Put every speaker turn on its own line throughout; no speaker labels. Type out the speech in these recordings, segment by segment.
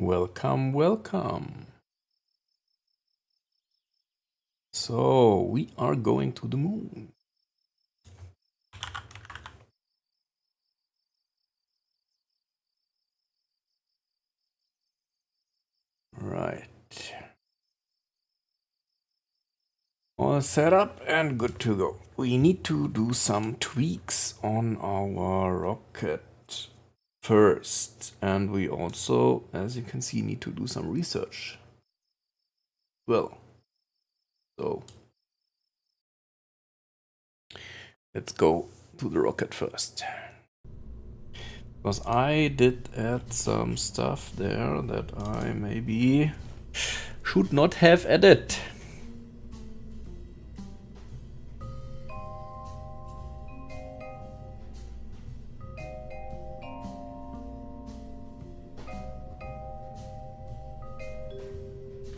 Welcome, welcome. So, we are going to the moon. Right. All set up and good to go. We need to do some tweaks on our rocket first. And we also, as you can see, need to do some research. Well, so let's go to the rocket first. Because I did add some stuff there that I maybe should not have added.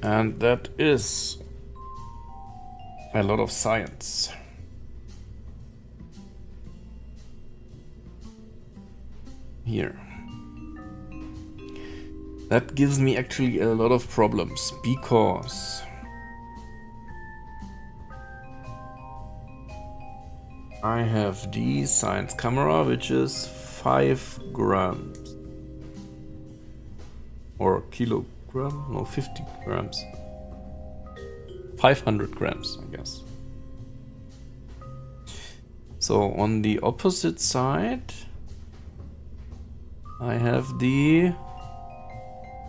And that is a lot of science. Here. That gives me actually a lot of problems because I have the science camera, which is 5 grams. Or kilogram? No, 50 grams. 500 grams, I guess. So on the opposite side, I have the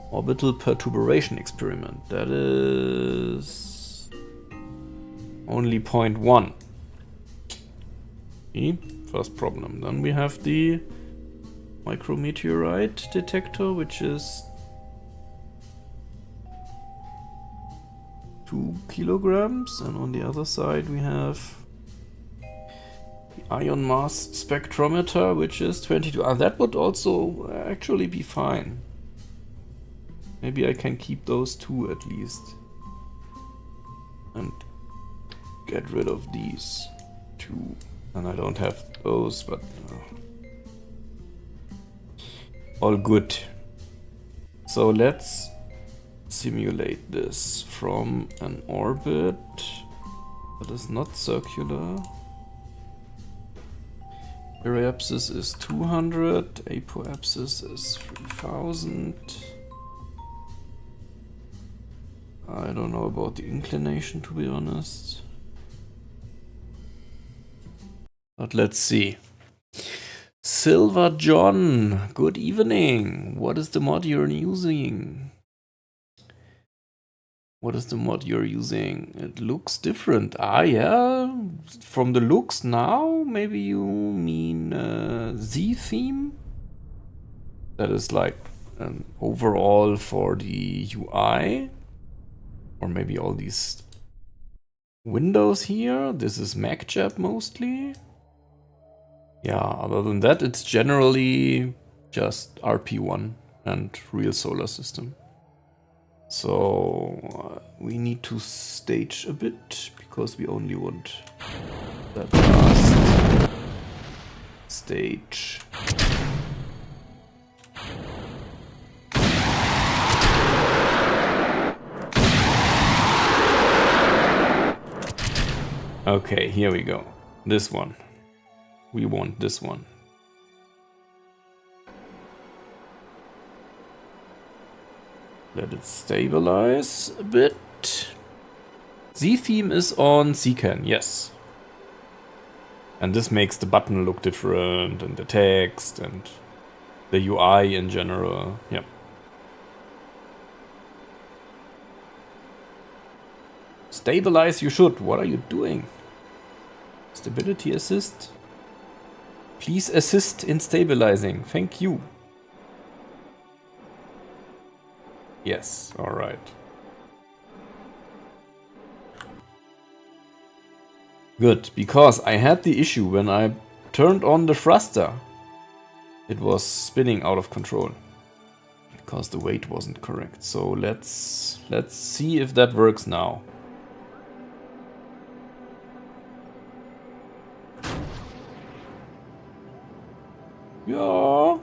orbital perturbation experiment. That is only 0.1. First problem. Then we have the micrometeorite detector, which is 2 kilograms. And on the other side we have the ion mass spectrometer, which is 22. That would also actually be fine. Maybe I can keep those two at least. And get rid of these two. And I don't have those, but all good. So let's simulate this from an orbit that is not circular. Periapsis is 200, apoapsis is 3000. I don't know about the inclination, to be honest. But let's see. Silver John, good evening. What is the mod you're using? What is the mod you're using? It looks different. Ah, yeah. From the looks now, maybe you mean Z theme? That is like an overall for the UI. Or maybe all these windows here. This is MacJab mostly. Yeah, other than that, it's generally just RP1 and real solar system. So we need to stage a bit because we only want that last stage. Okay, here we go. This one. We want this one. Let it stabilize a bit. Z-theme is on CCAN, yes. And this makes the button look different, and the text, and the UI in general. Yep. Stabilize you should. What are you doing? Stability assist. Please assist in stabilizing. Thank you. Yes, alright. Good, because I had the issue when I turned on the thruster. It was spinning out of control. Because the weight wasn't correct. So let's see if that works now. Yeah.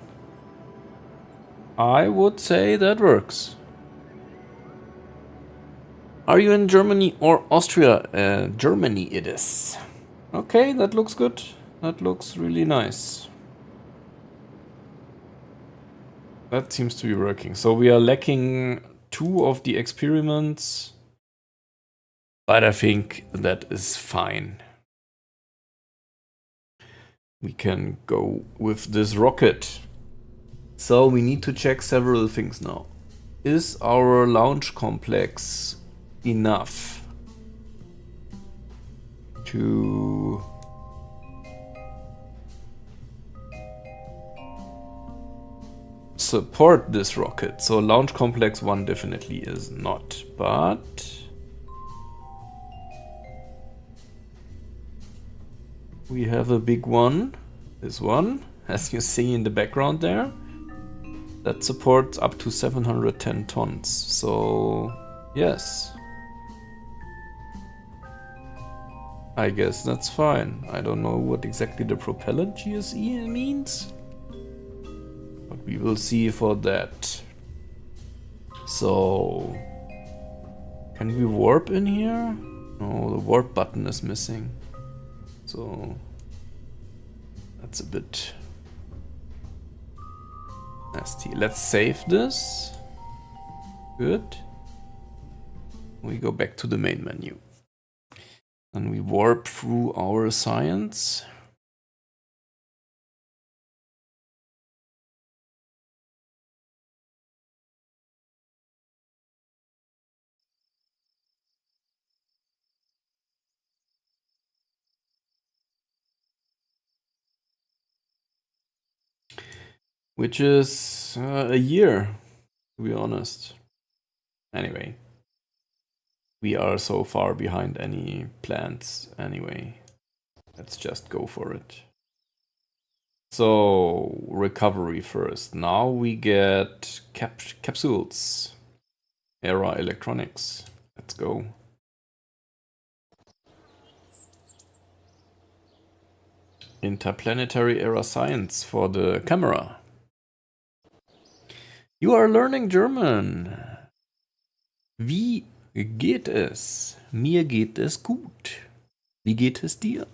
I would say that works. Are you in Germany or Austria? Germany it is. Okay, that looks good. That looks really nice. That seems to be working. So we are lacking 2 of the experiments, but I think that is fine. We can go with this rocket. So we need to check several things now. Is our launch complex enough to support this rocket? So launch complex 1 definitely is not, but we have a big one, this one, as you see in the background there, that supports up to 710 tons. So yes, I guess that's fine. I don't know what exactly the propellant GSE means, but we will see for that. So can we warp in here? No, the warp button is missing. So that's a bit nasty. Let's save this. Good. We go back to the main menu. And we warp through our science. Which is a year, to be honest. Anyway, we are so far behind any plans anyway. Let's just go for it. So, recovery first. Now we get capsules. Era Electronics. Let's go. Interplanetary Era Science for the camera. You are learning German. Wie geht es? Mir geht es gut. Wie geht es dir?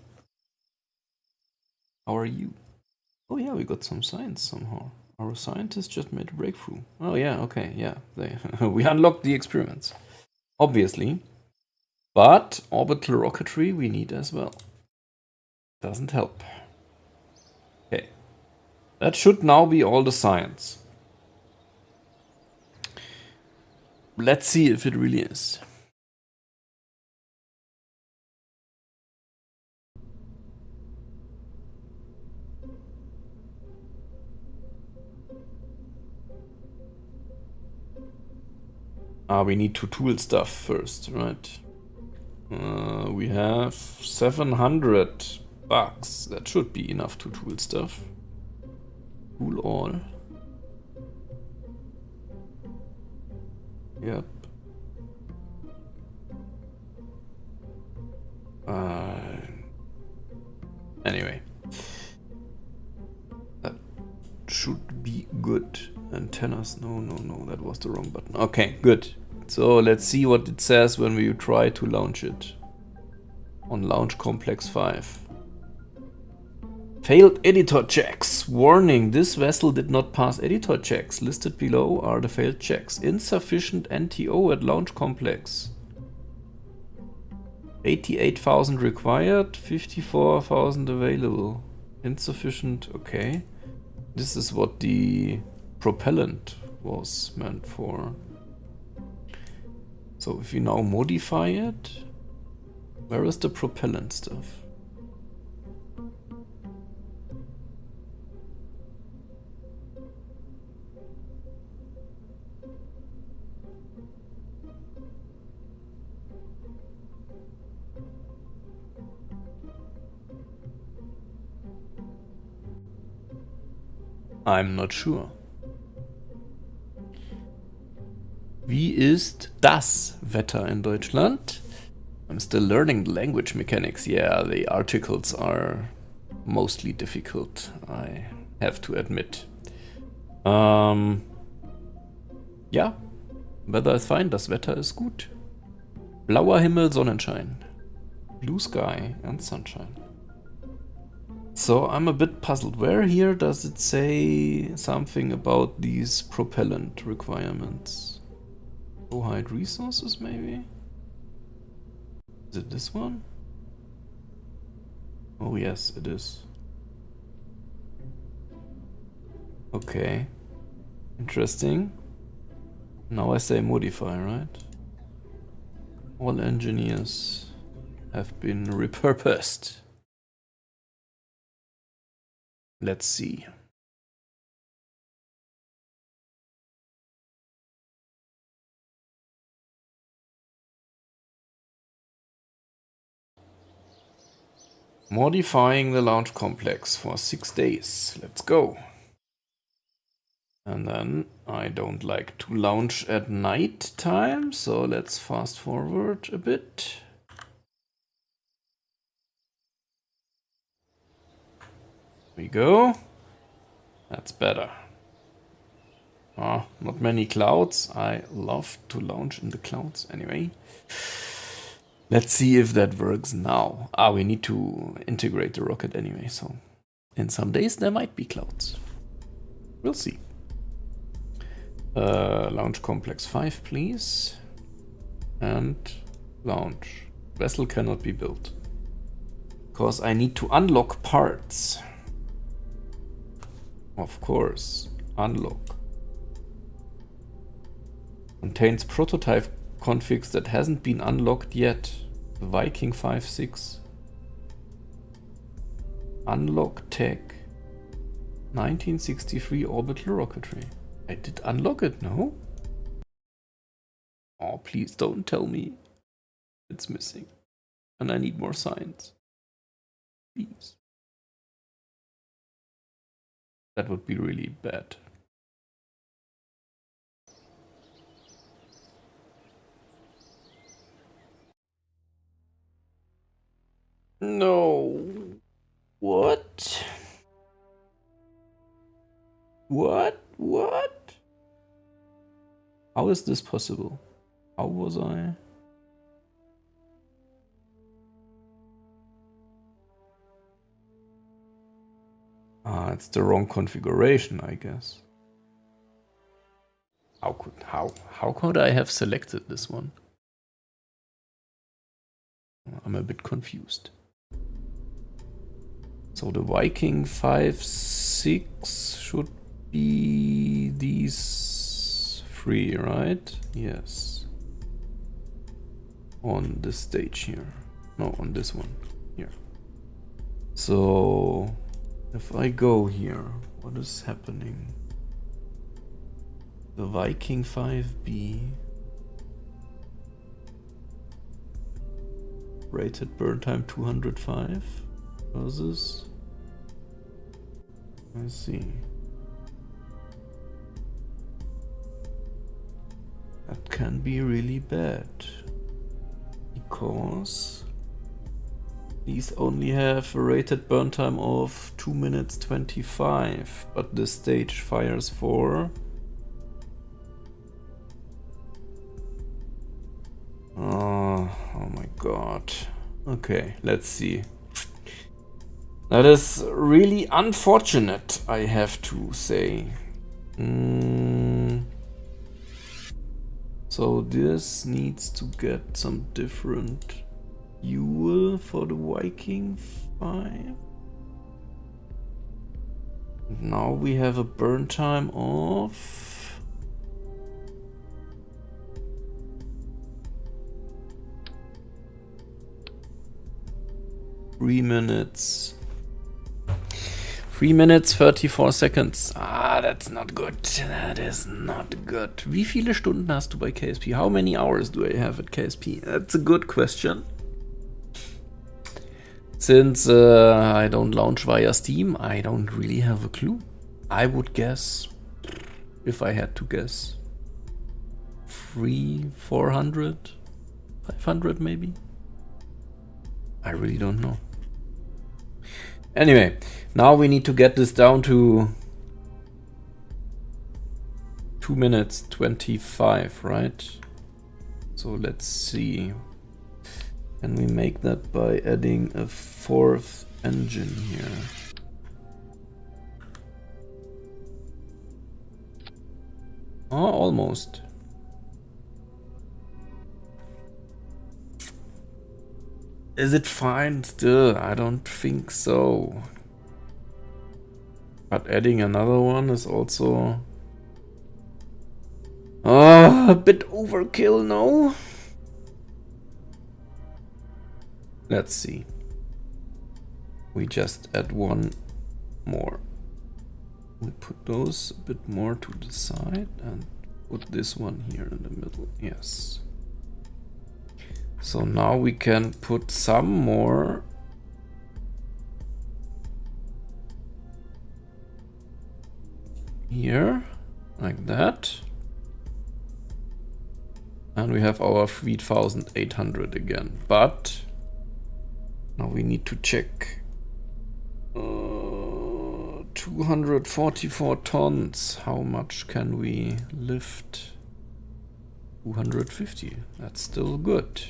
How are you? Oh yeah, we got some science somehow. Our scientists just made a breakthrough. Oh yeah, okay, yeah. We unlocked the experiments. Obviously. But orbital rocketry we need as well. Doesn't help. Okay. That should now be all the science. Let's see if it really is. We need to tool stuff first, right? We have 700 bucks. That should be enough to tool stuff. Tool all. Yep. Anyway. That should be good. Antennas. No, that was the wrong button. Okay, good. So let's see what it says when we try to launch it. On Launch Complex 5. Failed editor checks. Warning, this vessel did not pass editor checks. Listed below are the failed checks. Insufficient NTO at Launch Complex. 88,000 required, 54,000 available. Insufficient, okay. This is what the propellant was meant for. So if we now modify it, where is the propellant stuff? I'm not sure. Wie ist das Wetter in Deutschland? I'm still learning the language mechanics. Yeah, the articles are mostly difficult, I have to admit. Ja, weather is fine, das Wetter ist gut. Blauer Himmel, Sonnenschein. Blue sky and sunshine. So I'm a bit puzzled. Where here does it say something about these propellant requirements? Hide resources, maybe? Is it this one? Oh yes, it is. Okay. Interesting. Now I say modify, right? All engineers have been repurposed. Let's see. Modifying the launch complex for 6 days. Let's go. And then I don't like to launch at night time, so let's fast forward a bit. Here we go. That's better. Ah, not many clouds. I love to launch in the clouds anyway. Let's see if that works now. Ah, we need to integrate the rocket anyway, so in some days there might be clouds. We'll see. Launch complex 5, please. And launch. Vessel cannot be built. Because I need to unlock parts. Of course, unlock. Contains prototype configs that hasn't been unlocked yet. Viking 5.6. Unlock tech. 1963 orbital rocketry. I did unlock it, no? Oh, please don't tell me it's missing. And I need more science. Please. That would be really bad. No. What? What? What? How is this possible? How was I? Ah, it's the wrong configuration, I guess. How could I have selected this one? I'm a bit confused. So the Viking 5.6 should be these 3, right? Yes. On this stage here. No, on this one here. So if I go here, what is happening? The Viking 5B. Rated burn time 205 versus. I see. That can be really bad. Because these only have a rated burn time of 2 minutes 25, but this stage fires for oh my god. Okay, let's see. That is really unfortunate, I have to say. So this needs to get some different fuel for the Viking 5. Now we have a burn time of 3 minutes. 3 minutes 34 seconds. Ah, that's not good. That is not good. Wie viele Stunden hast du bei KSP? How many hours do I have at KSP? That's a good question. Since I don't launch via Steam, I don't really have a clue. I would guess, if I had to guess, 300, 400, 500 maybe? I really don't know. Anyway, now we need to get this down to 2 minutes 25, right? So let's see. Can we make that by adding a 4th engine here? Oh, almost. Is it fine still? I don't think so. But adding another one is also a bit overkill, no? Let's see. We just add one more. We put those a bit more to the side and put this one here in the middle. Yes. So now we can put some more here, like that. And we have our 3,800 again. But now we need to check. 244 tons. How much can we lift? 250. That's still good.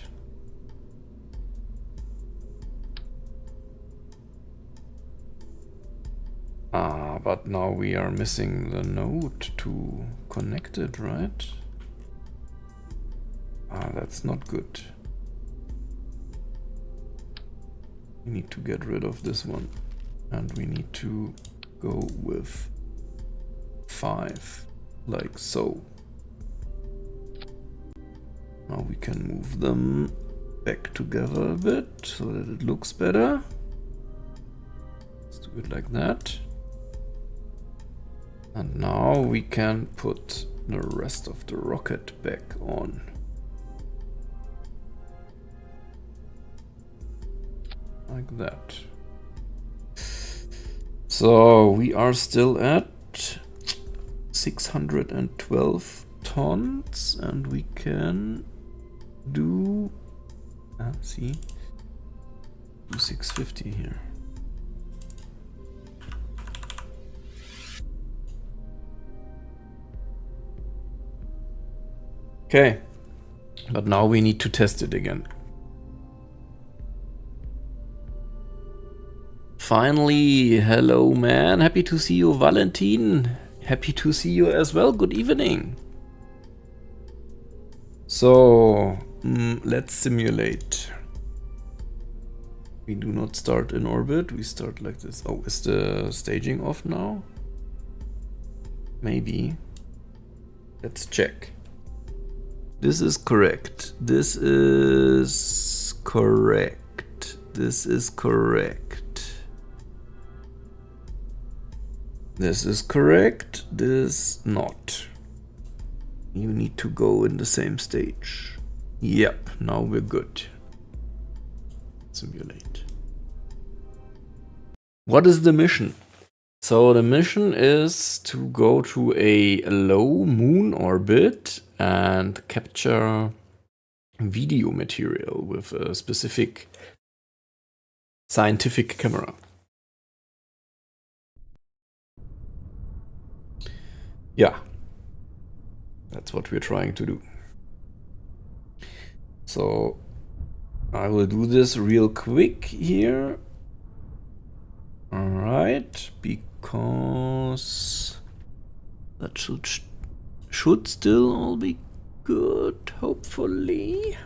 But now we are missing the node to connect it, right? That's not good. We need to get rid of this one. And we need to go with 5, like so. Now we can move them back together a bit so that it looks better. Let's do it like that. And now we can put the rest of the rocket back on. Like that. So we are still at 612 tons and we can do, see, do 650 here. Okay, but now we need to test it again. Finally, hello man, happy to see you, Valentin. Happy to see you as well, good evening. So, let's simulate. We do not start in orbit, we start like this. Oh, is the staging off now? Maybe. Let's check. This is correct. This is correct. This is correct. This is correct. This not. You need to go in the same stage. Yep, now we're good. Simulate. What is the mission? So the mission is to go to a low moon orbit and capture video material with a specific scientific camera. Yeah, that's what we're trying to do. So I will do this real quick here. All right, because that should still all be good, hopefully.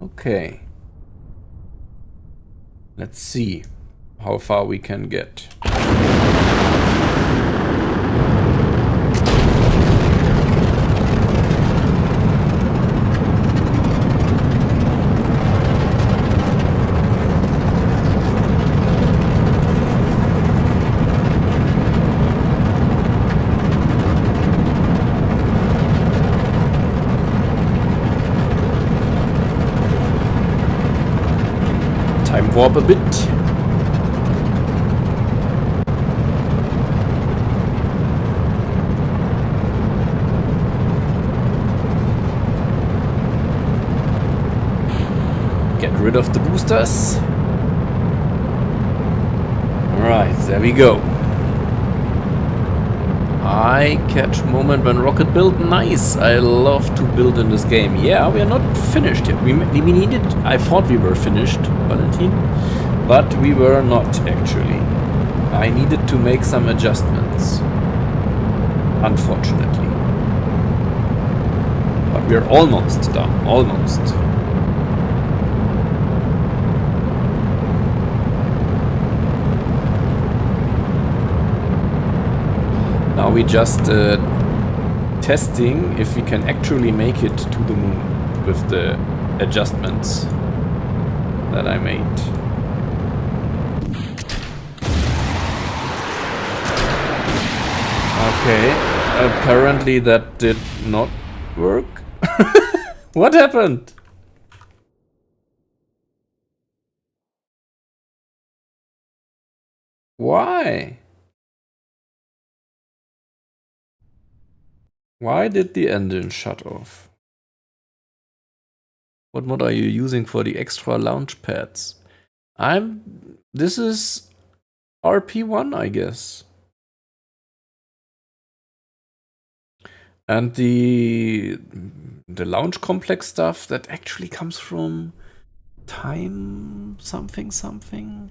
Okay. Let's see how far we can get. Warp a bit. Get rid of the boosters. Alright, there we go. eye-catch moment when Rocket built. Nice! I love to build in this game. Yeah, we are not finished yet. We needed... I thought we were finished, Valentin. But we were not, actually. I needed to make some adjustments. Unfortunately. But we're almost done. Almost. Now we just testing if we can actually make it to the moon with the adjustments that I made. Okay, apparently that did not work. What happened? Why? Why did the engine shut off? What mod are you using for the extra launch pads? This is RP1, I guess. And the launch complex stuff that actually comes from time something.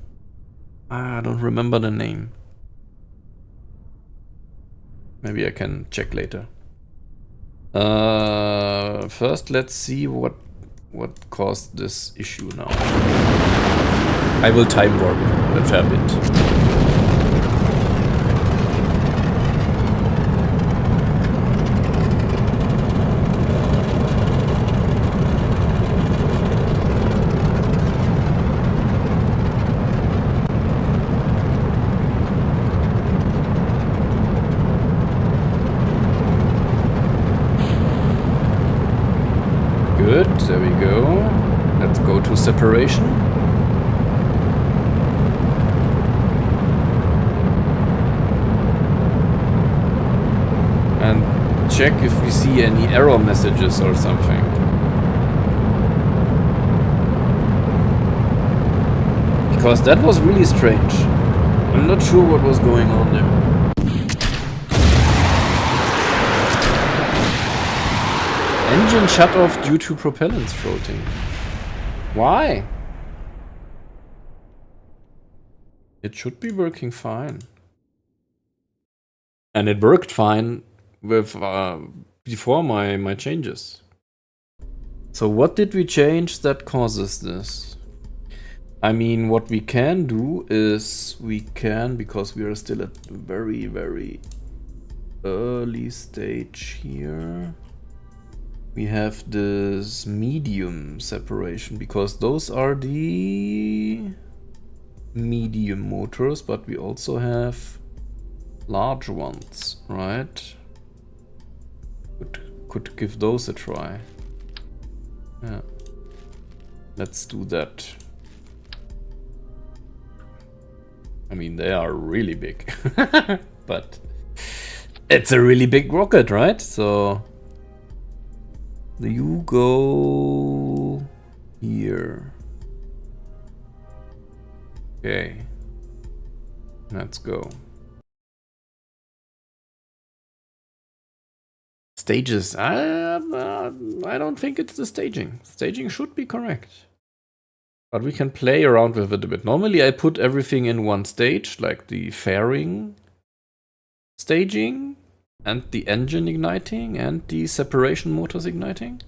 I don't remember the name. Maybe I can check later. First, let's see what caused this issue now. I will time warp a fair bit. Good, there we go. Let's go to separation. And check if we see any error messages or something. Because that was really strange. I'm not sure what was going on there. Engine shut off due to propellants floating. Why? It should be working fine. And it worked fine with before my changes. So what did we change that causes this? I mean, what we can do is because we are still at a very, very early stage here. We have this medium separation because those are the medium motors, but we also have large ones, right? Could give those a try. Yeah. Let's do that. I mean, they are really big, but it's a really big rocket, right? So you go here. Okay, let's go. Stages. I don't think it's the staging. Staging should be correct. But we can play around with it a bit. Normally I put everything in one stage, like the fairing staging and the engine igniting and the separation motors igniting.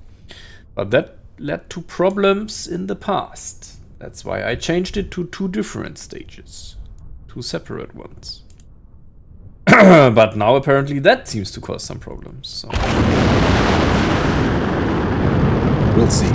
But that led to problems in the past. That's why I changed it to 2 different stages. 2 separate ones. But now apparently that seems to cause some problems. So we'll see.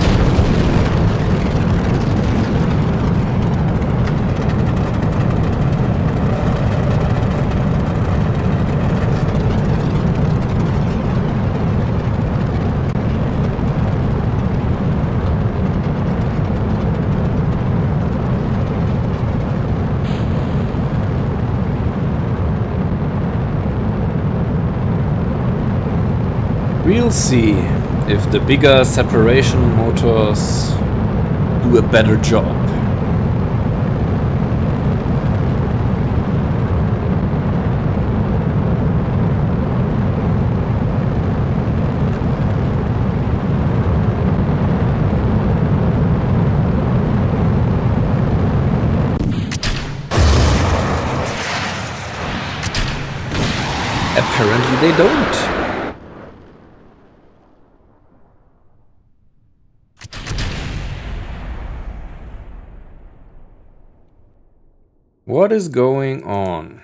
We'll see if the bigger separation motors do a better job. Apparently they don't. What is going on?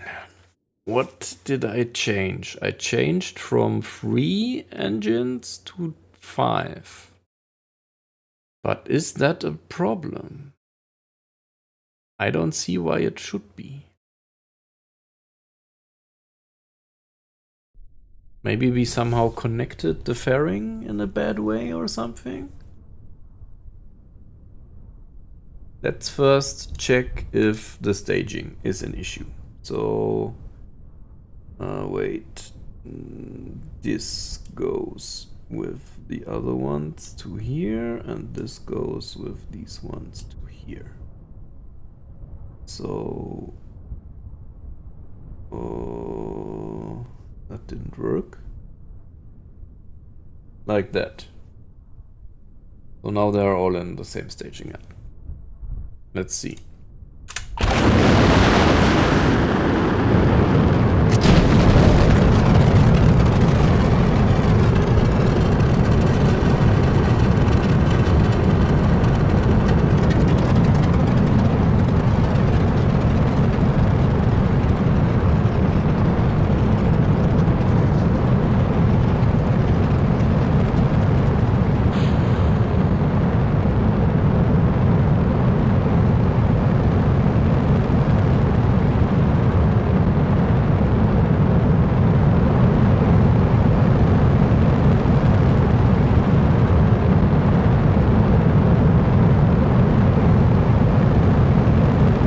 What did I change? I changed from 3 engines to 5. But is that a problem? I don't see why it should be. Maybe we somehow connected the fairing in a bad way or something? Let's first check if the staging is an issue. So, wait, this goes with the other ones to here, and this goes with these ones to here. So, that didn't work. Like that. So now they're all in the same staging app. Let's see.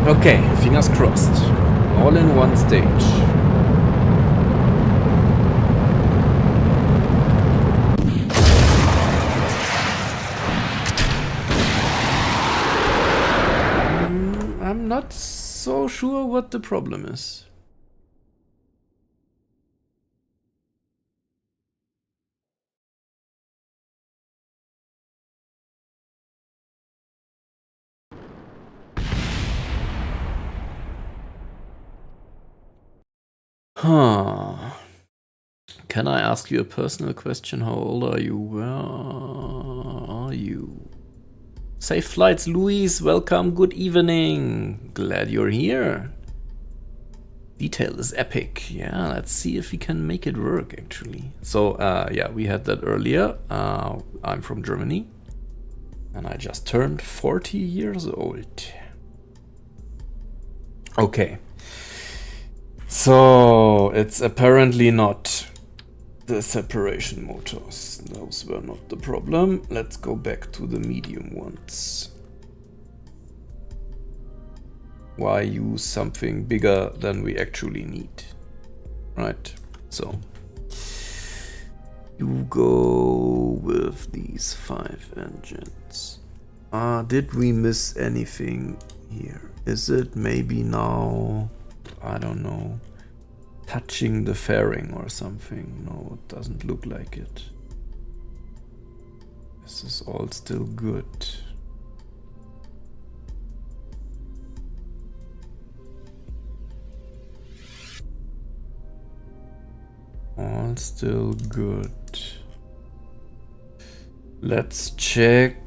Okay, fingers crossed. All in one stage. I'm not so sure what the problem is. Huh. Can I ask you a personal question? How old are you? Where are you? Safe flights, Luis. Welcome. Good evening. Glad you're here. Detail is epic. Yeah, let's see if we can make it work, actually. So, yeah, we had that earlier. I'm from Germany. And I just turned 40 years old. Okay. So, it's apparently not the separation motors. Those were not the problem. Let's go back to the medium ones. Why use something bigger than we actually need? Right, so you go with these 5 engines. Did we miss anything here? Is it maybe now, I don't know, touching the fairing or something? No, it doesn't look like it. This is all still good. All still good. Let's check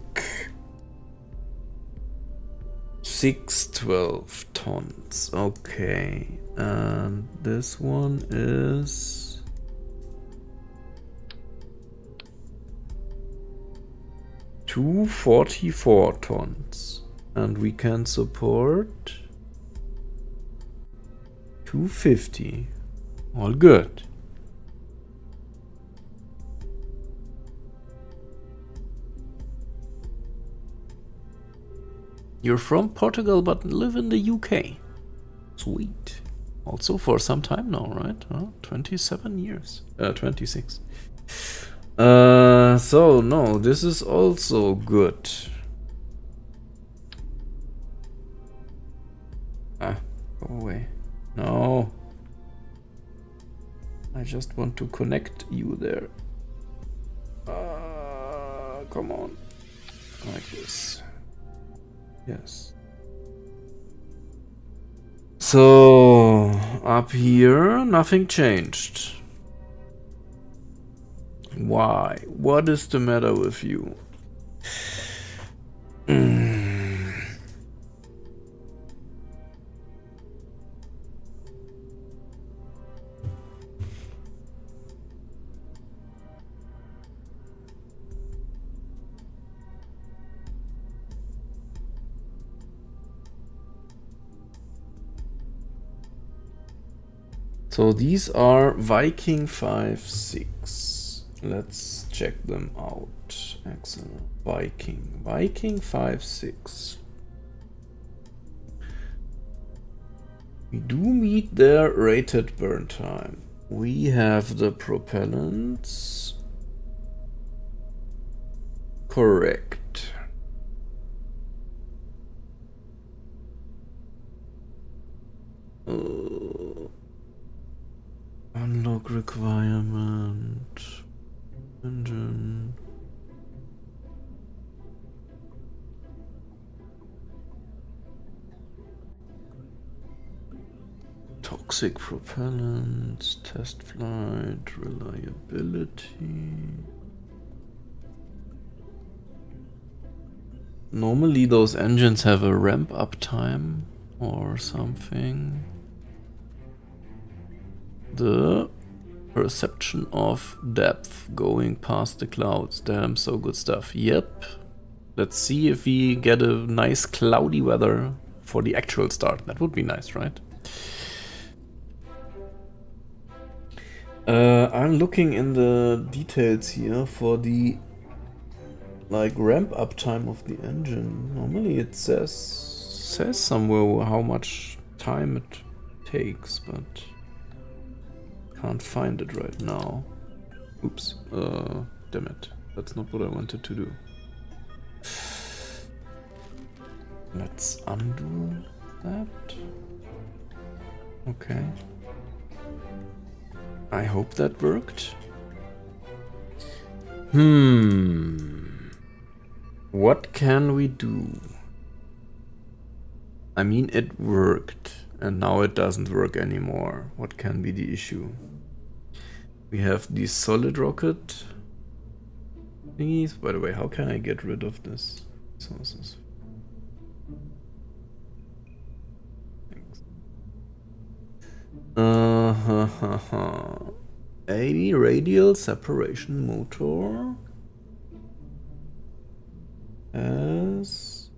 612 tons. Okay, and this one is 244 tons, and we can support 250. All good. You're from Portugal but live in the UK. Sweet. Also for some time now, right? 27 years. 26. So no, this is also good. Go away. No. I just want to connect you there. Come on. Like this. Yes. So, up here, nothing changed. Why? What is the matter with you? So these are Viking 5.6. Let's check them out. Excellent. Viking 5.6. We do meet their rated burn time. We have the propellants. Correct. Unlock requirement. Engine. Toxic propellants, test flight, reliability. Normally those engines have a ramp up time or something. The perception of depth going past the clouds. Damn, so good stuff. Yep. Let's see if we get a nice cloudy weather for the actual start. That would be nice, right? I'm looking in the details here for the ramp up time of the engine. Normally it says somewhere how much time it takes, but can't find it right now. Oops. Damn it. That's not what I wanted to do. Let's undo that. Okay. I hope that worked. What can we do? I mean, it worked, and now it doesn't work anymore. What can be the issue? We have these solid rocket thingies. By the way, how can I get rid of this sources? Thanks. 80 radial separation motor as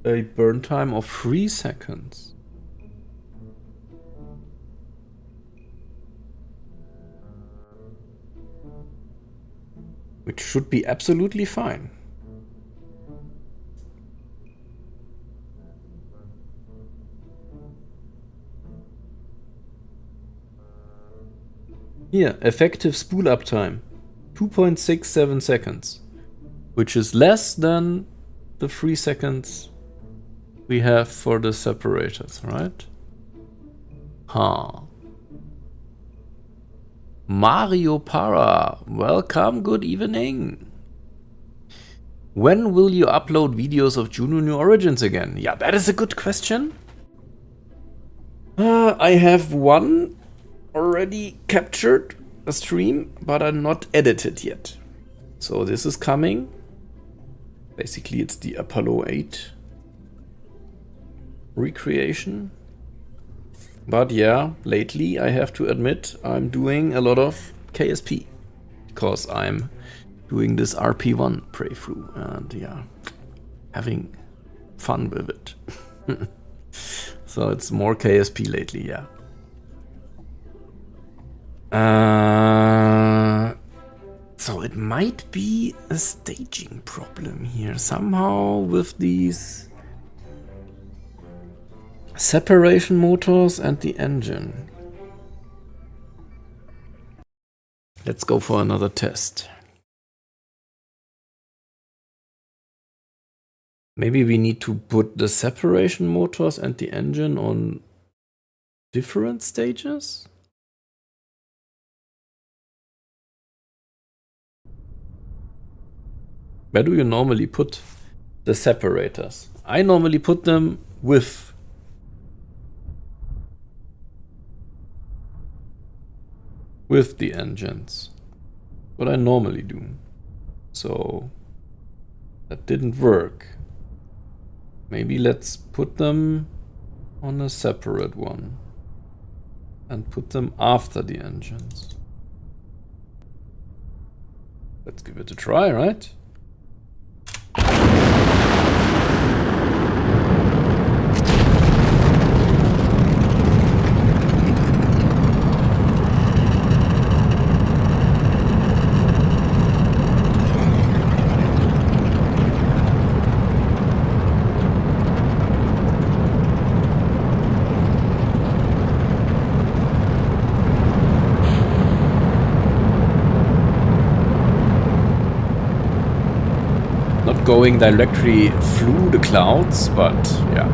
a burn time of 3 seconds. Which should be absolutely fine. Here, effective spool up time, 2.67 seconds, which is less than the 3 seconds we have for the separators, right? Huh. Mario Para, welcome, good evening. When will you upload videos of Juno New Origins again? Yeah, that is a good question. I have one already captured a stream, but I'm not edited yet. So this is coming. Basically, it's the Apollo 8 recreation. But yeah, lately I have to admit I'm doing a lot of KSP because I'm doing this RP1 playthrough and yeah, having fun with it. So it's more KSP lately, yeah. So it might be a staging problem here somehow with these separation motors and the engine. Let's go for another test. Maybe we need to put the separation motors and the engine on different stages? Where do you normally put the separators? I normally put them with with the engines. What I normally do. So that didn't work. Maybe let's put them on a separate one and put them after the engines. Let's give it a try, right? Going directly through the clouds, but yeah.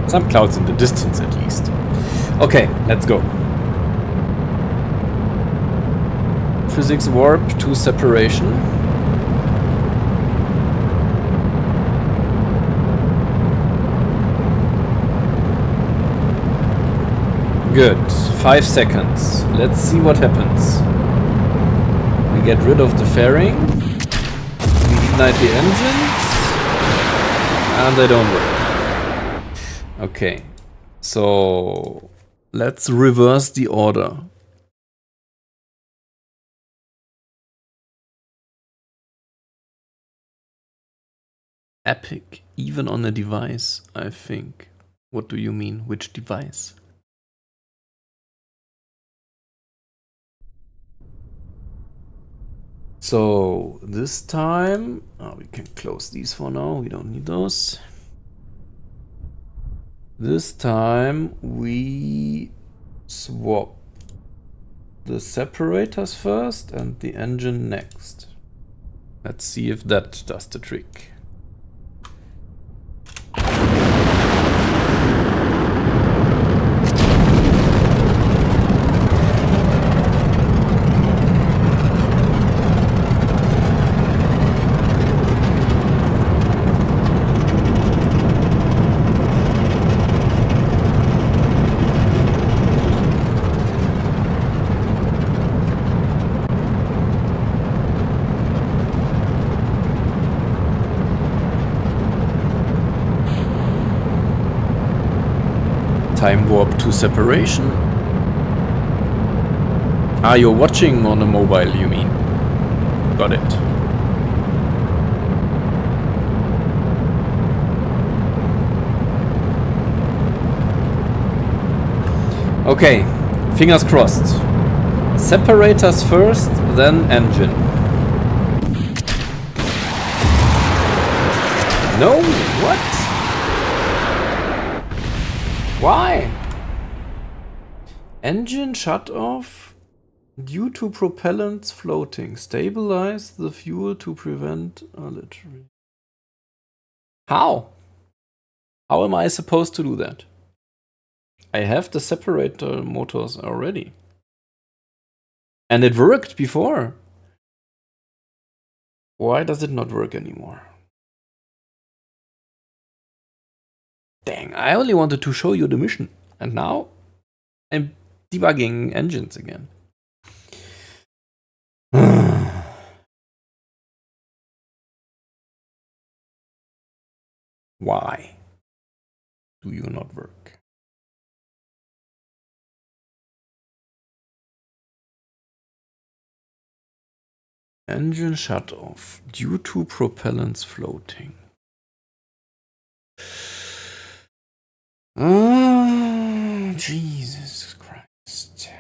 Some clouds in the distance at least. Okay, let's go. Physics warp to separation. Good. 5 seconds. Let's see what happens. We get rid of the fairing. Ignite the engines, and they don't work. Okay, so let's reverse the order. Epic, even on a device, I think. What do you mean? Which device? So this time, we can close these for now, we don't need those. This time we swap the separators first and the engine next. Let's see if that does the trick. Time warp to separation. Ah, you're watching on a mobile, you mean? Got it. Okay, fingers crossed. Separators first, then engine. No, what? Why? Engine shut off due to propellants floating. Stabilize the fuel to prevent literally. How? How am I supposed to do that? I have the separator motors already. And it worked before. Why does it not work anymore? Dang, I only wanted to show you the mission. And now I'm debugging engines again. Why do you not work? Engine shut off due to propellants floating. Oh, Jesus Christ.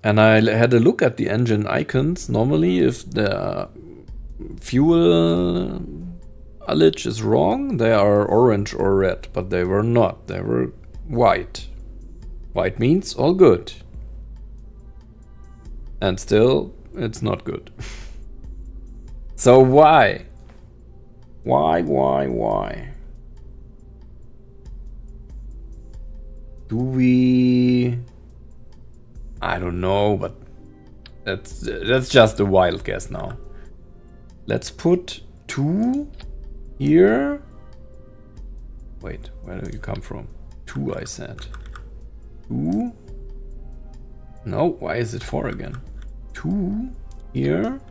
And I had a look at the engine icons. Normally, if the fuel ullage is wrong, they are orange or red, but they were not. They were white. White means all good. And still, it's not good. So why? Why? Do we... I don't know, but that's just a wild guess now. Let's put 2 here. Wait, where do you come from? 2, I said. 2. No, why is it 4 again? 2 here.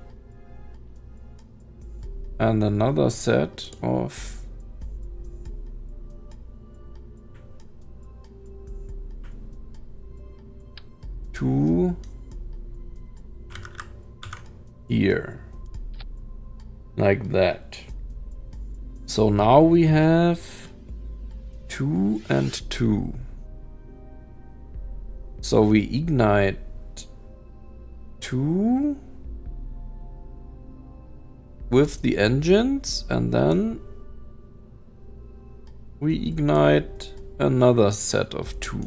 And another set of 2 here. Like that. So now we have 2 and 2. So we ignite 2 with the engines, and then we ignite another set of 2.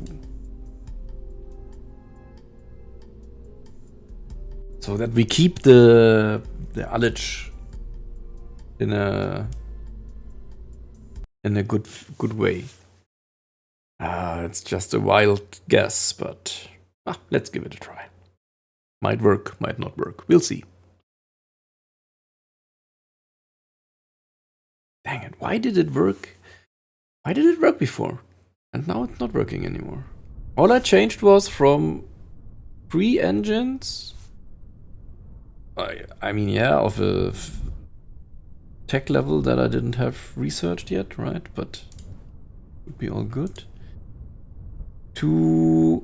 So that we keep the ullage in a good way. It's just a wild guess, but let's give it a try. Might work, might not work. We'll see. Dang it, why did it work? Why did it work before? And now it's not working anymore. All I changed was from 3 engines. I mean, yeah, of a tech level that I didn't have researched yet, right? But it would be all good. To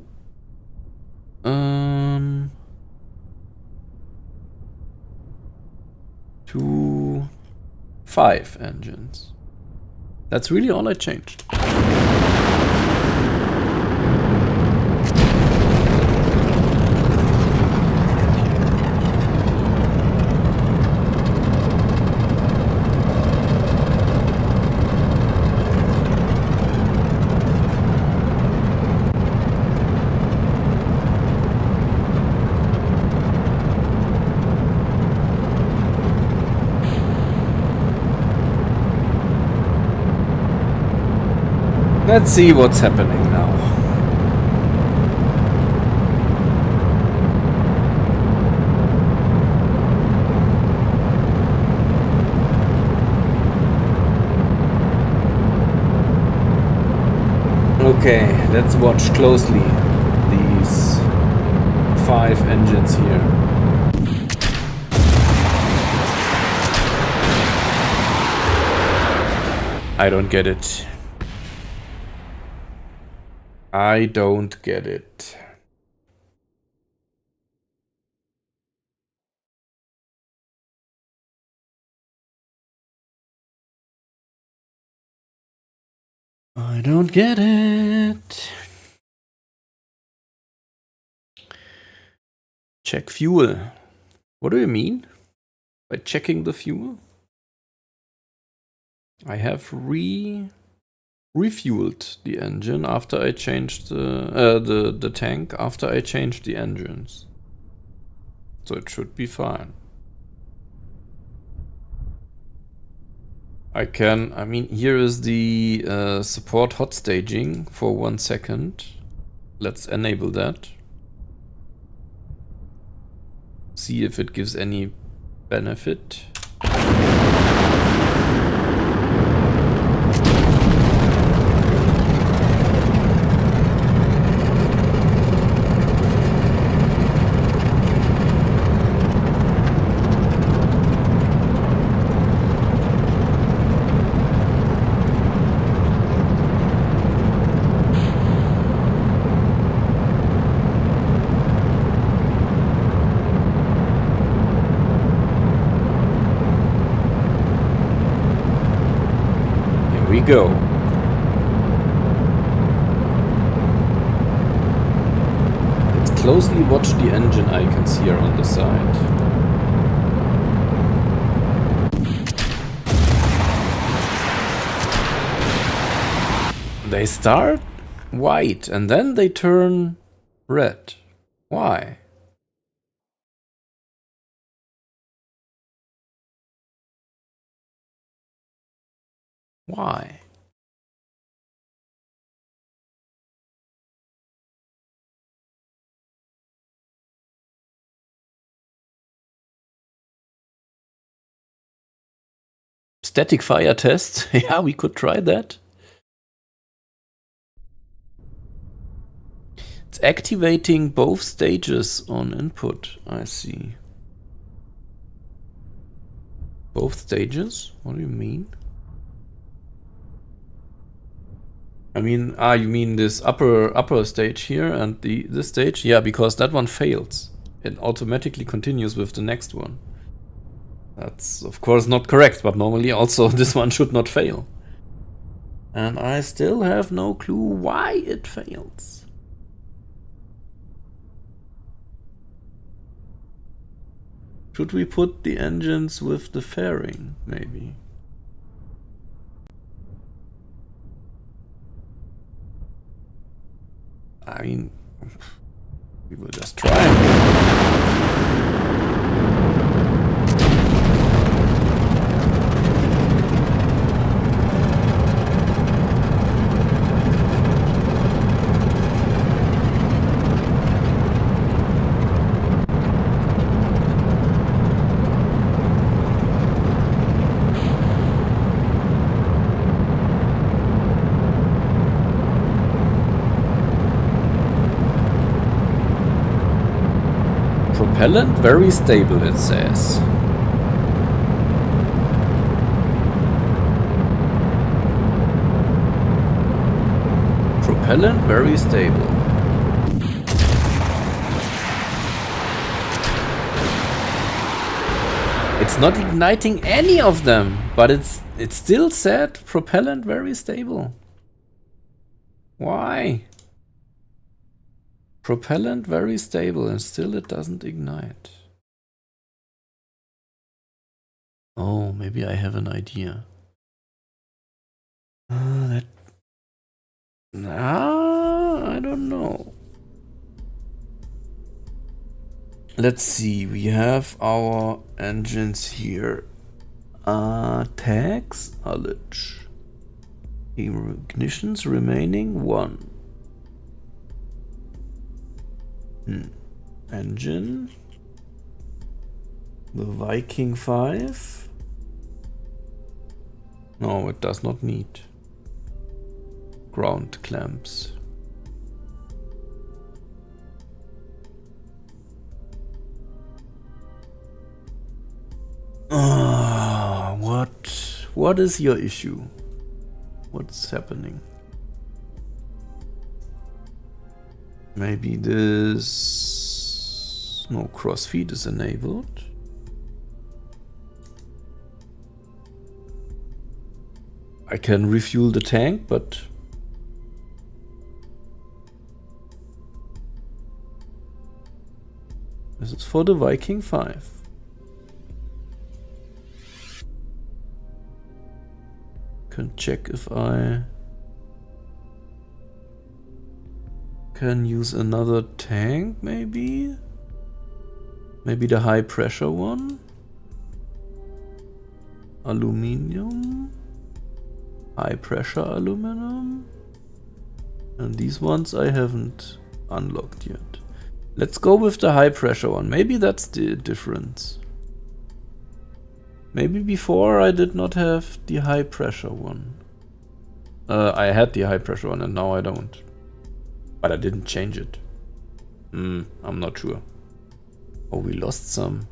5 engines. That's really all I changed. Let's see what's happening now. Okay, let's watch closely these 5 engines here. I don't get it. I don't get it. I don't get it. Check fuel. What do you mean by checking the fuel? I have refueled the engine after I changed the tank after I changed the engines. So it should be fine. I mean, here is the support hot staging for 1 second. Let's enable that. See if it gives any benefit. Go. Let's closely watch the engine icons here on the side. They start white and then they turn red. Why? Why? static fire test. Yeah, we could try that. It's activating both stages on input, I see. Both stages? What do you mean? I mean, you mean this upper stage here and this stage? Yeah, because that one fails. It automatically continues with the next one. That's of course not correct, but normally also this one should not fail. And I still have no clue why it fails. Should we put the engines with the fairing, maybe? I mean, we will just try. Propellant very stable, it says. Propellant very stable. It's not igniting any of them, but it's still said propellant very stable. Why? Propellant very stable and still it doesn't ignite. Oh, maybe I have an idea. I don't know. Let's see, we have our engines here. Tags, ullage. Ignitions remaining 1. Engine. The Viking 5. No, it does not need ground clamps. What is your issue? What's happening? Maybe this... No, crossfeed is enabled. I can refuel the tank, but... This is for the Viking 5. Can check if I can use another tank, maybe? Maybe the high pressure one? Aluminium? High pressure aluminum? And these ones I haven't unlocked yet. Let's go with the high pressure one. Maybe that's the difference. Maybe before I did not have the high pressure one. I had the high pressure one and now I don't. But I didn't change it. I'm not sure. Oh, we lost some.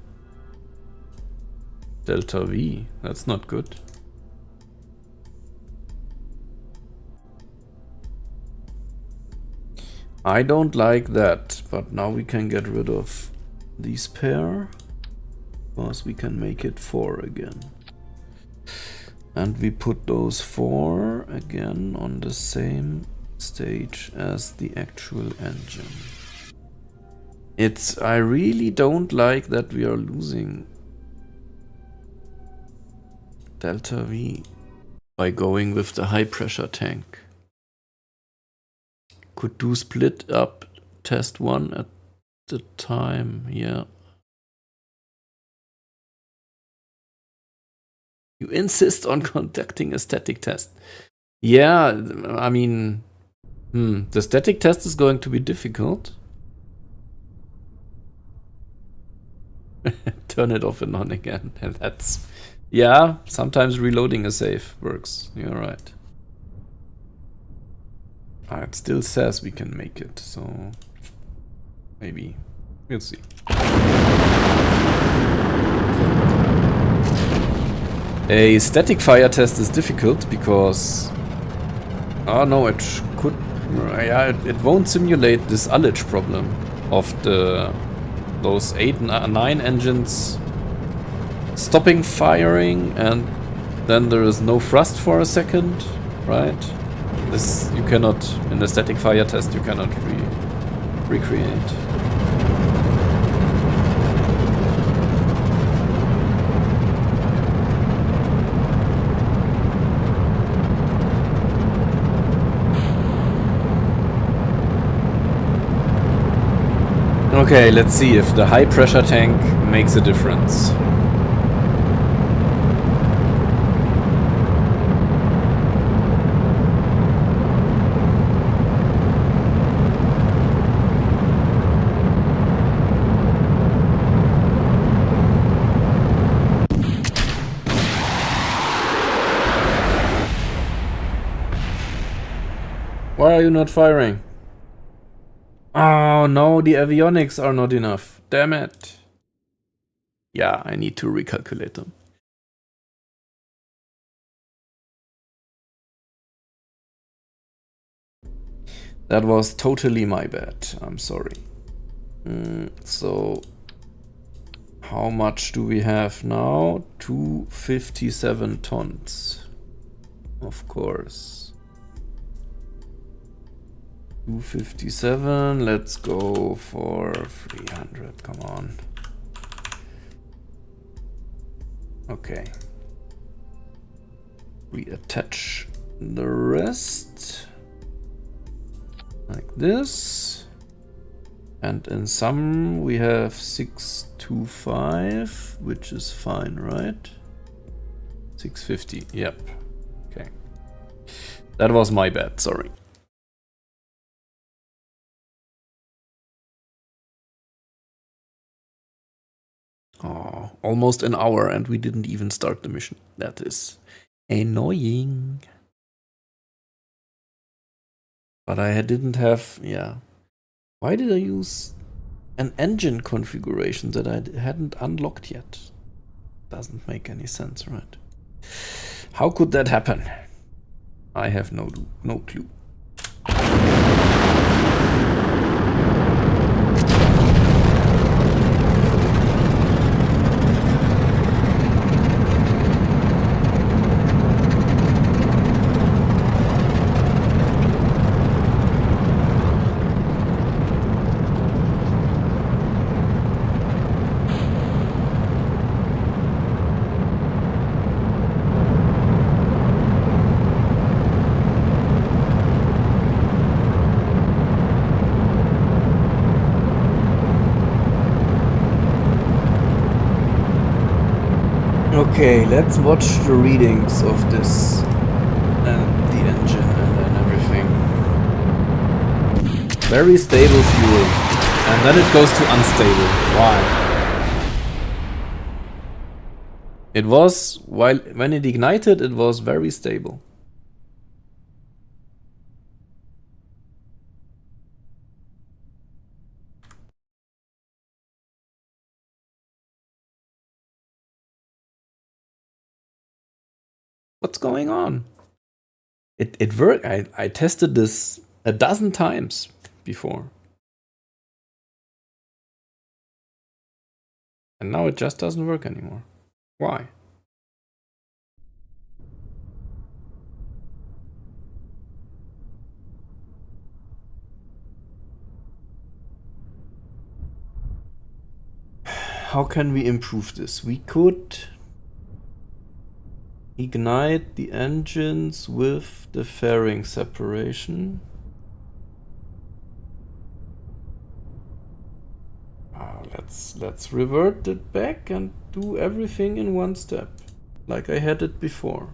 Delta V. That's not good. I don't like that, but now we can get rid of these pair. Because we can make it 4 again. And we put those 4 again on the same stage as the actual engine. I really don't like that we are losing Delta V by going with the high pressure tank. Could do split up test 1 at the time, yeah. You insist on conducting a static test. Yeah, I mean, the static test is going to be difficult. Turn it off and on again, and that's Yeah, sometimes reloading a save works. You're right. It still says we can make it, so maybe we'll see. A static fire test is difficult because oh no, it could. Yeah, it won't simulate this ullage problem of those 8 and 9 engines stopping firing and then there is no thrust for a second, right? This you cannot, in the static fire test, you cannot recreate. Okay, let's see if the high pressure tank makes a difference. Why are you not firing? Oh no, the avionics are not enough. Damn it. Yeah, I need to recalculate them. That was totally my bad. I'm sorry. So, how much do we have now? 257 tons. Of course. 257. Let's go for 300. Come on. Okay. Reattach the rest. Like this. And in sum we have 625, which is fine, right? 650, yep. Okay. That was my bad, sorry. Oh, almost an hour and we didn't even start the mission. That is annoying. But I didn't have, yeah. Why did I use an engine configuration that I hadn't unlocked yet? Doesn't make any sense, right? How could that happen? I have no clue. Okay, let's watch the readings of this and the engine and everything. Very stable fuel. And then it goes to unstable. Why? It was, when it ignited, it was very stable. What's going on? It worked. I tested this a dozen times before. And now it just doesn't work anymore. Why? How can we improve this? We could ignite the engines with the fairing separation. Let's revert it back and do everything in one step, like I had it before.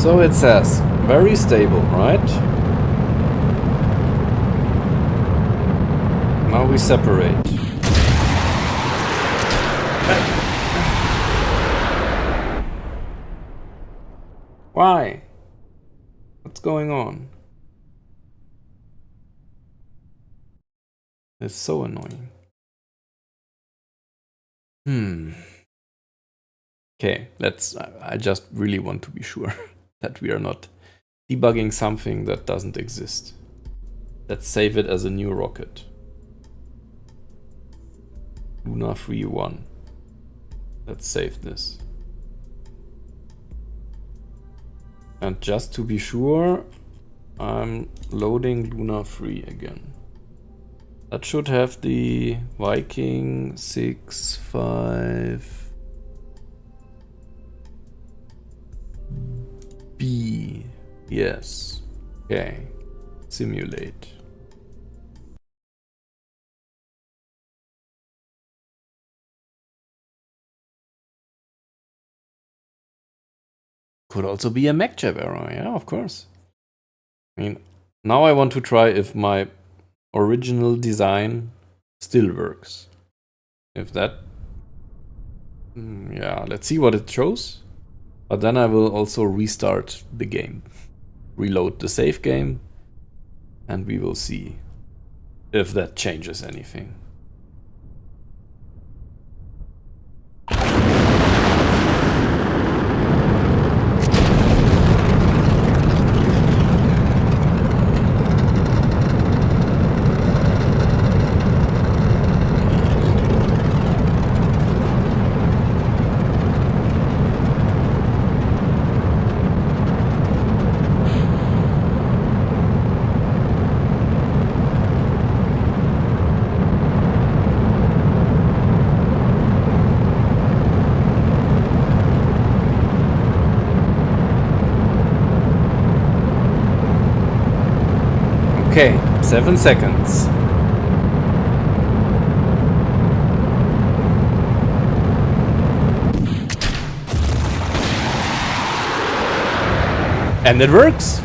So it says, very stable, right? Now we separate. Why? What's going on? It's so annoying. Okay, I just really want to be sure that we are not debugging something that doesn't exist. Let's save it as a new rocket. Luna 3-1. Let's save this. And just to be sure, I'm loading Luna 3 again. That should have the Viking 6.5 B. Yes. Okay. Simulate. Could also be a MacJab error, yeah, of course. I mean, now I want to try if my original design still works. If that... yeah, let's see what it shows. But then I will also restart the game. Reload the save game. And we will see if that changes anything. Okay, 7 seconds. And it works!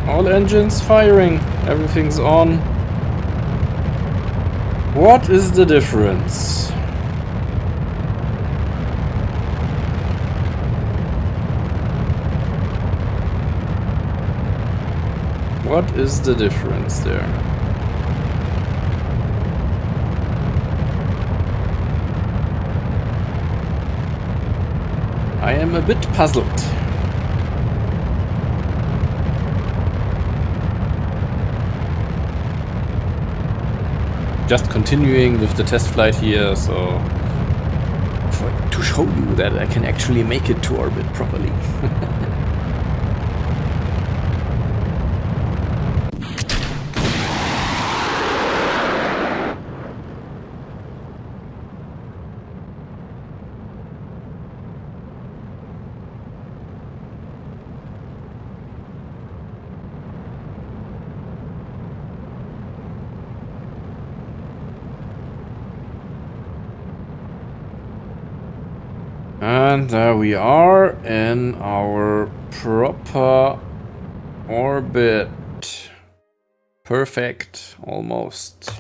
All engines firing, everything's on. What is the difference? What is the difference there? I am a bit puzzled. Just continuing with the test flight here, so to show you that I can actually make it to orbit properly. And there we are in our proper orbit. Perfect, almost.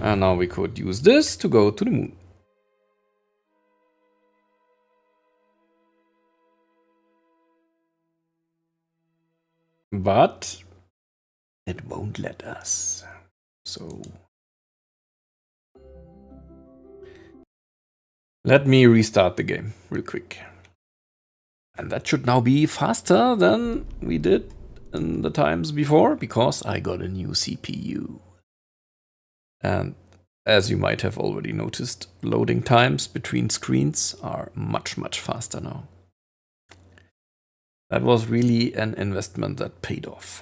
And now we could use this to go to the moon. But it won't let us. So let me restart the game real quick. And that should now be faster than we did in the times before, because I got a new CPU. And as you might have already noticed, loading times between screens are much faster now. That was really an investment that paid off.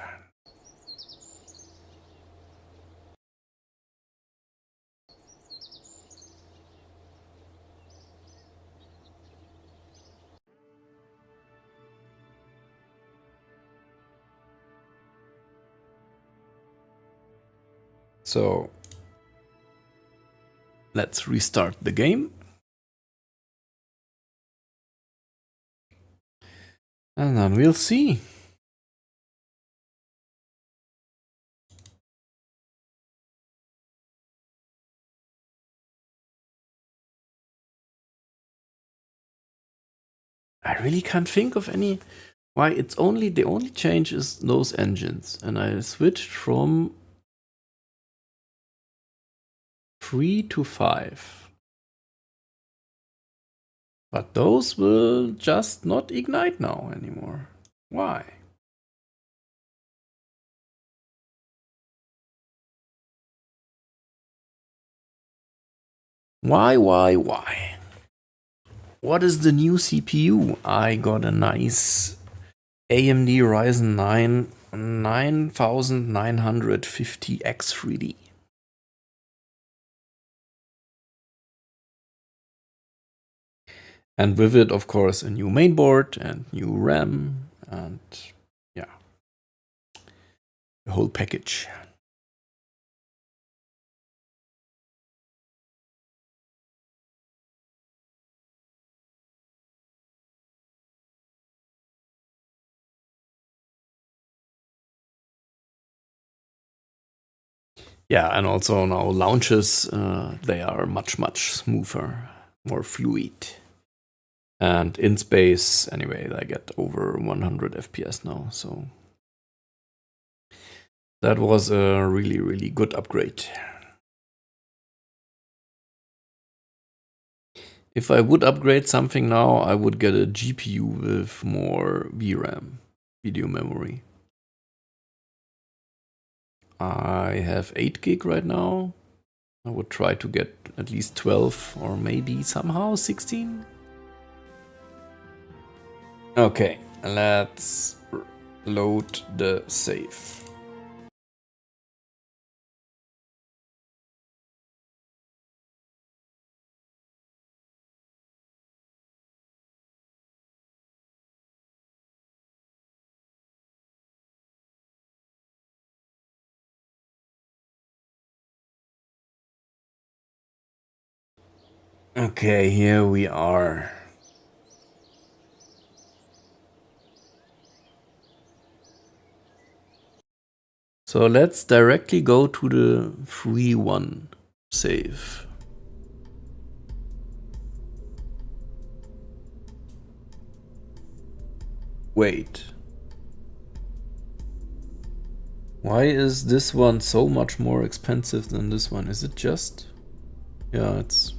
So let's restart the game. And then we'll see. I really can't think of any. Why it's only the only change is those engines, and I switched from 3 to 5. But those will just not ignite now anymore. Why? Why? What is the new CPU? I got a nice AMD Ryzen 9 9950X3D. And with it, of course, a new mainboard and new RAM and yeah, the whole package. Yeah, and also now launches, they are much smoother, more fluid. And in space, anyway, I get over 100 FPS now, so that was a really good upgrade. If I would upgrade something now, I would get a GPU with more VRAM, video memory. I have 8 gig right now. I would try to get at least 12 or maybe somehow 16. Okay, let's load the save. Okay, here we are. So let's directly go to the free one save. Wait. Why is this one so much more expensive than this one? Is it just... Yeah, it's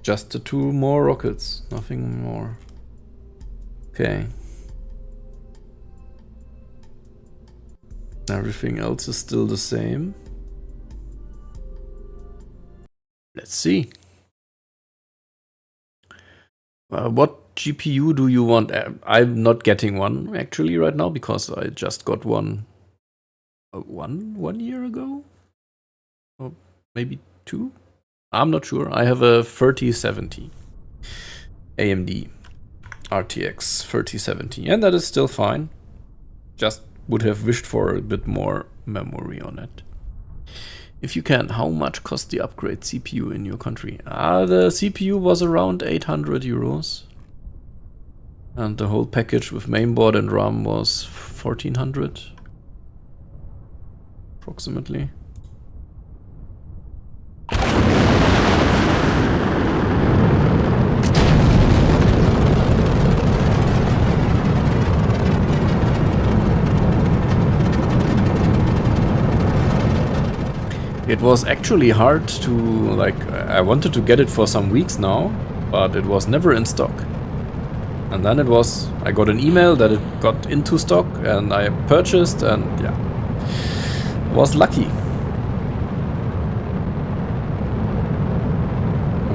just the 2 more rockets, nothing more. Okay. Everything else is still the same. Let's see. What GPU do you want? I'm not getting one actually right now because I just got one one year ago, or maybe 2. I'm not sure. I have a 3070 AMD RTX 3070, and that is still fine. Just would have wished for a bit more memory on it. If you can, how much cost the upgrade CPU in your country? The CPU was around 800 euros. And the whole package with mainboard and RAM was 1400 approximately. It was actually hard to, like, I wanted to get it for some weeks now, but it was never in stock. And then I got an email that it got into stock and I purchased, and yeah, was lucky.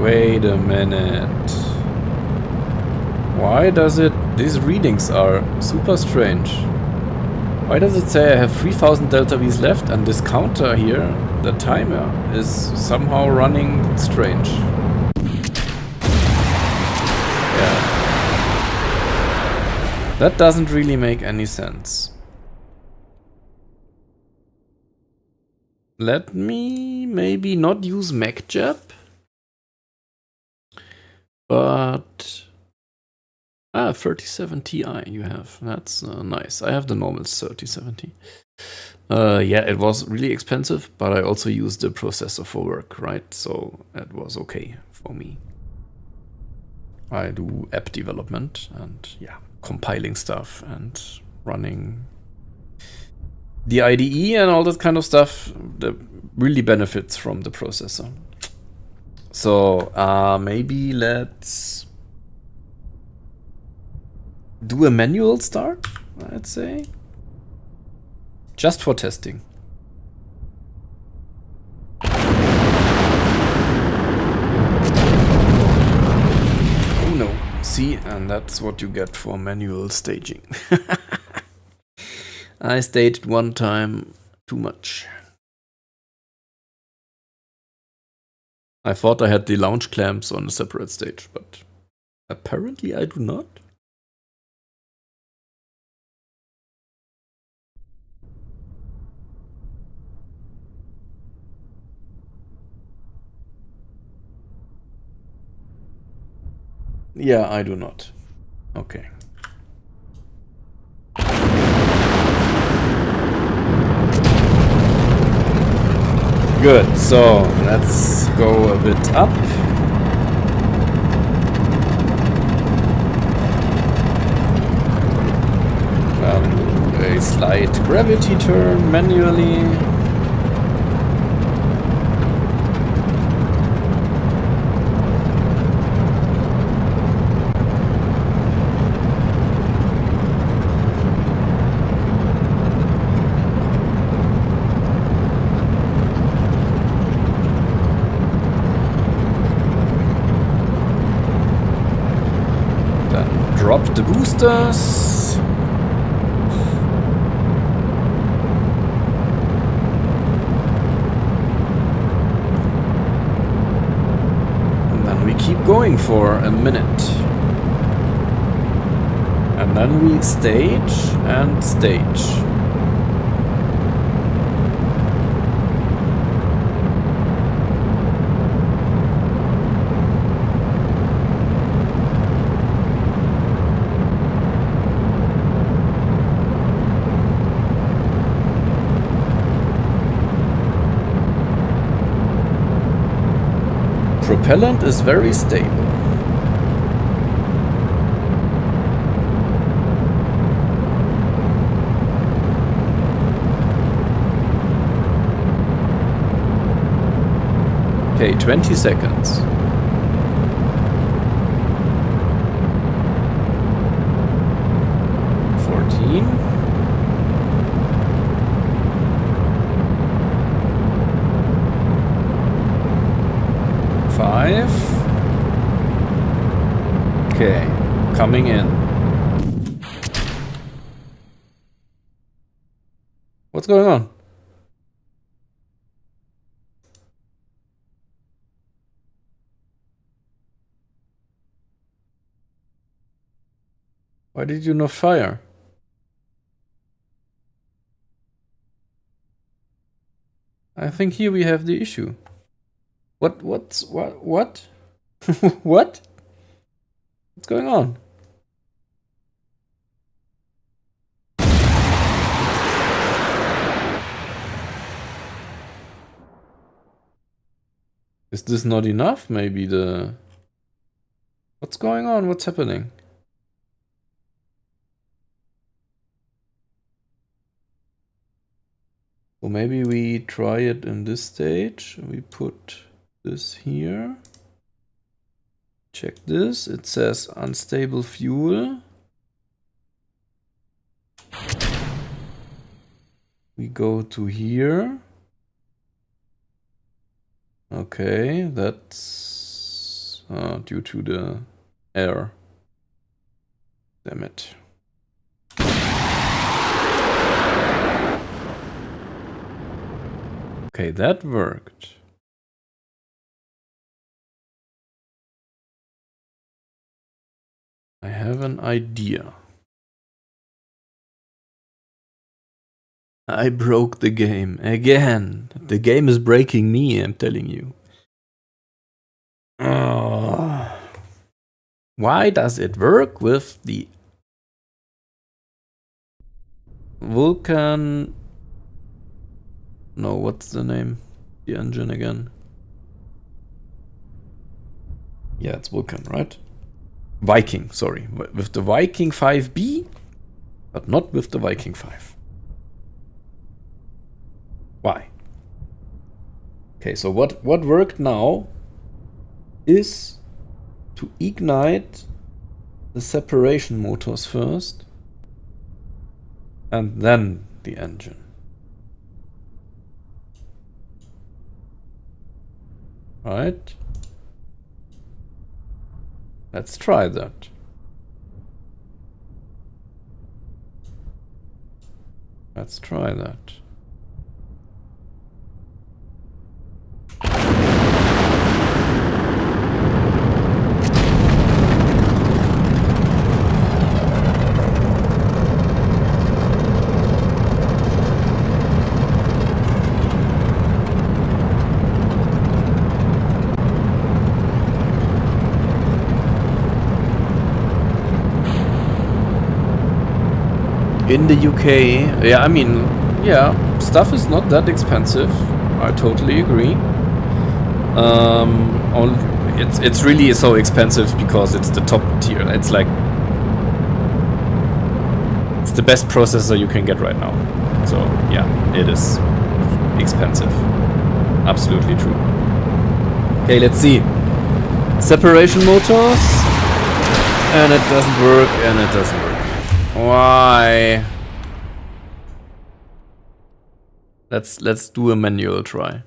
Wait a minute. Why does these readings are super strange. Why does it say I have 3000 delta Vs left, and this counter here, the timer, is somehow running strange? Yeah. That doesn't really make any sense. Let me maybe not use MacJab, but 3070 Ti you have. That's nice. I have the normal 3070. Yeah, it was really expensive, but I also used the processor for work, right? So it was okay for me. I do app development and yeah, compiling stuff and running the IDE and all that kind of stuff that really benefits from the processor. So maybe let's do a manual start, I'd say. Just for testing. Oh no, see, and that's what you get for manual staging. I staged one time too much. I thought I had the launch clamps on a separate stage, but apparently I do not. Yeah, I do not. Okay. Good, so let's go a bit up. A slight gravity turn manually. Drop the boosters. And then we keep going for a minute. And then we stage and stage. Propellant is very stable. Okay, 20 seconds. Okay, coming in. What's going on? Why did you not fire? I think here we have the issue. What? What? What? What's going on? Is this not enough? Maybe the... What's going on? What's happening? Well, maybe we try it in this stage. We put this here. Check this. It says unstable fuel. We go to here. Okay, that's due to the air. Damn it. Okay, that worked. I have an idea. I broke the game again. The game is breaking me, I'm telling you. One Why does it work with the Vulcan? No, what's the name? The engine again? Yeah, it's Vulcan, right? Viking, sorry. With the Viking 5B, but not with the Viking 5. Why? Okay, so what worked now is to ignite the separation motors first and then the engine. Right? Let's try that. Let's try that. In the UK, yeah, I mean, yeah, stuff is not that expensive. I totally agree. It's really so expensive because it's the top tier. It's like it's the best processor you can get right now. So yeah, it is expensive. Absolutely true. Okay, let's see. Separation motors, and it doesn't work, and it doesn't work. Why? Let's do a manual try.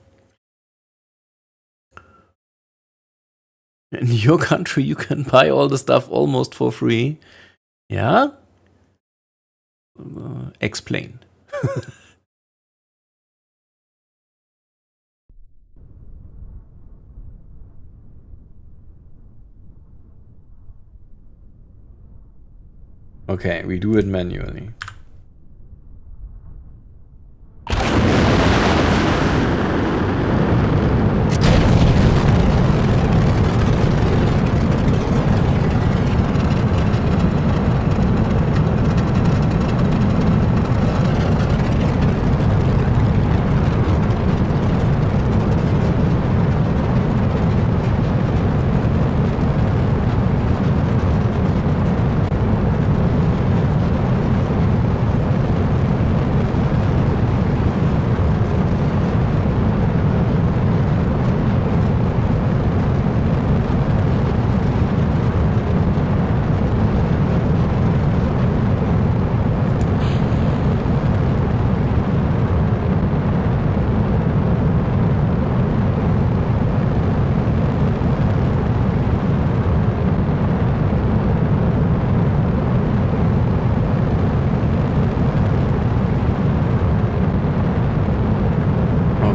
In your country, you can buy all the stuff almost for free. Yeah? Explain. Okay, we do it manually.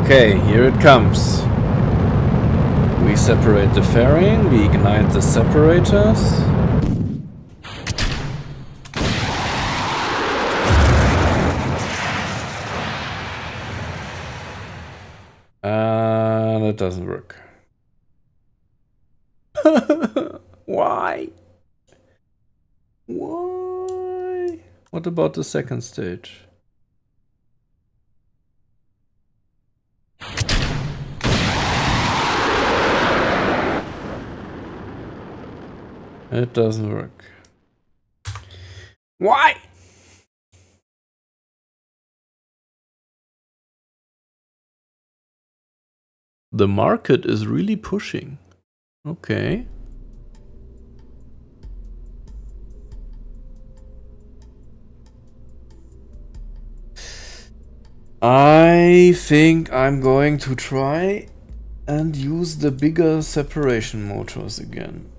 Okay, here it comes. We separate the fairing, we ignite the separators. And it doesn't work. Why? Why? What about the second stage? It doesn't work. Why? The market is really pushing. Okay. I think I'm going to try and use the bigger separation motors again.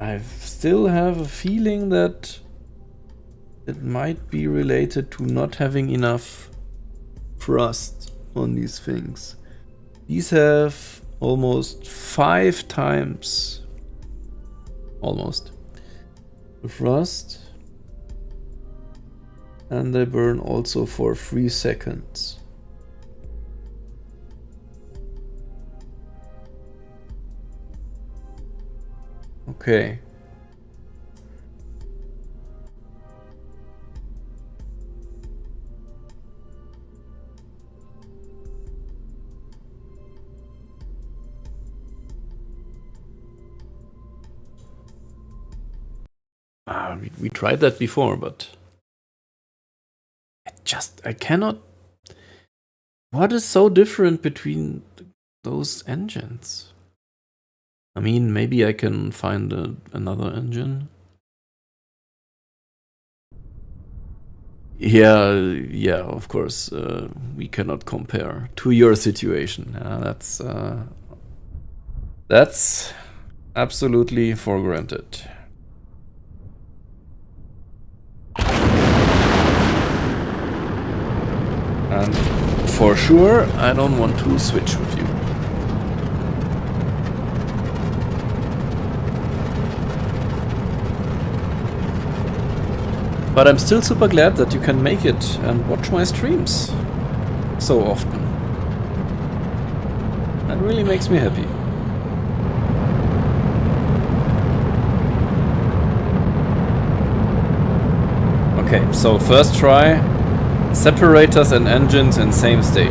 I still have a feeling that it might be related to not having enough thrust on these things. These have almost 5 times almost the thrust, and they burn also for 3 seconds. Okay. We tried that before, but I cannot. What is so different between those engines? I mean, maybe I can find another engine. Yeah, of course. We cannot compare to your situation. That's absolutely for granted. And for sure, I don't want to switch with you. But I'm still super glad that you can make it and watch my streams so often. That really makes me happy. Okay, so first try, separators and engines in same stage.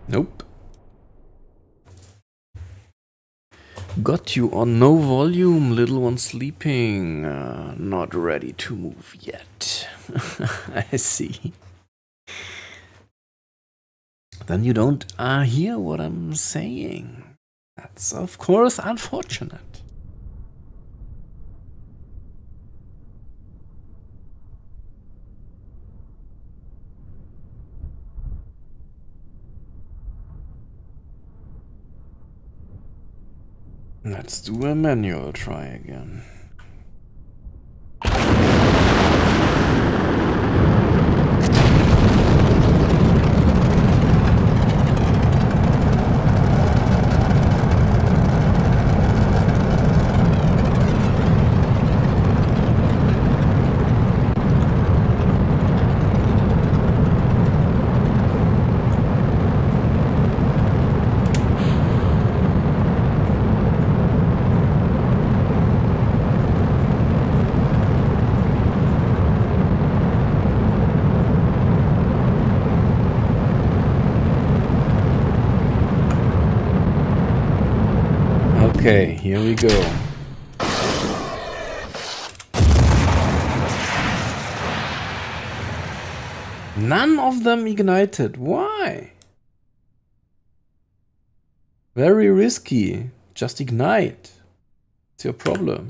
Nope. Got you on no volume, little one sleeping. Not ready to move yet. I see. Then you don't hear what I'm saying. That's of course unfortunate. Let's do a manual try again. Okay, here we go. None of them ignited. Why? Very risky. Just ignite. What's your problem?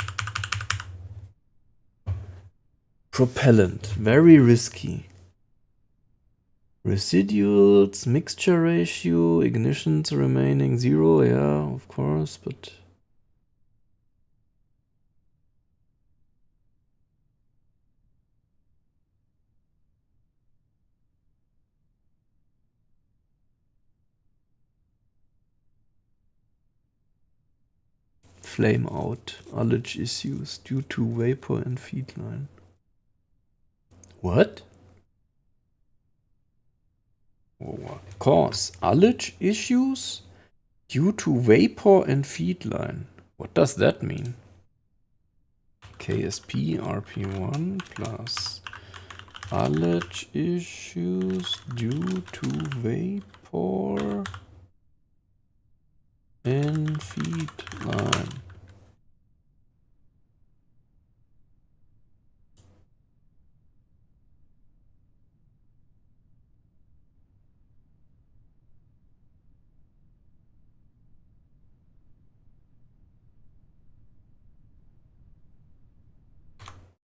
Propellant. Very risky. Residuals, mixture ratio, ignitions remaining 0. Yeah, of course, but... Flame out. Ullage issues due to vapor and feed line. What? Cause ullage issues due to vapor and feed line. What does that mean? KSP RP1 plus ullage issues due to vapor and feed line.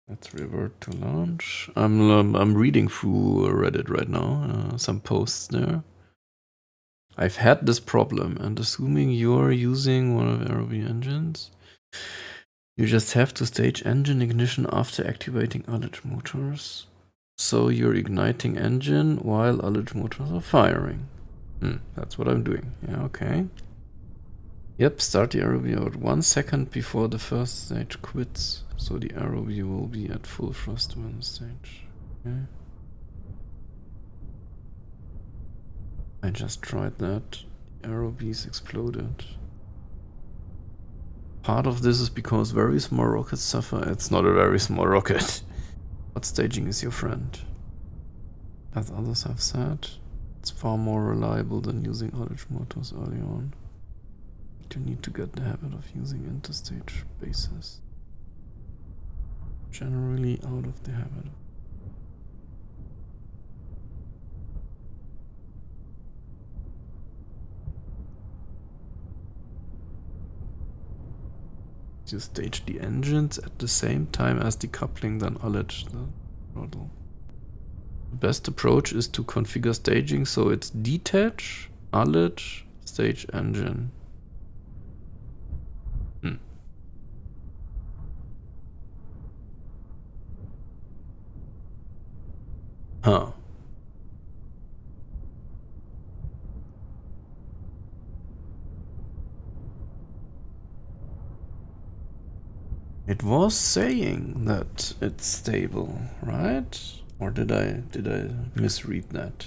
Let's revert to launch. I'm reading through Reddit right now, some posts there. I've had this problem, and assuming you're using one of ROV engines, you just have to stage engine ignition after activating ullage motors. So you're igniting engine while ullage motors are firing. That's what I'm doing. Yeah, okay. Yep, start the ROV about 1 second before the first stage quits. So the ROV will be at full thrust when the stage. Okay. I just tried that. The ROVs exploded. Part of this is because very small rockets suffer. It's not a very small rocket. But staging is your friend. As others have said, it's far more reliable than using outage motors early on. You need to get the habit of using interstage bases. Generally out of the habit. You stage the engines at the same time as decoupling, then ullage the throttle. The best approach is to configure staging so it's detach, ullage, stage engine. Huh. It was saying that it's stable, right? Or did I misread that?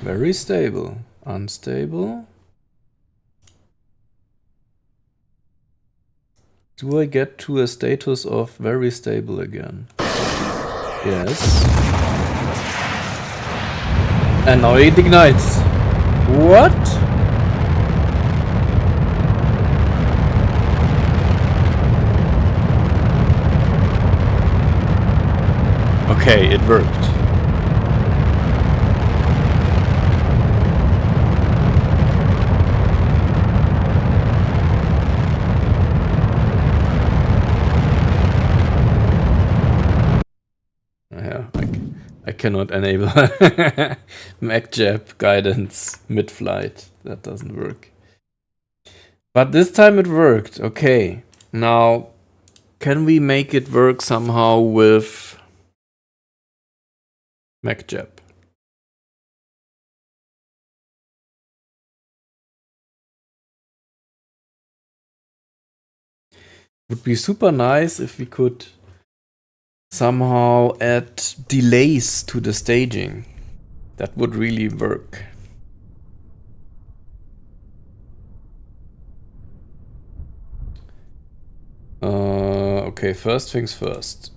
Very stable. Unstable. Do I get to a status of very stable again? Yes. And now it ignites. What? Okay, it worked. I cannot enable MacJab guidance mid-flight. That doesn't work. But this time it worked. Okay. Now, can we make it work somehow with MacJab? Would be super nice if we could somehow add delays to the staging. That would really work. Okay, first things first.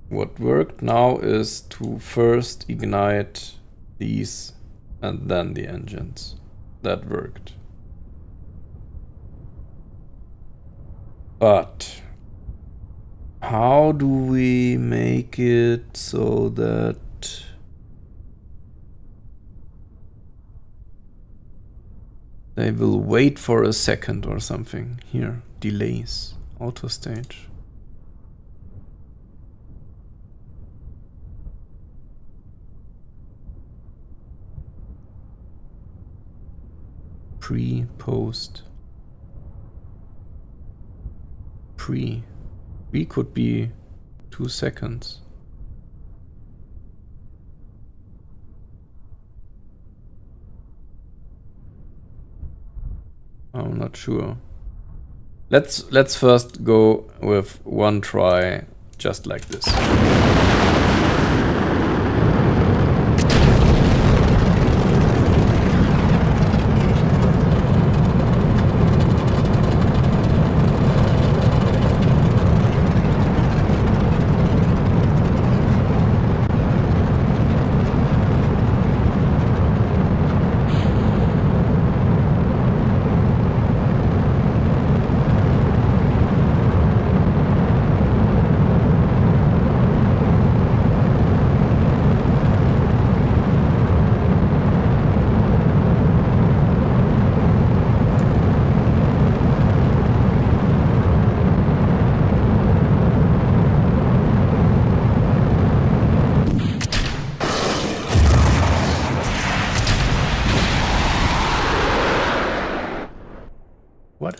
What worked now is to first ignite these and then the engines. That worked. But how do we make it so that they will wait for a second or something? Here, delays, auto stage. Pre, post. Pre could be 2 seconds. I'm not sure. Let's first go with one try, just like this.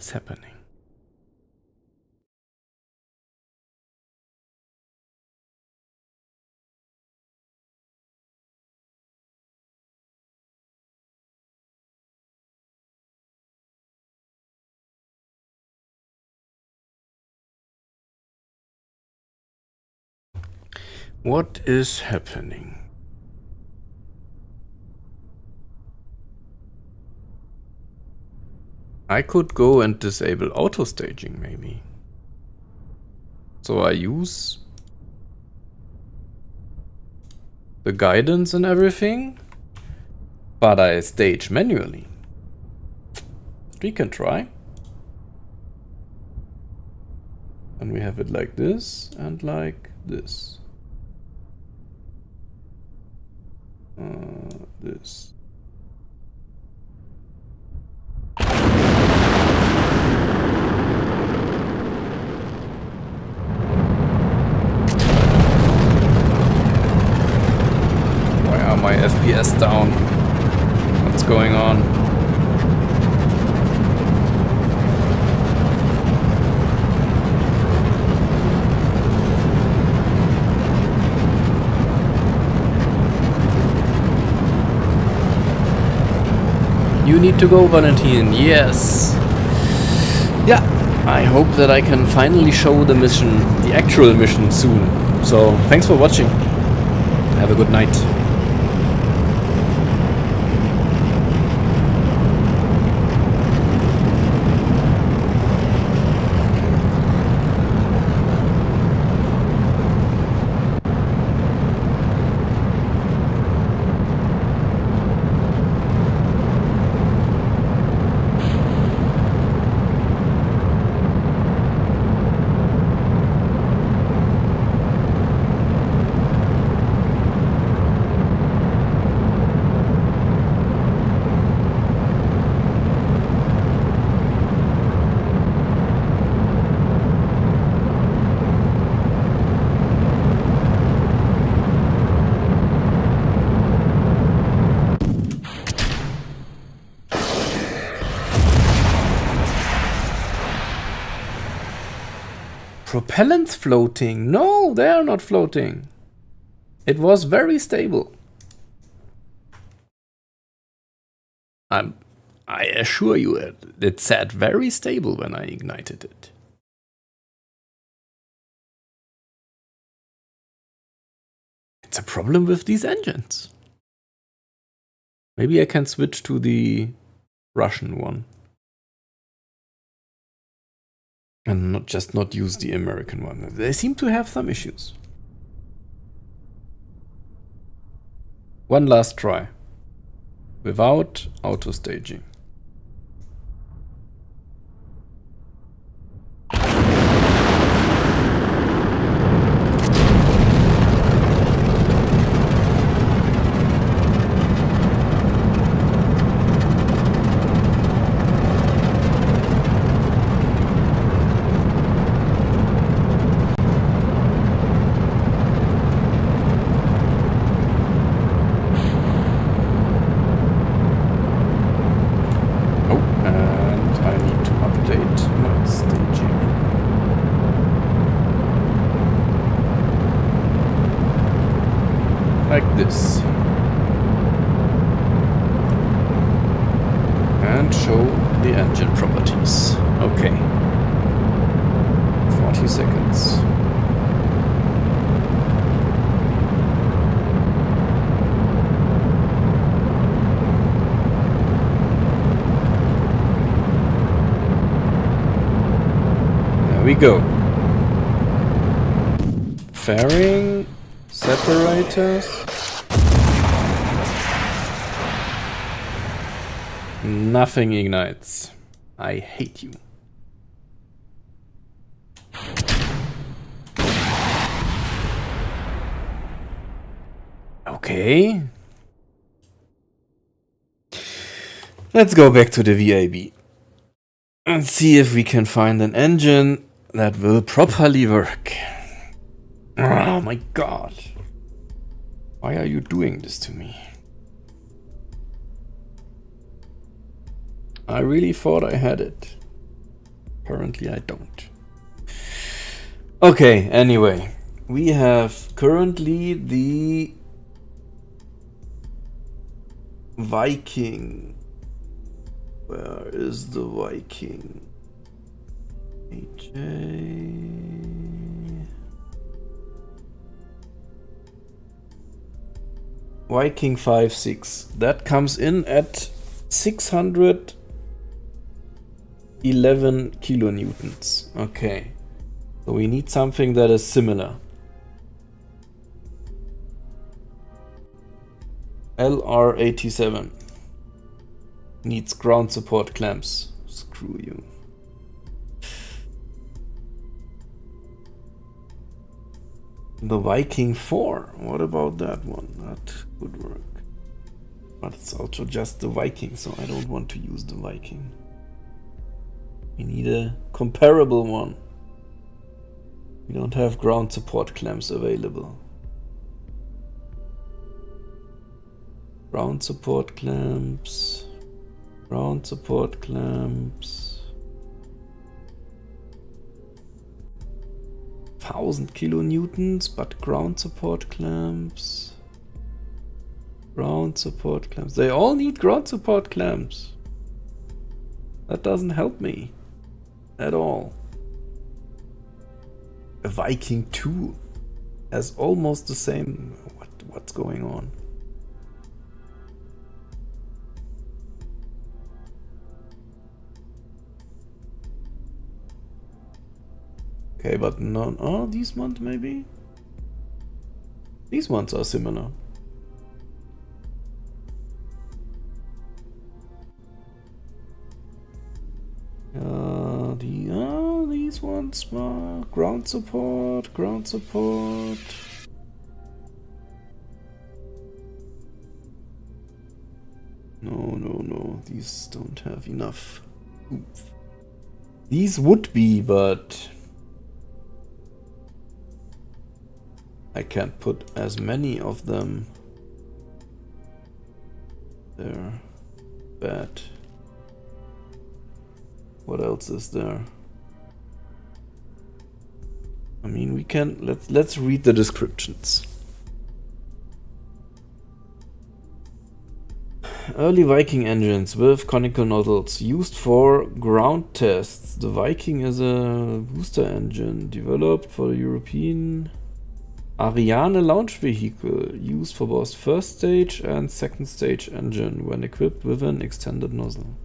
is happening? What is happening? I could go and disable auto staging maybe. So I use the guidance and everything, but I stage manually. We can try. And we have it like this and like this. This. Why are my FPS down? What's going on? You need to go, Valentin. Yes. Yeah. I hope that I can finally show the mission, the actual mission soon. So, thanks for watching. Have a good night. Propellants floating? No, they are not floating. It was very stable. I assure you, it sat very stable when I ignited it. It's a problem with these engines. Maybe I can switch to the Russian one. And not use the American one. They seem to have some issues. One last try. Without auto staging. Like this. And show the engine properties. Okay. 40 seconds. There we go. Fairing. Separators. Nothing ignites. I hate you. Okay. Let's go back to the VAB and see if we can find an engine that will properly work. Oh my god. Why are you doing this to me? I really thought I had it. Apparently I don't. Okay, anyway. We have currently the Viking. Where is the Viking? Viking 5.6. That comes in at 611 kilonewtons. Okay. So we need something that is similar. LR87 needs ground support clamps. Screw you. The Viking 4. What about that one? That could work. But it's also just the Viking, so I don't want to use the Viking. We need a comparable one. We don't have ground support clamps available. Ground support clamps. Ground support clamps. 1000 kilonewtons, but ground support clamps. Ground support clamps. They all need ground support clamps. That doesn't help me at all. A Viking 2 has almost the same. What's going on? Okay, but none. Oh, these ones maybe? These ones are similar. These ones are ground support, ground support. No, these don't have enough oomph. These would be, but I can't put as many of them. They're bad. What else is there? I mean, we can let's read the descriptions. Early Viking engines with conical nozzles used for ground tests. The Viking is a booster engine developed for the European Ariane launch vehicle used for both first stage and second stage engine when equipped with an extended nozzle.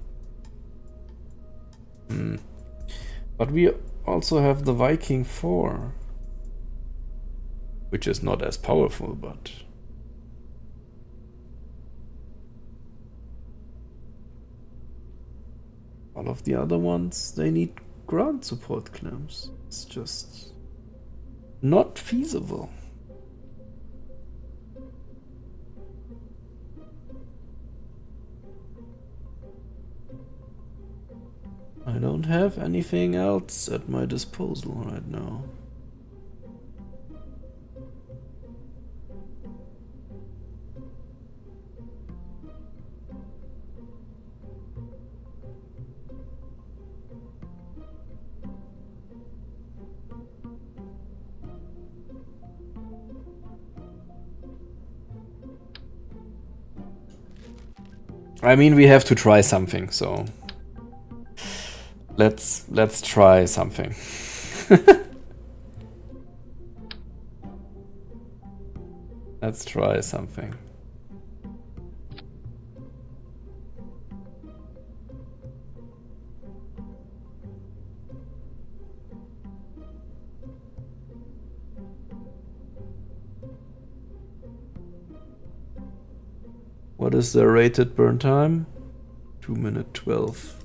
But we also have the Viking 4, which is not as powerful, but all of the other ones, they need ground support clamps. It's just not feasible. I don't have anything else at my disposal right now. I mean, we have to try something, so let's try something. Let's try something. What is the rated burn time? 2 minutes 12.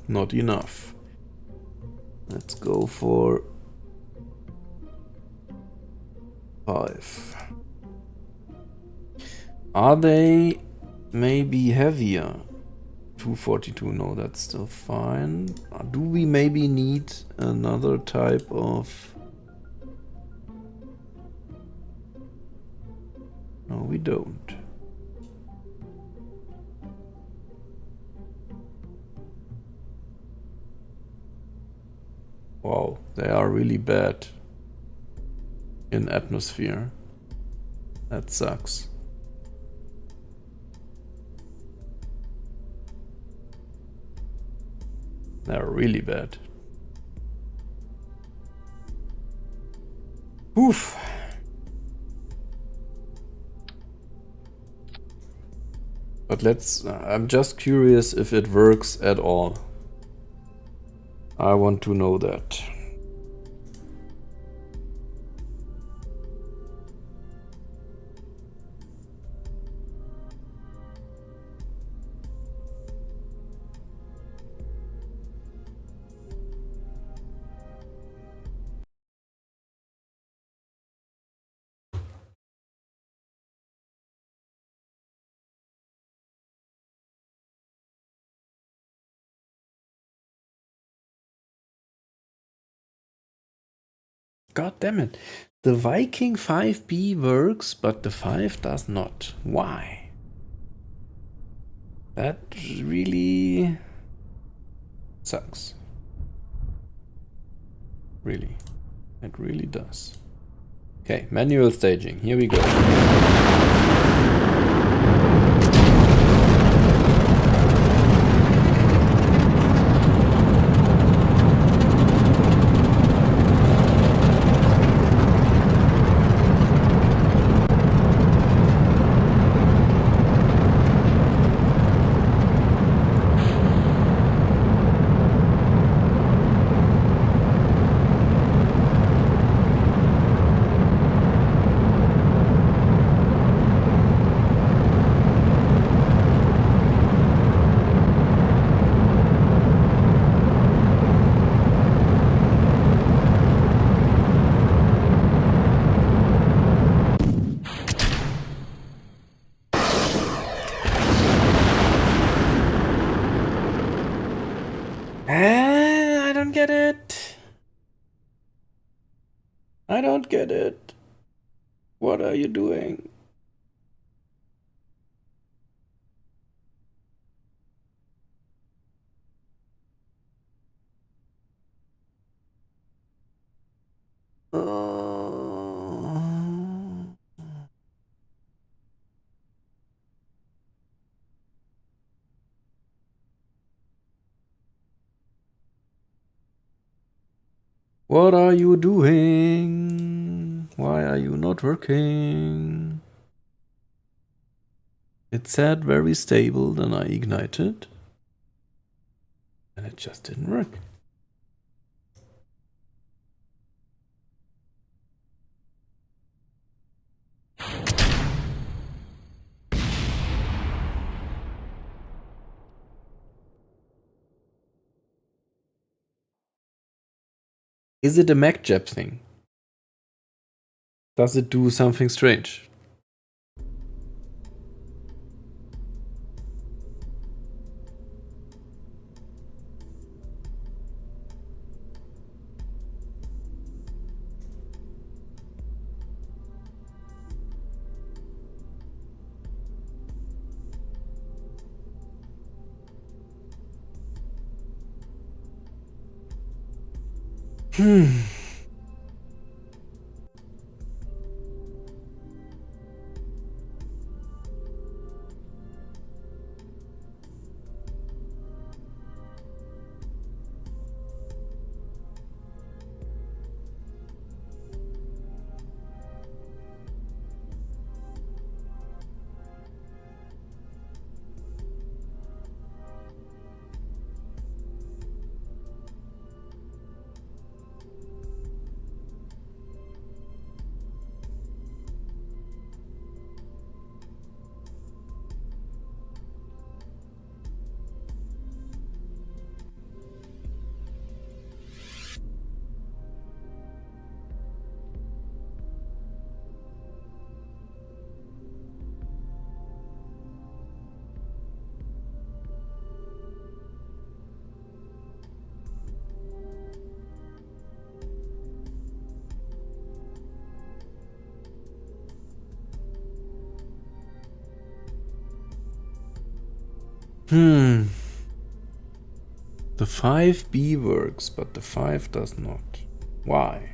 Not enough. Let's go for Are they maybe heavier? 242, no, that's still fine. Do we maybe need another type of... No, we don't. Wow, they are really bad in atmosphere. That sucks. They're really bad. Oof. But let's... I'm just curious if it works at all. I want to know that. God damn it. The Viking 5B works, but the 5 does not. Why? That really sucks. Really. It really does. Okay, manual staging. Here we go. I don't get it. I don't get it. What are you doing? What are you doing? Why are you not working? It said very stable, then I ignited. And it just didn't work. Is it a MacJab thing? Does it do something strange? The 5B works, but the 5 does not. Why?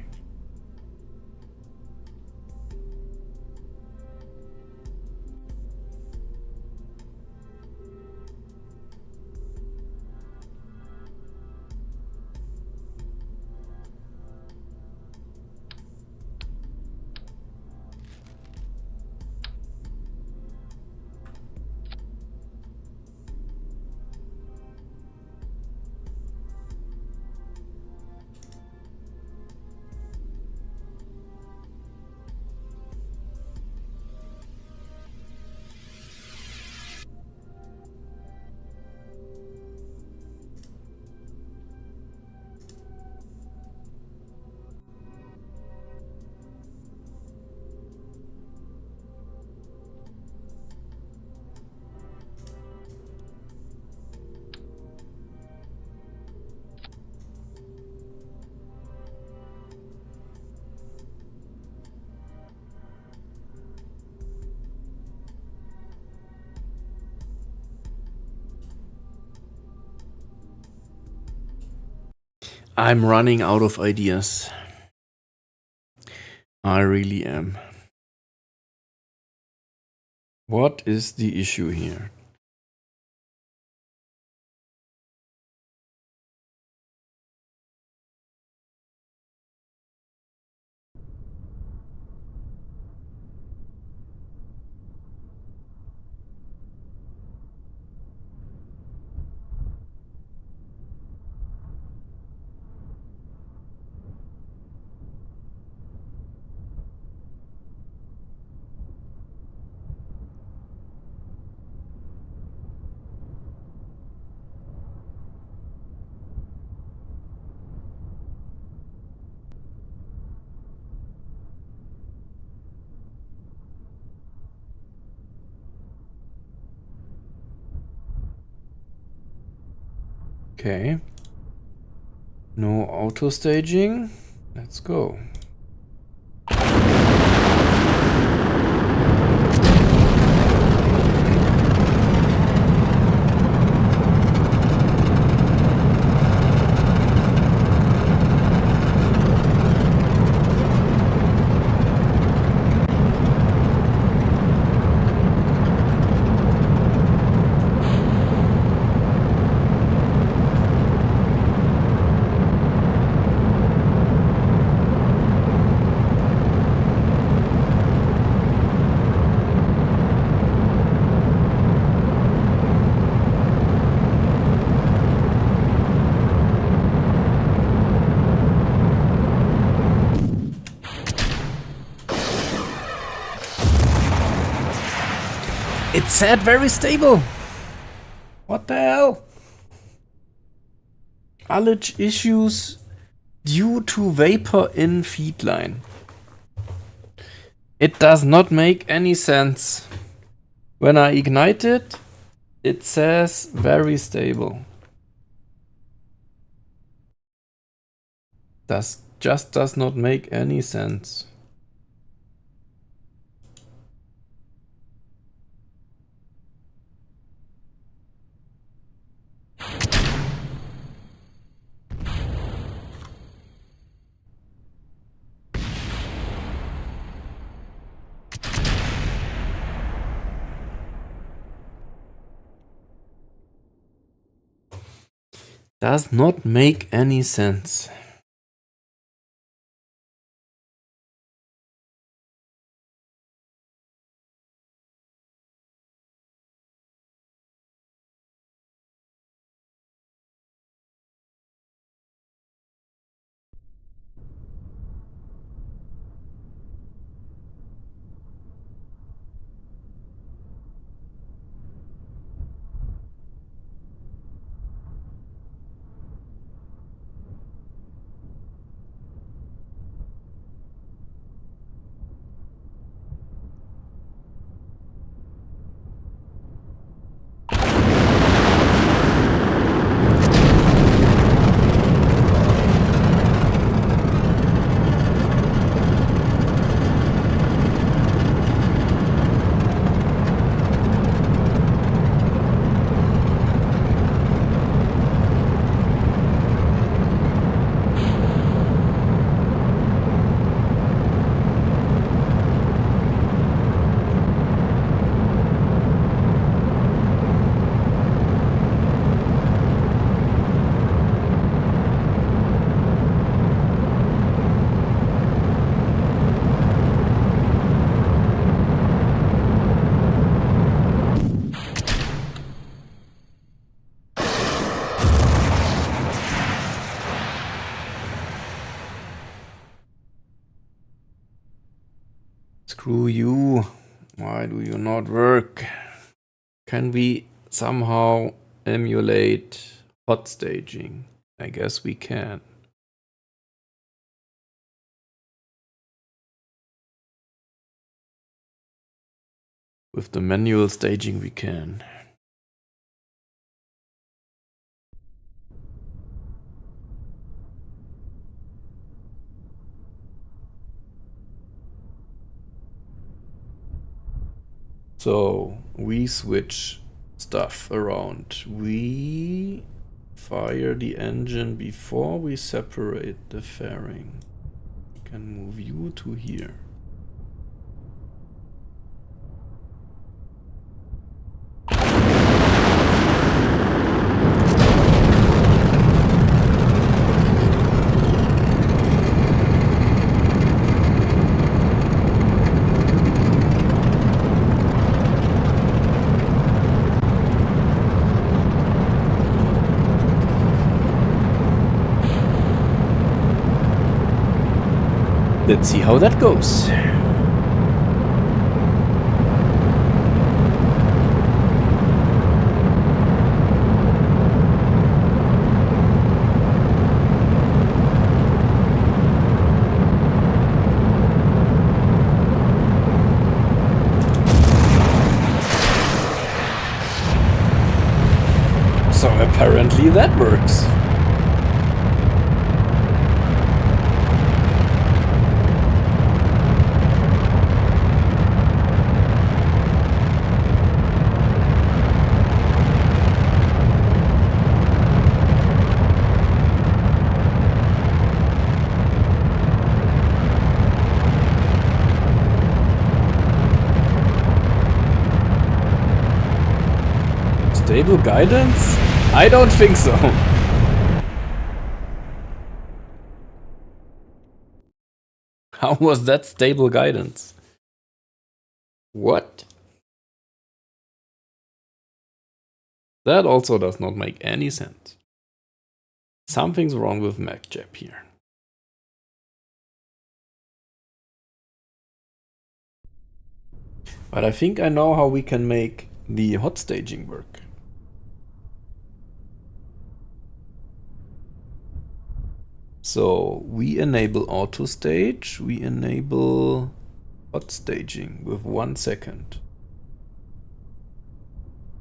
I'm running out of ideas. I really am. What is the issue here? Okay. No auto staging. Let's go. It said very stable. What the hell? Ullage issues due to vapor in feed line. It does not make any sense. When I ignite it, it says very stable. That just does not make any sense. Does not make any sense. Screw you. Why do you not work? Can we somehow emulate hot staging? I guess we can. With the manual staging we can. So we switch stuff around. We fire the engine before we separate the fairing. We can move you to here. Let's see how that goes. So apparently that works. Stable guidance? I don't think so. How was that stable guidance? What? That also does not make any sense. Something's wrong with MacJap here. But I think I know how we can make the hot staging work. So we enable auto stage, we enable hot staging with 1 second.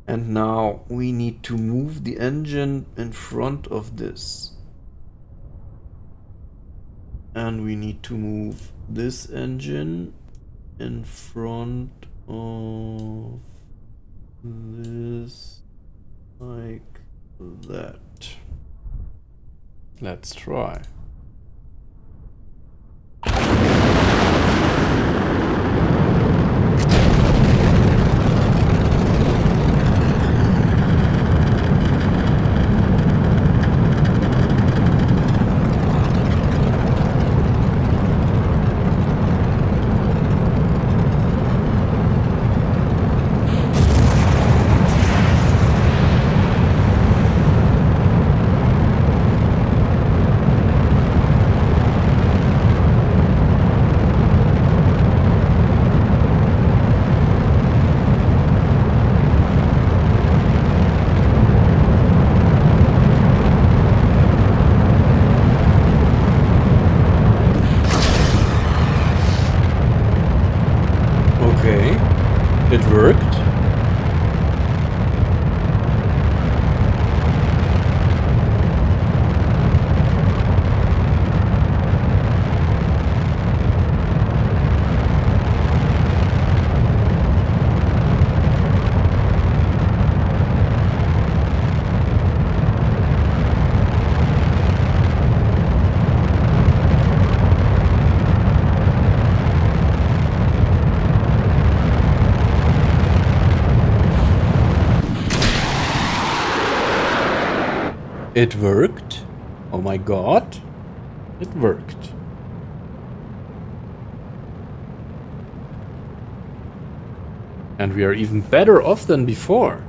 And now we need to move the engine in front of this. And we need to move this engine in front of this, like that. Let's try. It worked. It worked. Oh my god. It worked. And we are even better off than before.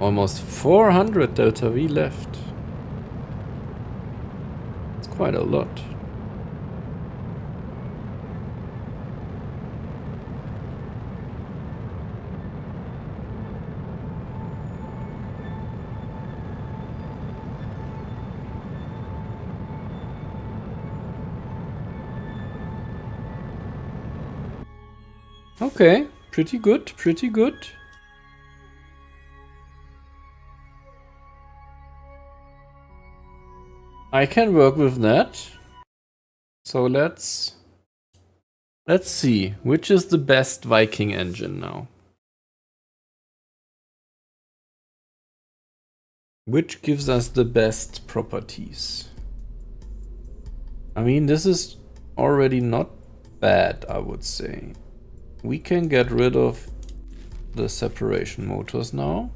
Almost 400 delta V left. quite a lot. Okay, pretty good, pretty good. I can work with that. So let's see, which is the best Viking engine now? Which gives us the best properties? I mean, this is already not bad, I would say. We can get rid of the separation motors now.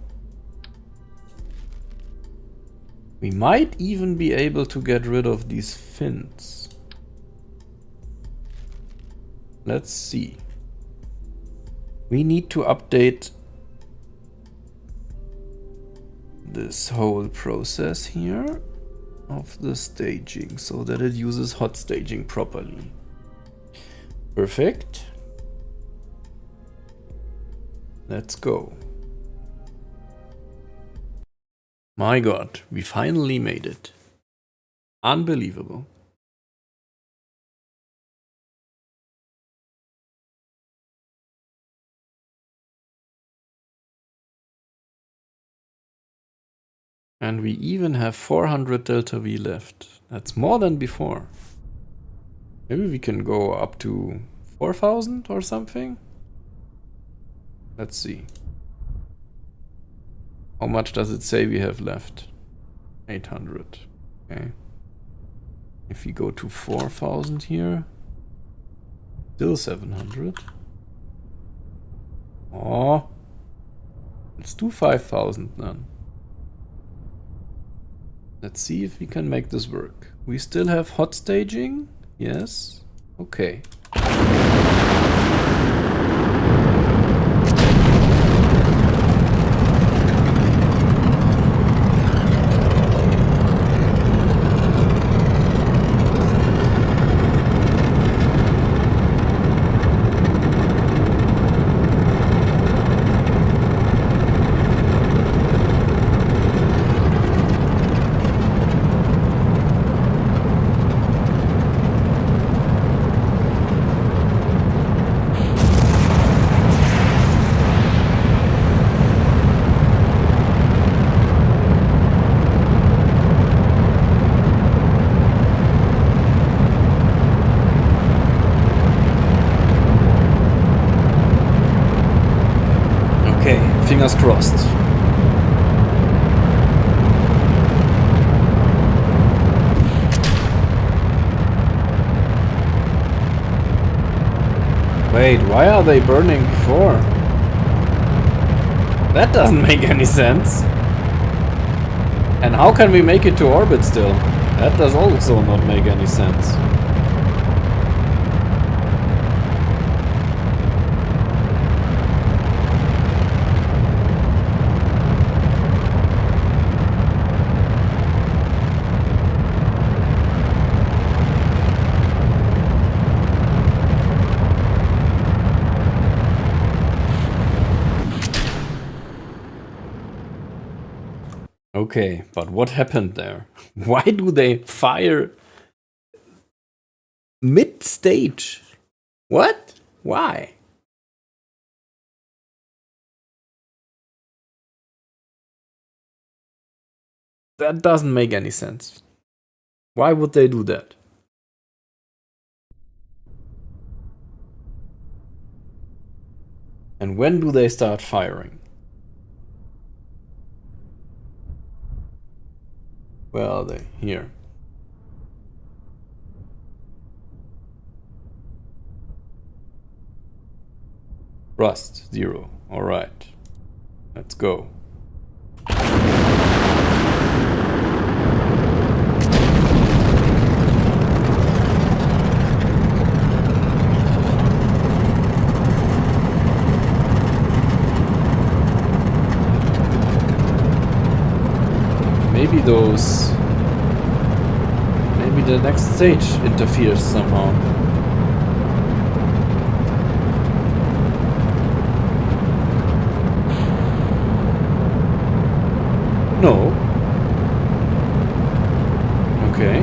We might even be able to get rid of these fins. Let's see. We need to update this whole process here of the staging so that it uses hot staging properly. Perfect. Let's go. My god, we finally made it. Unbelievable. And we even have 400 delta V left. That's more than before. Maybe we can go up to 4,000 or something? Let's see. How much does it say we have left? 800. Okay. If we go to 4,000 here, still 700. Oh, let's do 5,000 then. Let's see if we can make this work. We still have hot staging? Yes. Okay. Fingers crossed. Wait, why are they burning before? That doesn't make any sense. And how can we make it to orbit still? That does also not make any sense. Okay, but what happened there? Why do they fire mid-stage? What? Why? That doesn't make any sense. Why would they do that? And when do they start firing? Where are they? Here. Rust, 0. Alright. Let's go. the next stage interferes somehow. No. Okay.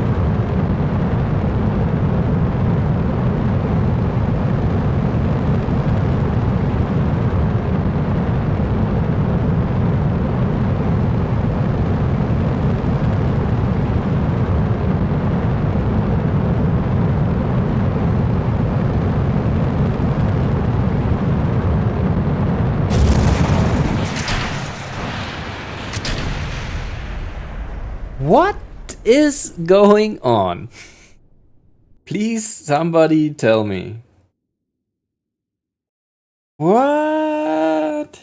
What is going on? Please, somebody tell me. What?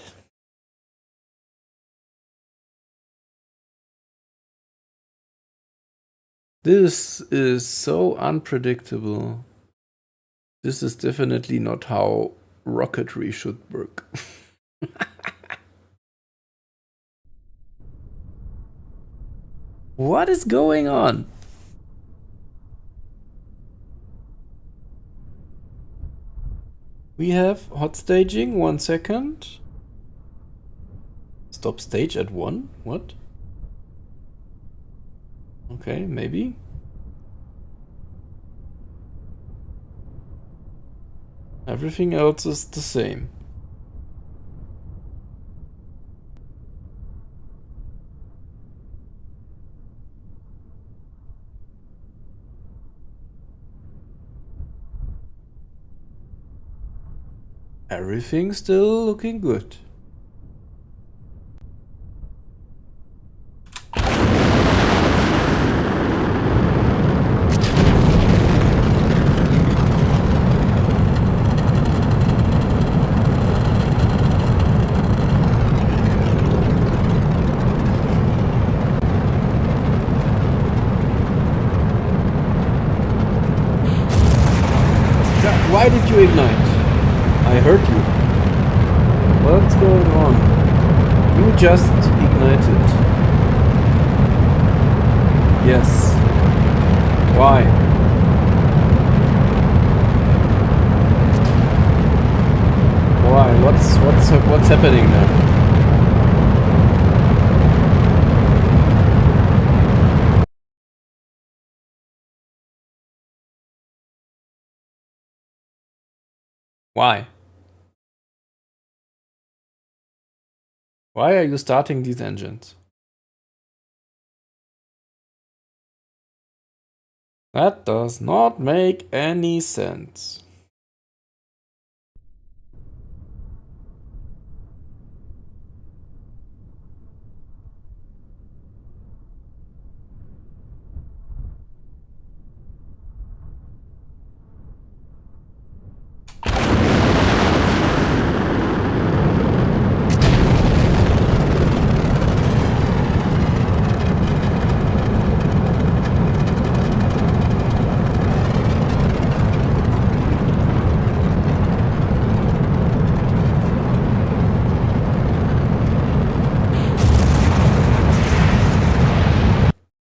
This is so unpredictable. This is definitely not how rocketry should work. What is going on? We have hot staging, 1 second. Stop stage at 1? What? Okay, maybe. Everything else is the same. Everything's still looking good. Why did you ignite? I heard you. What's going on? You just ignited. Yes. Why? Why? What's happening there? Why? Why are you starting these engines? That does not make any sense.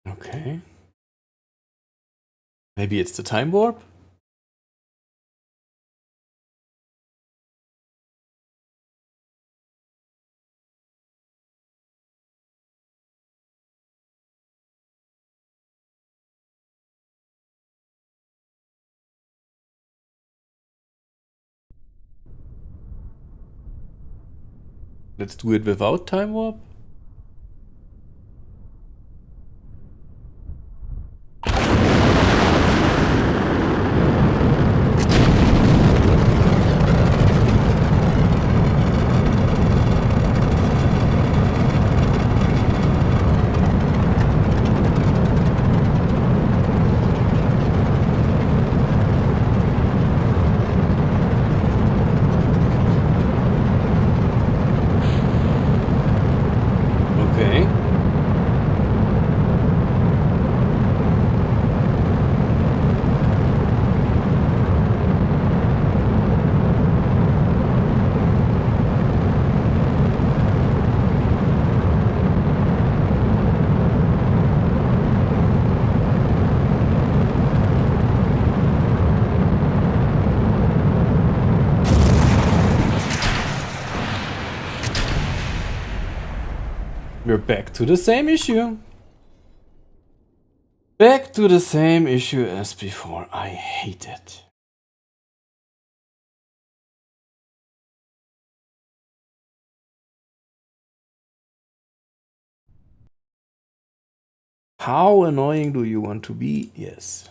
Okay. Maybe it's the time warp? Let's do it without time warp? we're back to the same issue. Back to the same issue as before. I hate it. How annoying do you want to be? Yes.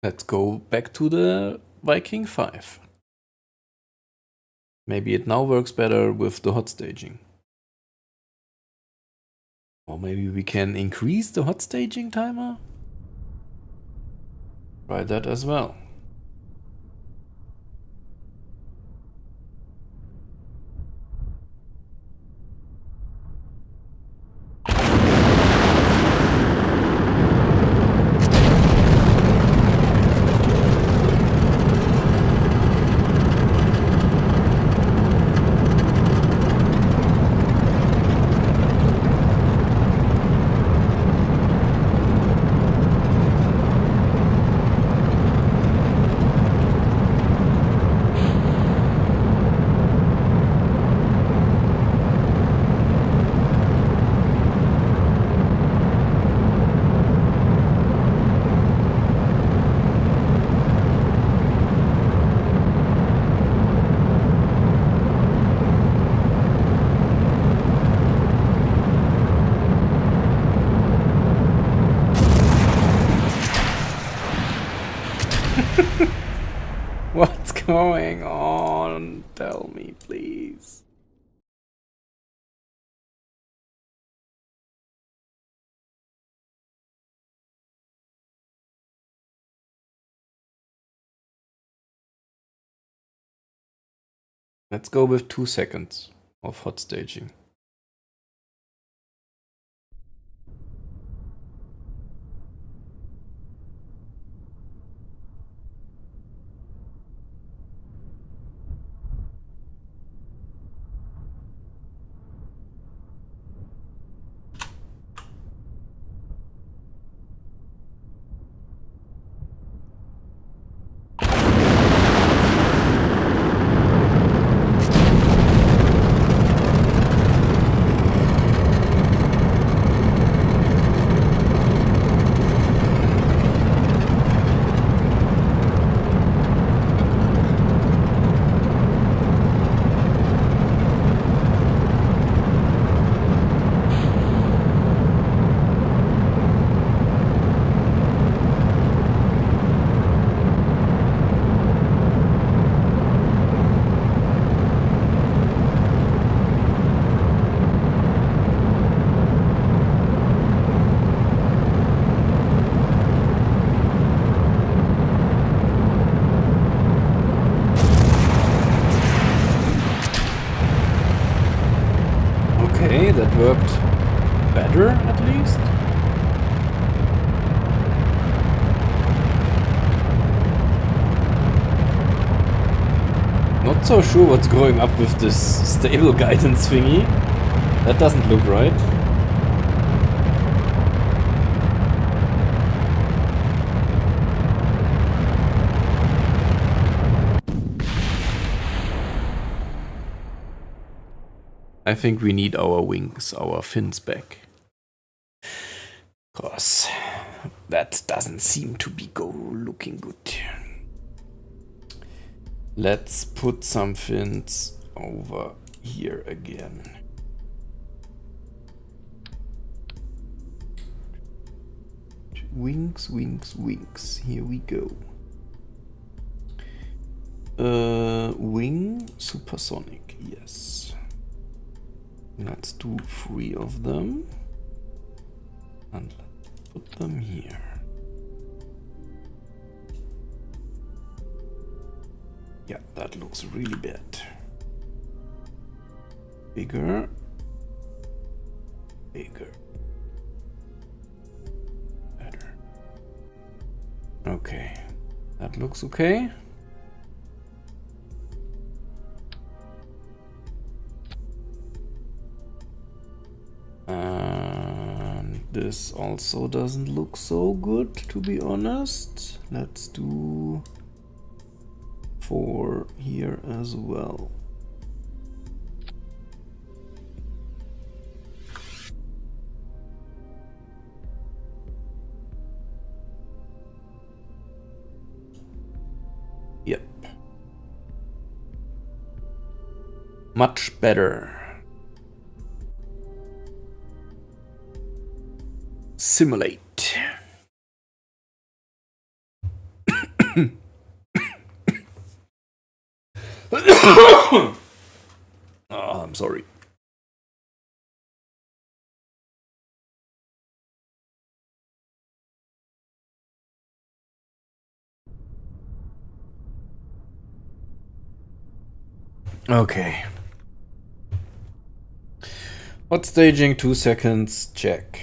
Let's go back to the Viking 5. Maybe it now works better with the hot staging. Or maybe we can increase the hot staging timer? Try that as well. What's going on? Tell me, please. Let's go with 2 seconds of hot staging. Okay, that worked better at least. Not Not so sure what's going up with this stable guidance thingy. That doesn't look right. I think we need our wings, our fins back. 'Cause that doesn't seem to be looking good. Let's put some fins over here again. Wings, wings, wings. Here we go. Wing supersonic, yes. Let's do 3 of them. And let's put them here. Yeah, that looks really bad. Bigger. Bigger. Better. Okay. That looks okay. And this also doesn't look so good, to be honest. Let's do 4 here as well. Yep. Much better. Simulate. Oh, I'm sorry. Okay. Hot staging, 2 seconds, check.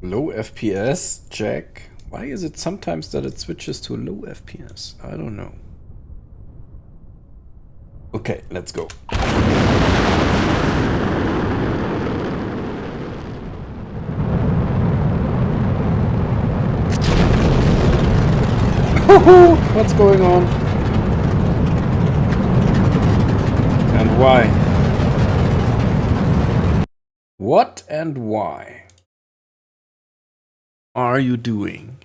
Low FPS, check. Why is it sometimes that it switches to low FPS? I don't know. Okay, let's go. What's going on? And why? What and why are you doing?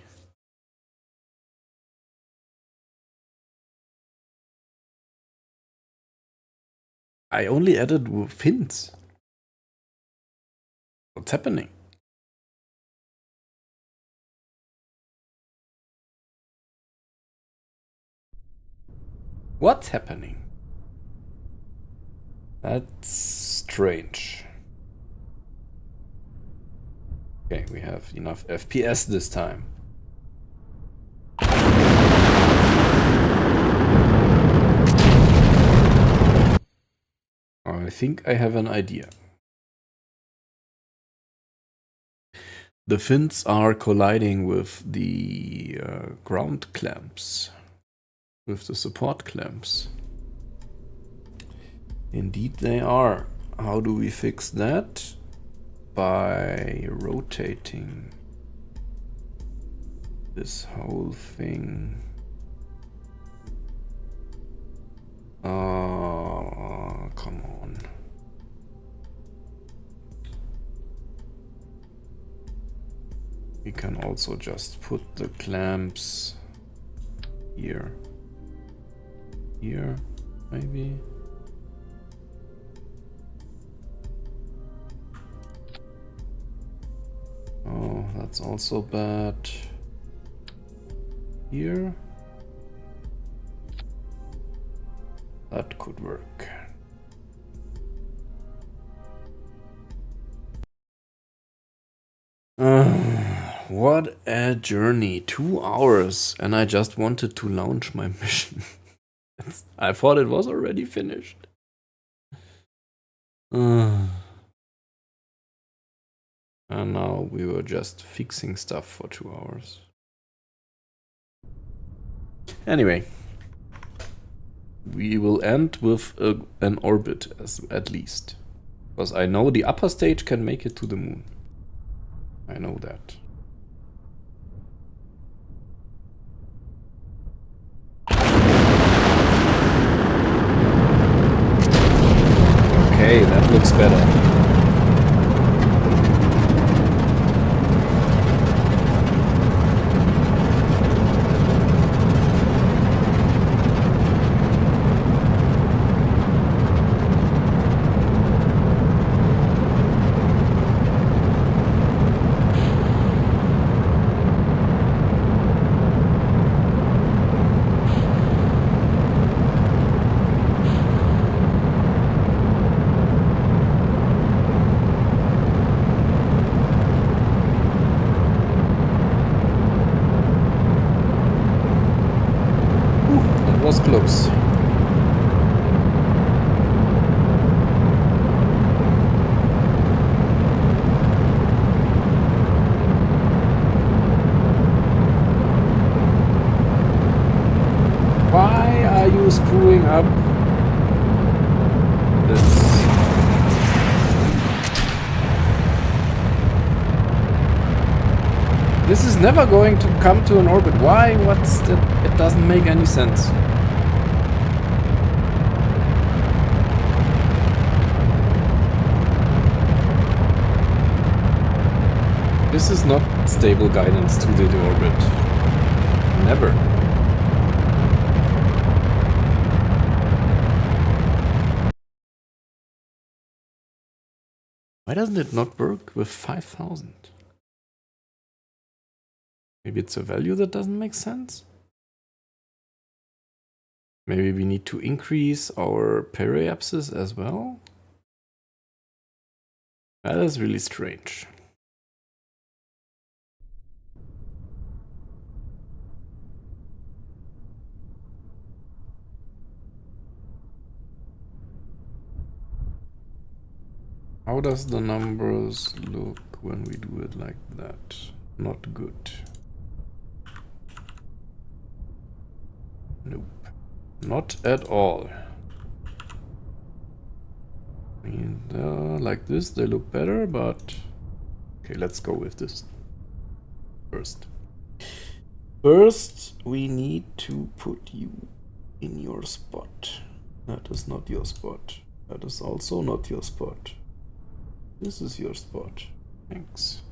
I only added fins. What's happening? What's happening? That's strange. Okay, we have enough FPS this time. I think I have an idea. The fins are colliding with the ground clamps, with the support clamps. Indeed they are. How do we fix that? By rotating this whole thing. Oh, come on. We can also just put the clamps here. Here, maybe. Oh, that's also bad. Here. That could work. What a journey. 2 hours, and I just wanted to launch my mission. I thought it was already finished. And now we were just fixing stuff for 2 hours. Anyway, we will end with an orbit at least. Because I know the upper stage can make it to the moon. I know that. Okay, that looks better. Was close. Why are you screwing up this? This is never going to come to an orbit. Why? What's that? It doesn't make any sense. This is not stable guidance to the orbit. Never. Why doesn't it not work with 5,000? Maybe it's a value that doesn't make sense? Maybe we need to increase our periapsis as well? That is really strange. How does the numbers look when we do it like that? Not good. Nope. Not at all. I mean, like this, they look better, but... Okay, let's go with this first. First, we need to put you in your spot. That is not your spot. That is also not your spot. This is your spot. Thanks.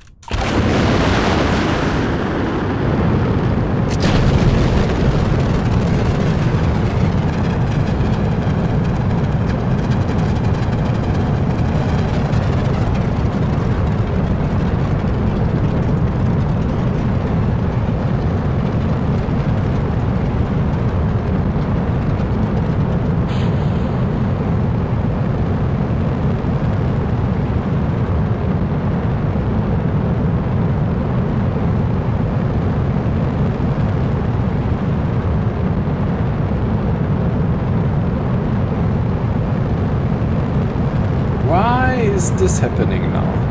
Is this happening now?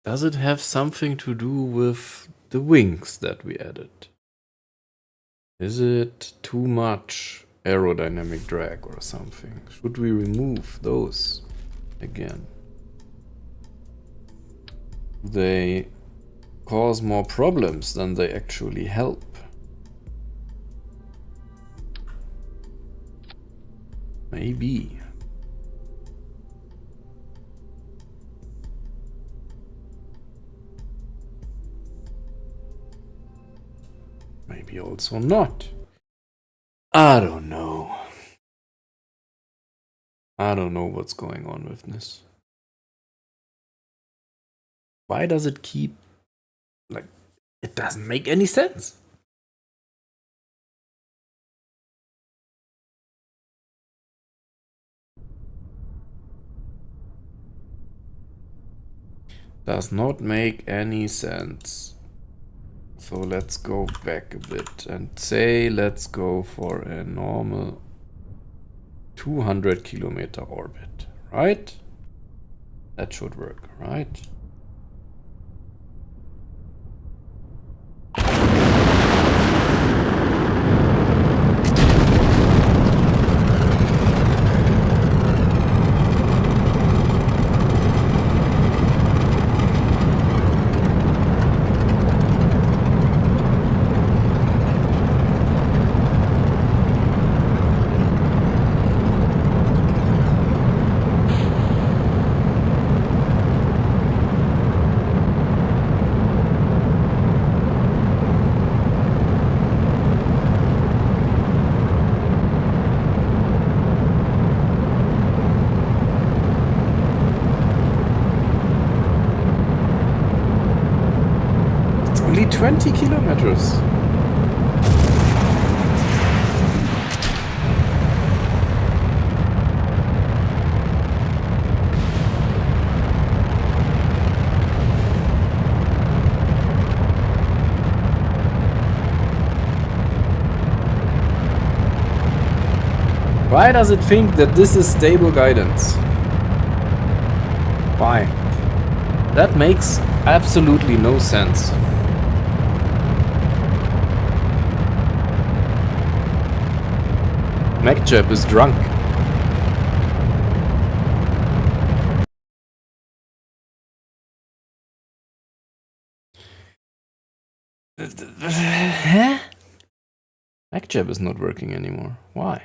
Does it have something to do with the wings that we added? Is it too much aerodynamic drag or something? Should we remove those again? They cause more problems than they actually help. Maybe. Maybe also not. I don't know. I don't know what's going on with this. Why does it keep... Like, it doesn't make any sense. Does not make any sense. So let's go back a bit and say let's go for a normal 200 kilometer orbit, right? That should work, right? Only 20 kilometers. Why does it think that this is stable guidance? Why? That makes absolutely no sense. MacJab is drunk. Huh? MacJab is not working anymore. Why?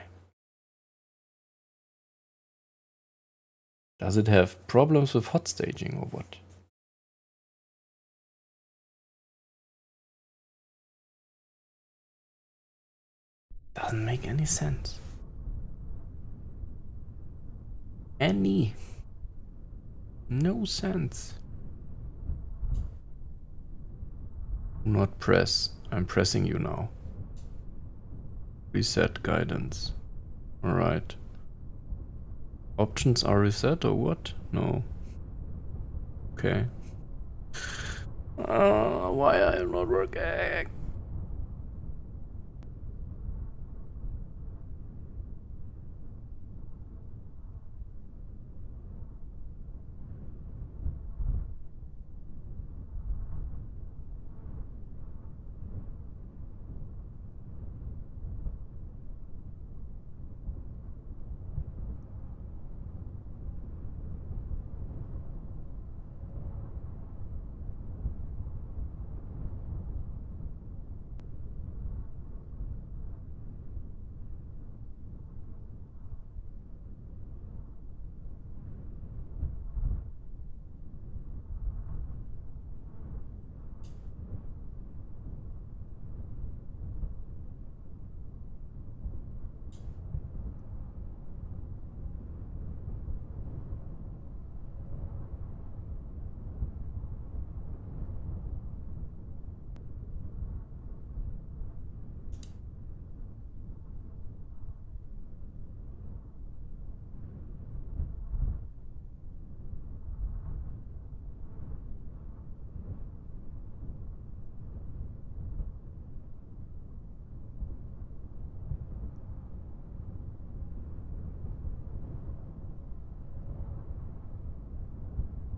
Does it have problems with hot staging or what? Doesn't make any sense. No sense. Do not press. I'm pressing you now. Reset guidance. Alright. Options are reset or what? No. Okay. Why I am not working?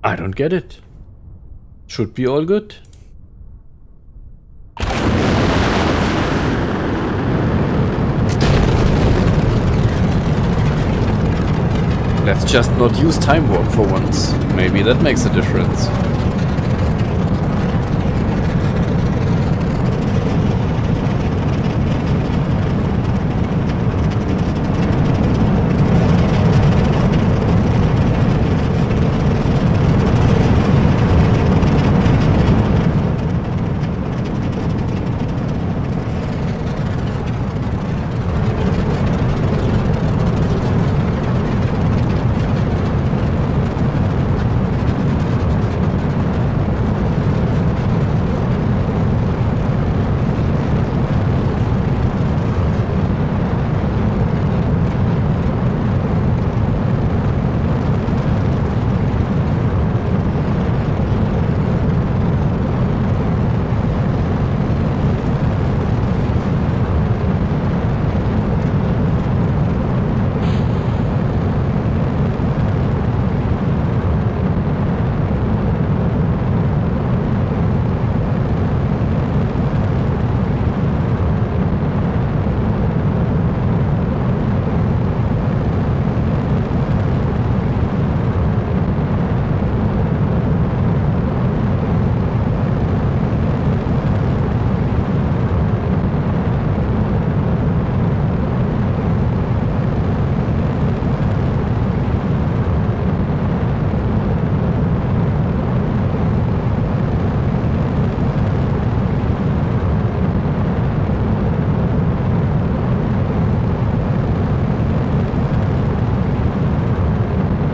I don't get it. Should be all good. Let's just not use time warp for once. Maybe that makes a difference.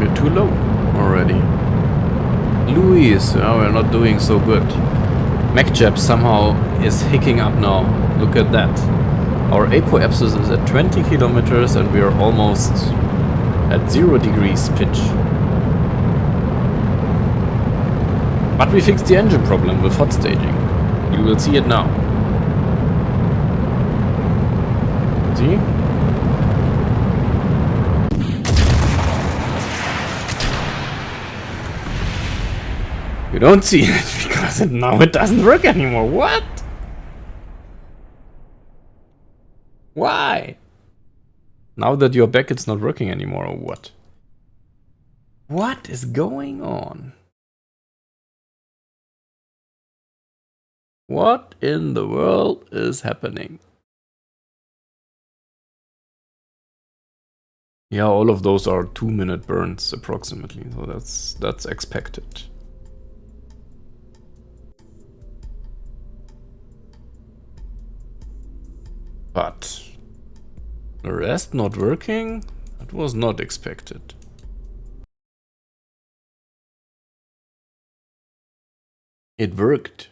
We're too low already. Luis, oh, we're not doing so good. MacJab somehow is hicking up now. Look at that. Our apoapsis is at 20 kilometers and we are almost at 0 degrees pitch. But we fixed the engine problem with hot staging. You will see it now. See? You don't see it because now it doesn't work anymore. What? Why? Now that you're back, it's not working anymore, or what? What is going on? What in the world is happening? Yeah, all of those are 2-minute burns approximately, so that's expected. But the rest not working? That was not expected. It worked.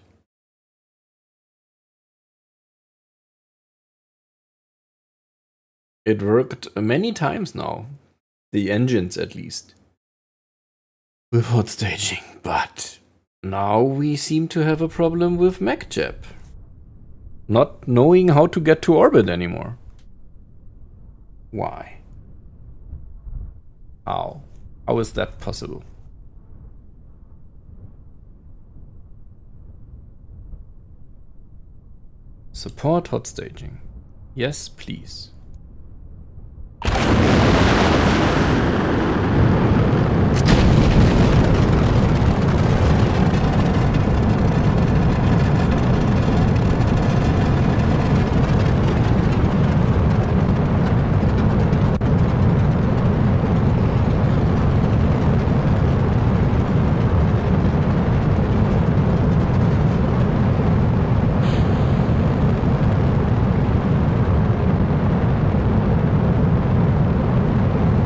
It worked many times now. The engines at least. With hot staging. But now we seem to have a problem with MacJab. Not knowing how to get to orbit anymore. Why? How? How is that possible? Support hot staging. Yes, please.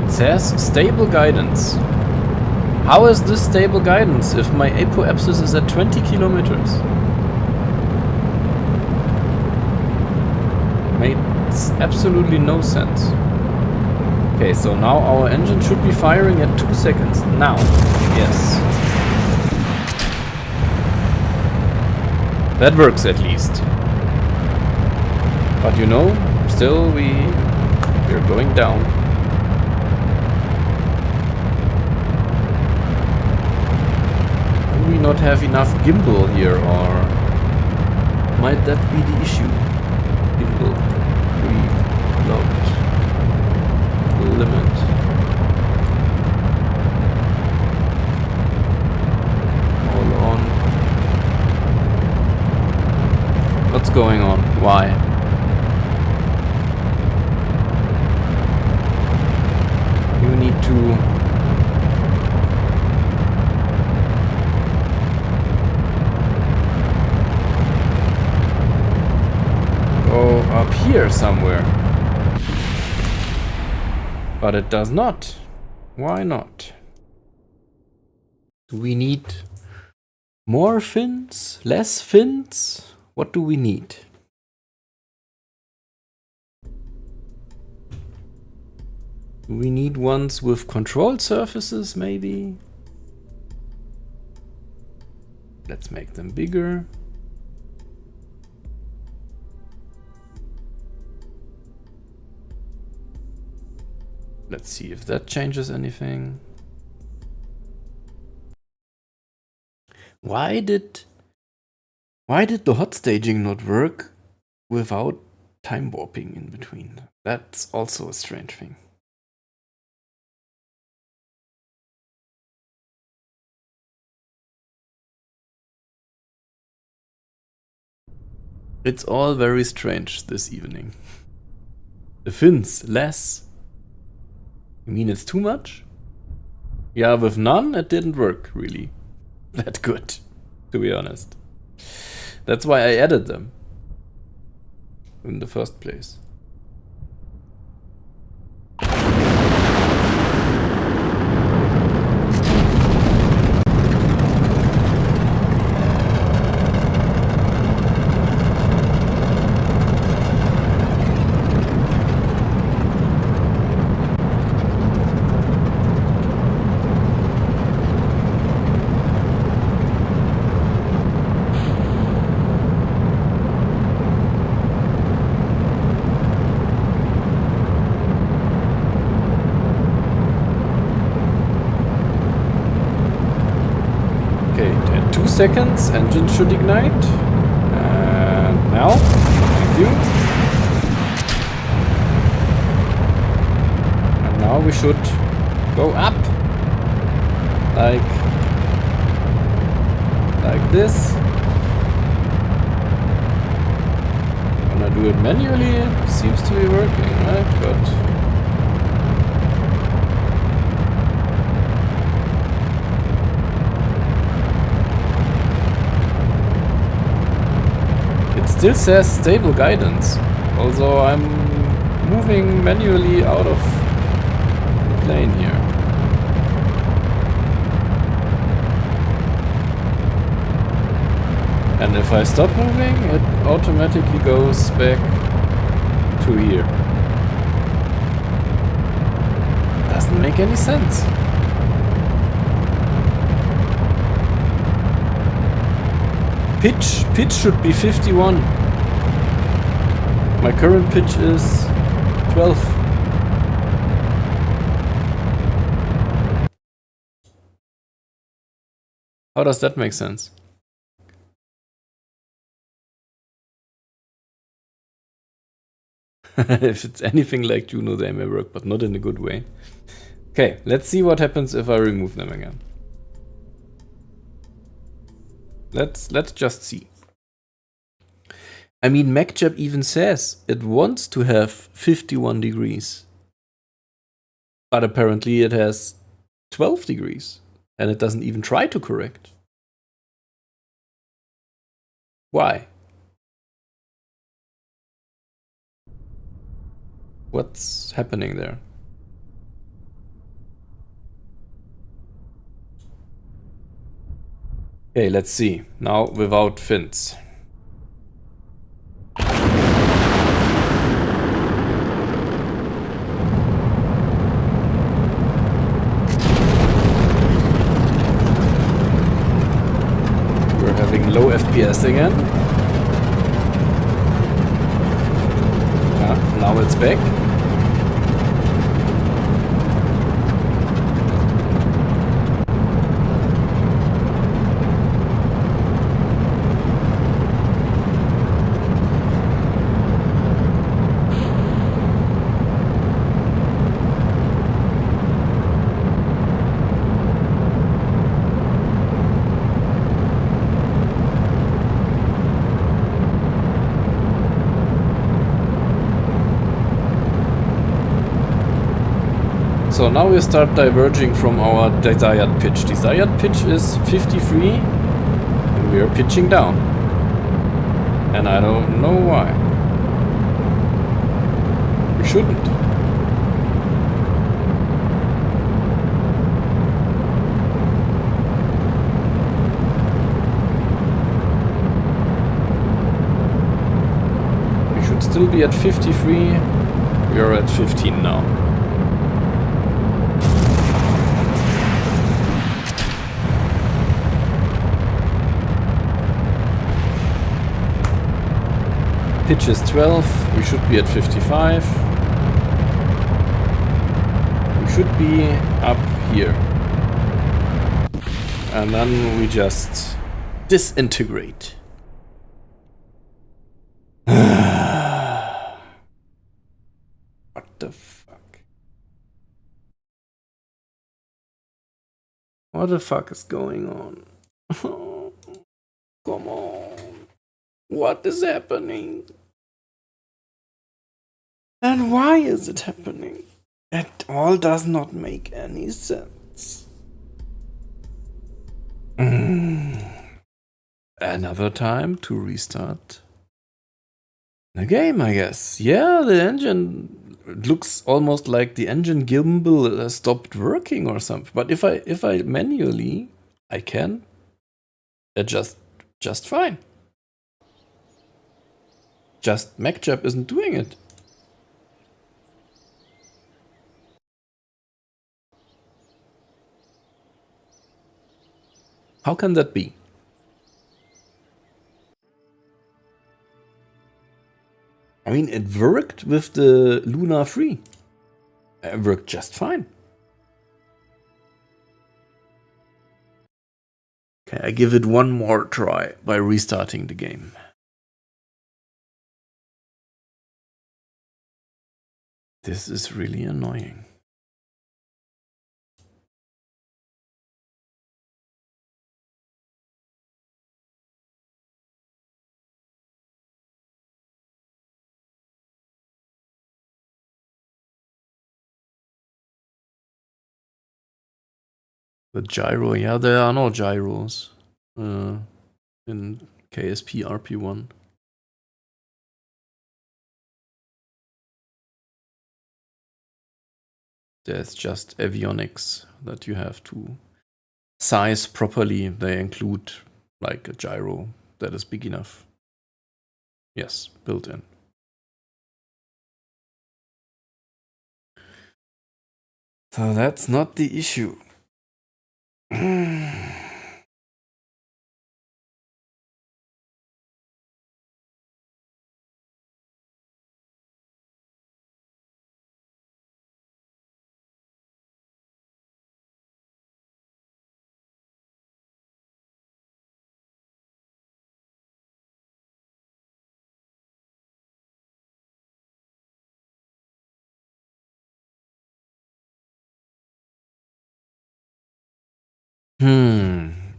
Says stable guidance. How is this stable guidance if my apoapsis is at 20 kilometers? Makes absolutely no sense. Okay, so now our engine should be firing at 2 seconds. Now, yes. That works at least. But you know, still we're going down. We not have enough gimbal here, or might that be the issue? Gimbal reload limit. All on. What's going on? Why? You need to up here somewhere. But it does not. Why not? Do we need more fins? Less fins? What do we need? Do we need ones with control surfaces maybe? Let's make them bigger. Let's see if that changes anything. Why did the hot staging not work without time warping in between? That's also a strange thing. It's all very strange this evening. The fins, less. You mean it's too much? Yeah, with none, it didn't work, really. That good, to be honest. That's why I added them in the first place. seconds, engine should ignite. And now, thank you. And now we should go up. Like this. When I do it manually, it seems to be working, right? But it still says stable guidance, although I'm moving manually out of the plane here. And if I stop moving, it automatically goes back to here. Doesn't make any sense. Pitch should be 51. My current pitch is 12. How does that make sense? If it's anything like Juno, they may work, but not in a good way. Okay, let's see what happens if I remove them again. Let's just see. I mean, MacJab even says it wants to have 51 degrees. But apparently it has 12 degrees. And it doesn't even try to correct. Why? What's happening there? Okay, let's see. Now without fins. We're having low FPS again. Now it's back. So now we start diverging from our desired pitch. Desired pitch is 53, and we are pitching down. And I don't know why. We shouldn't. We should still be at 53. We are at 15 now. Pitch is 12, we should be at 55. We should be up here. And then we just disintegrate. What the fuck? What the fuck is going on? Come on. What is happening? And why is it happening? It all does not make any sense. Another time to restart the game, I guess. Yeah, the engine, it looks almost like the engine gimbal stopped working or something. But if I manually, I can adjust just fine. Just MacJab isn't doing it. How can that be? I mean, it worked with the Luna 3. It worked just fine. Okay, I give it one more try by restarting the game. This is really annoying. The gyro, yeah, there are no gyros in KSP RP1. There's just avionics that you have to size properly. They include like a gyro that is big enough. Yes, built in. So that's not the issue.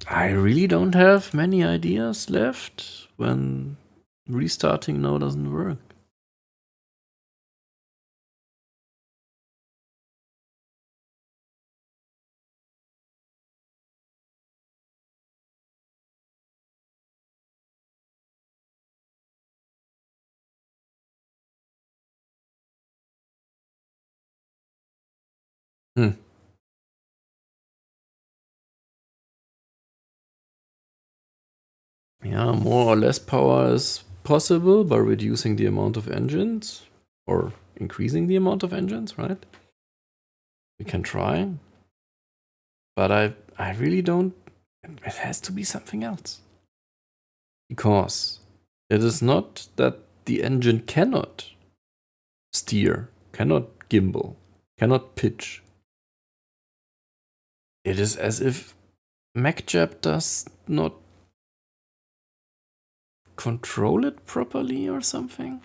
I really don't have many ideas left when restarting now doesn't work. Yeah, more or less power is possible by reducing the amount of engines or increasing the amount of engines, right? We can try. But I really don't. It has to be something else. Because it is not that the engine cannot steer, cannot gimbal, cannot pitch. It is as if MacJab does not control it properly or something.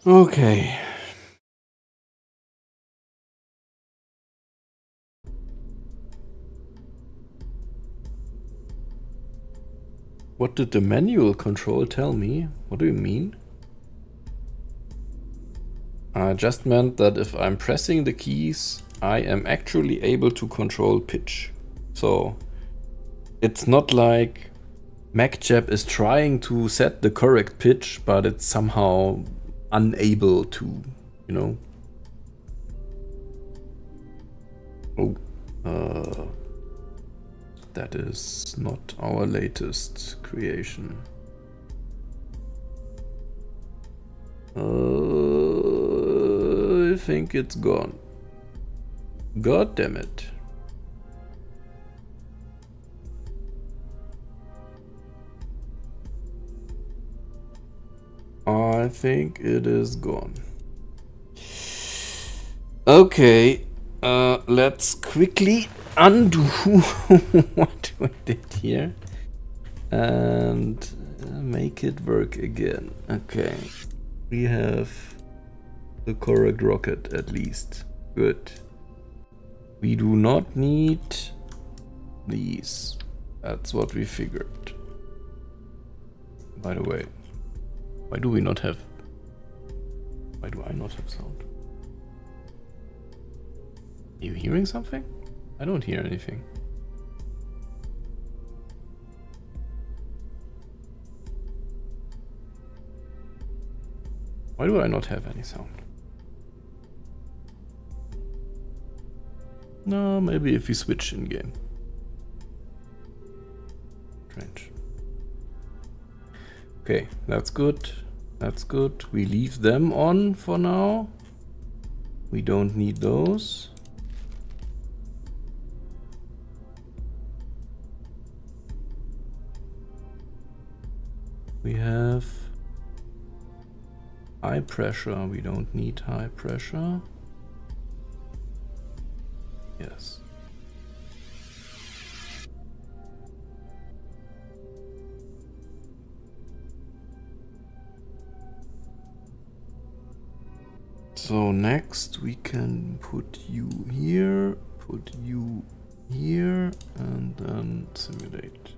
Okay. What did the manual control tell me? What do you mean? I just meant that if I'm pressing the keys, I am actually able to control pitch. So it's not like MacJab is trying to set the correct pitch, but it's somehow unable to, you know. Oh, that is not our latest creation. I think it's gone. God damn it. I think it is gone. Okay, let's quickly undo what we did here and Make it work again. Okay. We have the correct rocket at least. Good. We do not need these. That's what we figured. By the way, why do I not have sound? Are you hearing something? I don't hear anything. Why do I not have any sound? No, maybe if we switch in game. Strange. Okay, that's good. That's good. We leave them on for now. We don't need those. We have high pressure. We don't need high pressure. Yes. So next we can put you here, put you here, and then simulate.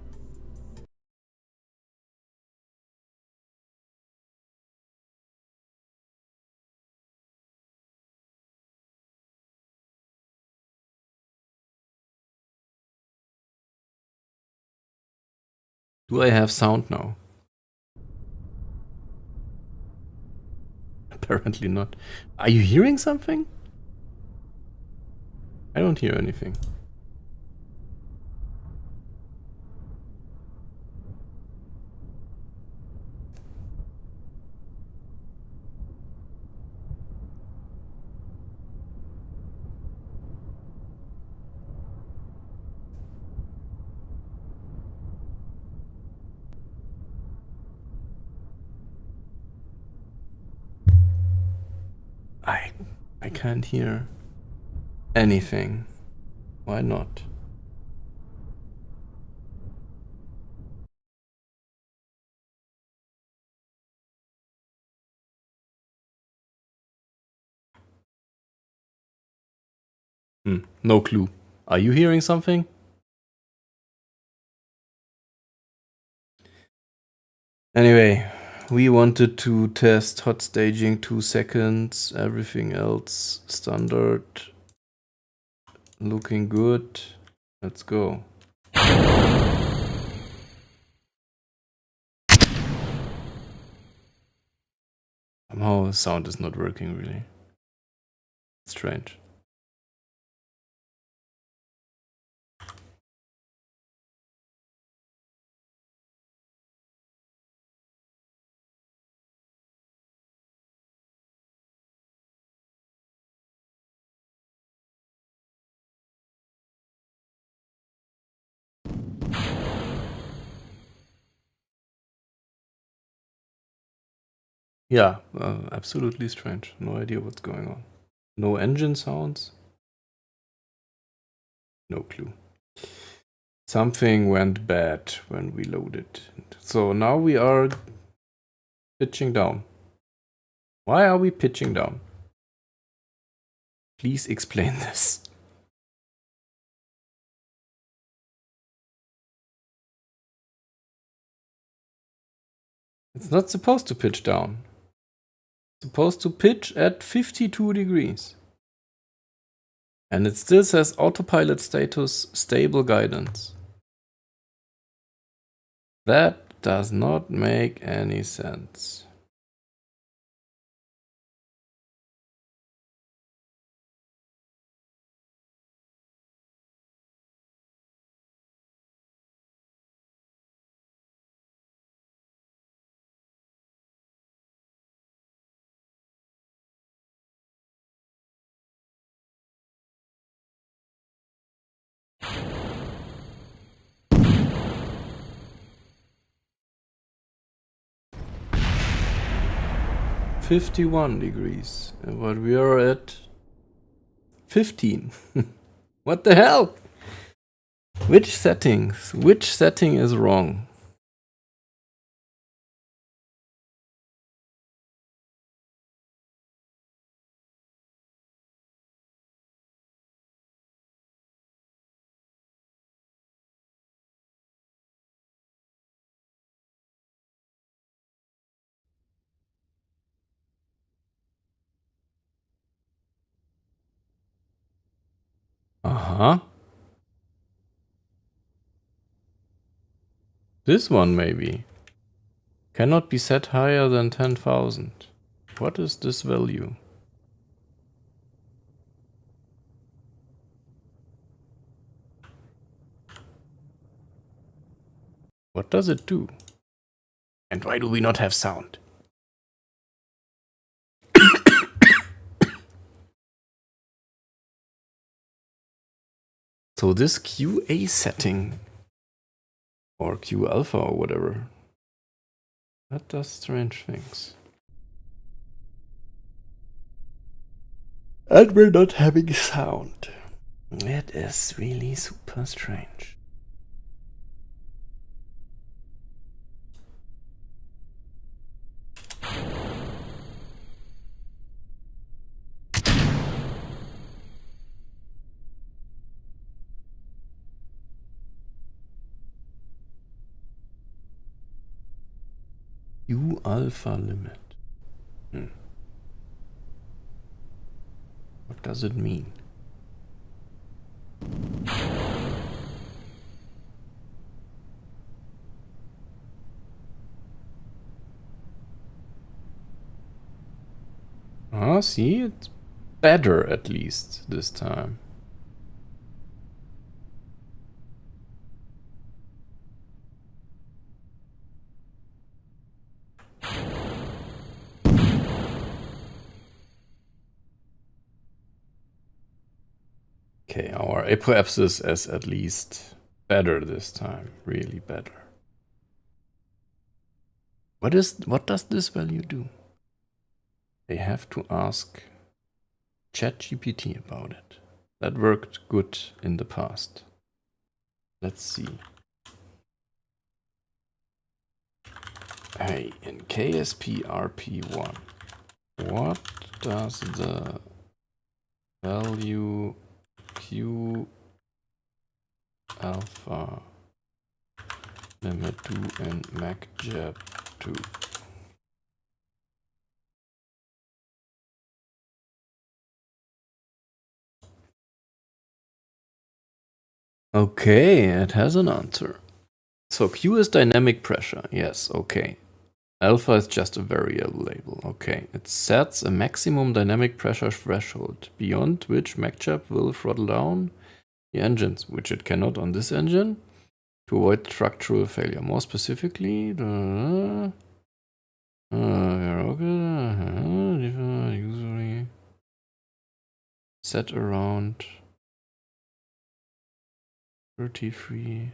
Do I have sound now? Apparently not. Are you hearing something? I don't hear anything. I can't hear anything. Why not? No clue. Are you hearing something? Anyway, we wanted to test hot staging 2 seconds, everything else standard. Looking good. Let's go. Somehow the sound is not working really. Strange. Yeah, absolutely strange. No idea what's going on. No engine sounds. No clue. Something went bad when we loaded. So now we are pitching down. Why are we pitching down? Please explain this. It's not supposed to pitch down. It's supposed to pitch at 52 degrees. And it still says autopilot status stable guidance. That does not make any sense. "51 degrees, but we are at 15. What the hell? Which setting is wrong? Uh-huh. This one maybe. Cannot be set higher than 10,000. What is this value? What does it do? And why do we not have sound? So this QA setting, or Q alpha or whatever, that does strange things. And we're not having sound. It is really super strange. U alpha limit. What does it mean? Ah, see, it's better at least this time. Okay, our apoapsis is at least better this time, really better. What does this value do? They have to ask ChatGPT about it. That worked good in the past. Let's see. Hey, in KSP RP1, what does the value Q alpha limit do in MacJab 2? Okay, it has an answer. So Q is dynamic pressure. Yes, okay. Alpha is just a variable label. Okay. It sets a maximum dynamic pressure threshold, beyond which MacJab will throttle down the engines, which it cannot on this engine, to avoid structural failure. More specifically, usually set around 33.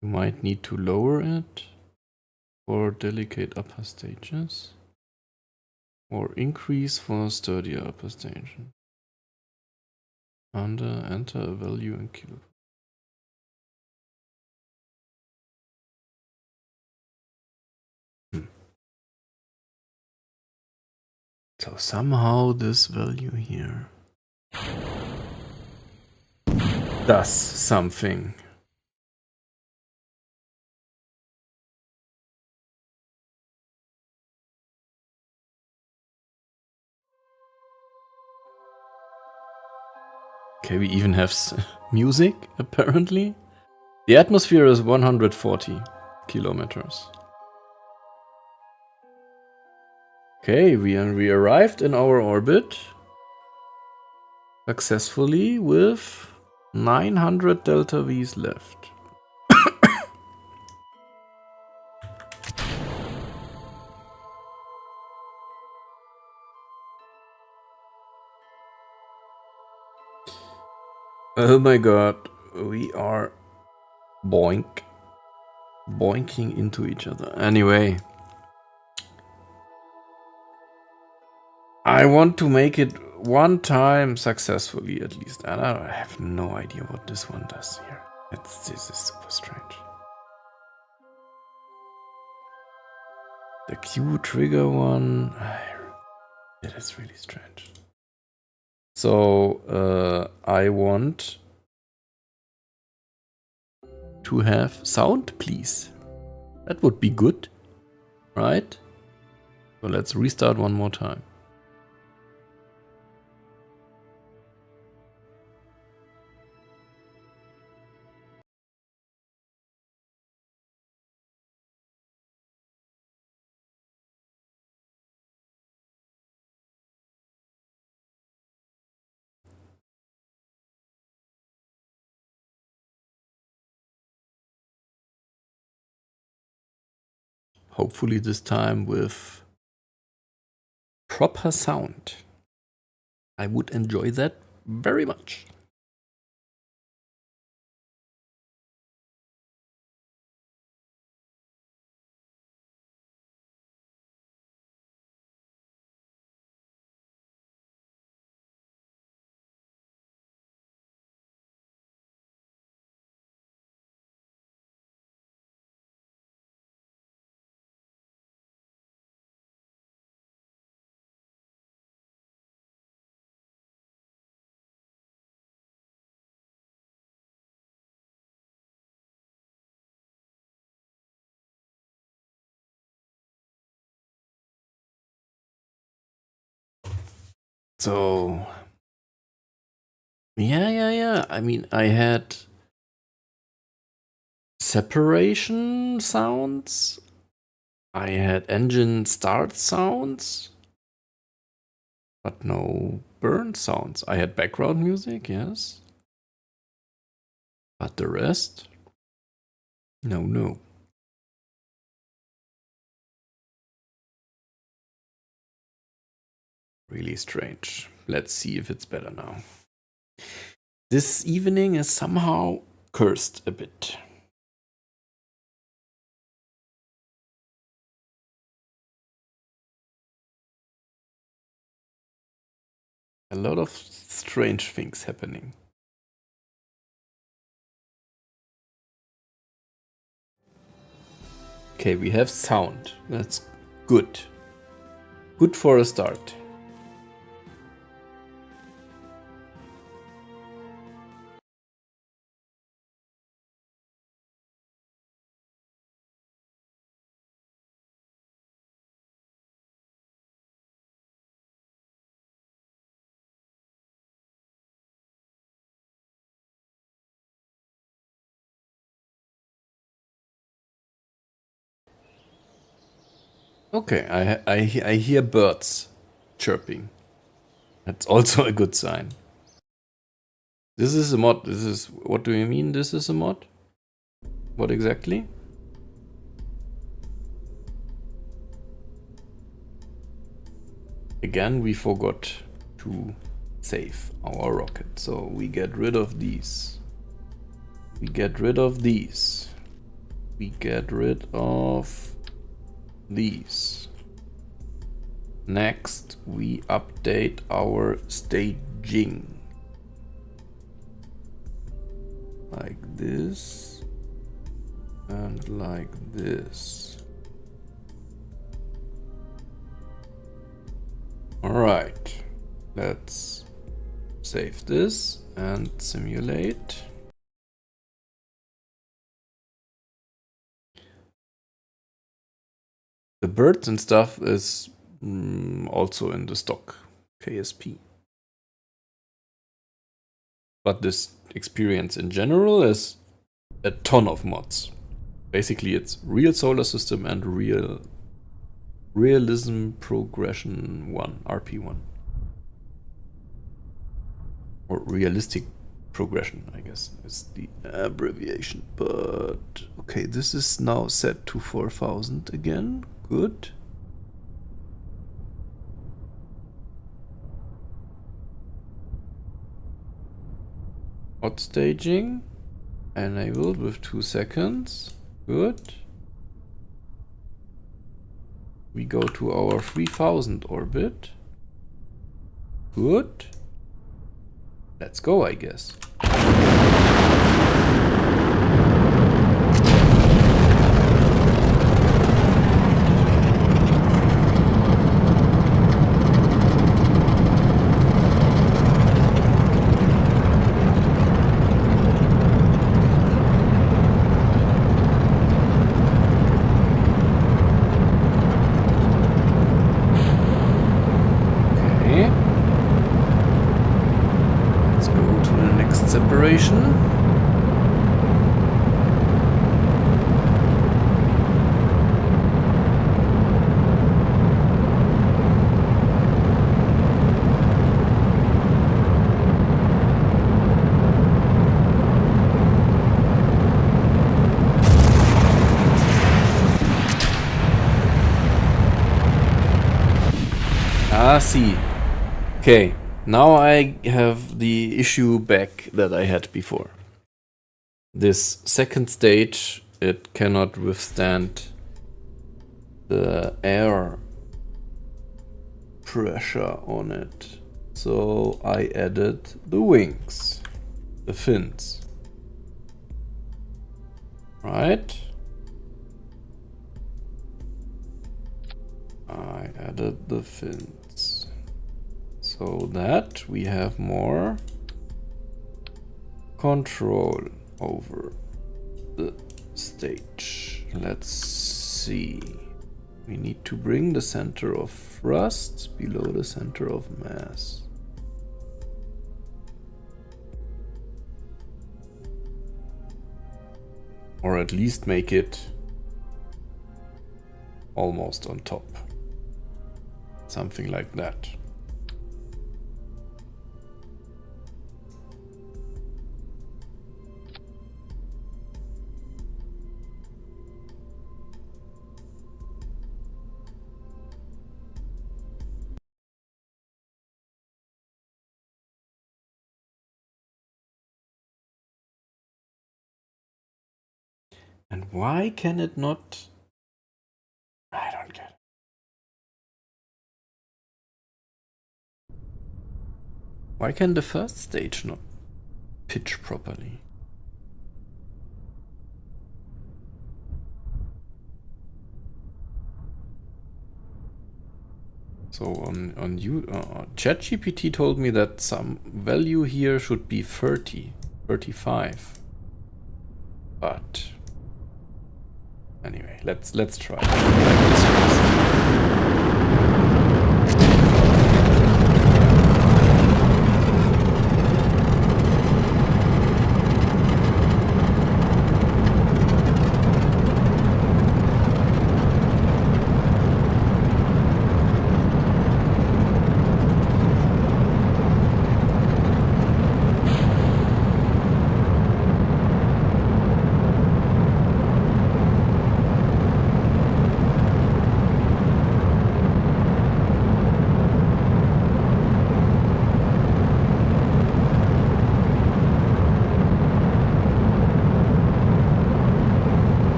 You might need to lower it for delicate upper stages, or increase for sturdier upper stages. Enter a value in kilo. So somehow this value here does something. Okay, we even have music, apparently. The atmosphere is 140 kilometers. Okay, we arrived in our orbit successfully with 900 delta V's left. Oh my god, we are boinking into each other. Anyway, I want to make it one time successfully at least, and I have no idea what this one does here. This is super strange. The Q trigger one, it is really strange. So I want to have sound, please. That would be good, right? So let's restart one more time. hopefully this time with proper sound. I would enjoy that very much. So, yeah. I mean, I had separation sounds. I had engine start sounds, but no burn sounds. I had background music, yes. But the rest? No. Really strange. Let's see if it's better now. This evening is somehow cursed a bit. A lot of strange things happening. Okay, we have sound. That's good. Good for a start. Okay, I hear birds chirping. That's also a good sign. This is a mod. This is, what do you mean this is a mod? What exactly? Again, we forgot to save our rocket. So we get rid of these. We get rid of these. We get rid of these. Next, we update our staging. Like this. And like this. Alright. Let's save this and simulate. The birds and stuff is also in the stock KSP. But this experience in general is a ton of mods. Basically, it's Real Solar System and Realism Progression 1, RP1. Or Realistic Progression, I guess, is the abbreviation. But okay, this is now set to 4000 again. Good. Hot staging enabled with 2 seconds. Good. We go to our 3000 orbit. Good. Let's go, I guess. see. Okay, now I have the issue back that I had before. This second stage, it cannot withstand the air pressure on it. So I added the wings, the fins. Right? I added the fins. So that we have more control over the stage. Let's see. We need to bring the center of thrust below the center of mass. Or at least make it almost on top. Something like that. And why can it not? I don't get it. Why can the first stage not pitch properly? So on you, ChatGPT told me that some value here should be 30, 35. But anyway, let's try.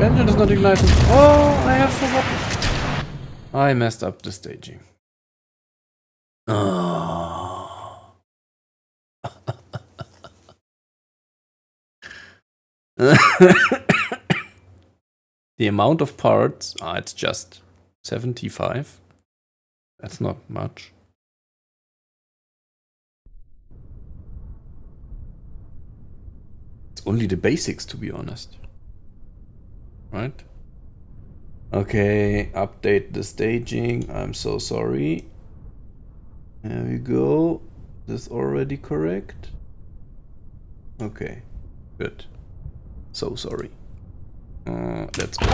Engine is not ignited. Oh, I have forgotten. I messed up the staging. Oh. The amount of parts, it's just 75. That's not much. It's only the basics, to be honest. Right? Okay, update the staging. I'm so sorry. There we go. This already correct? Okay, good. So sorry. Let's go.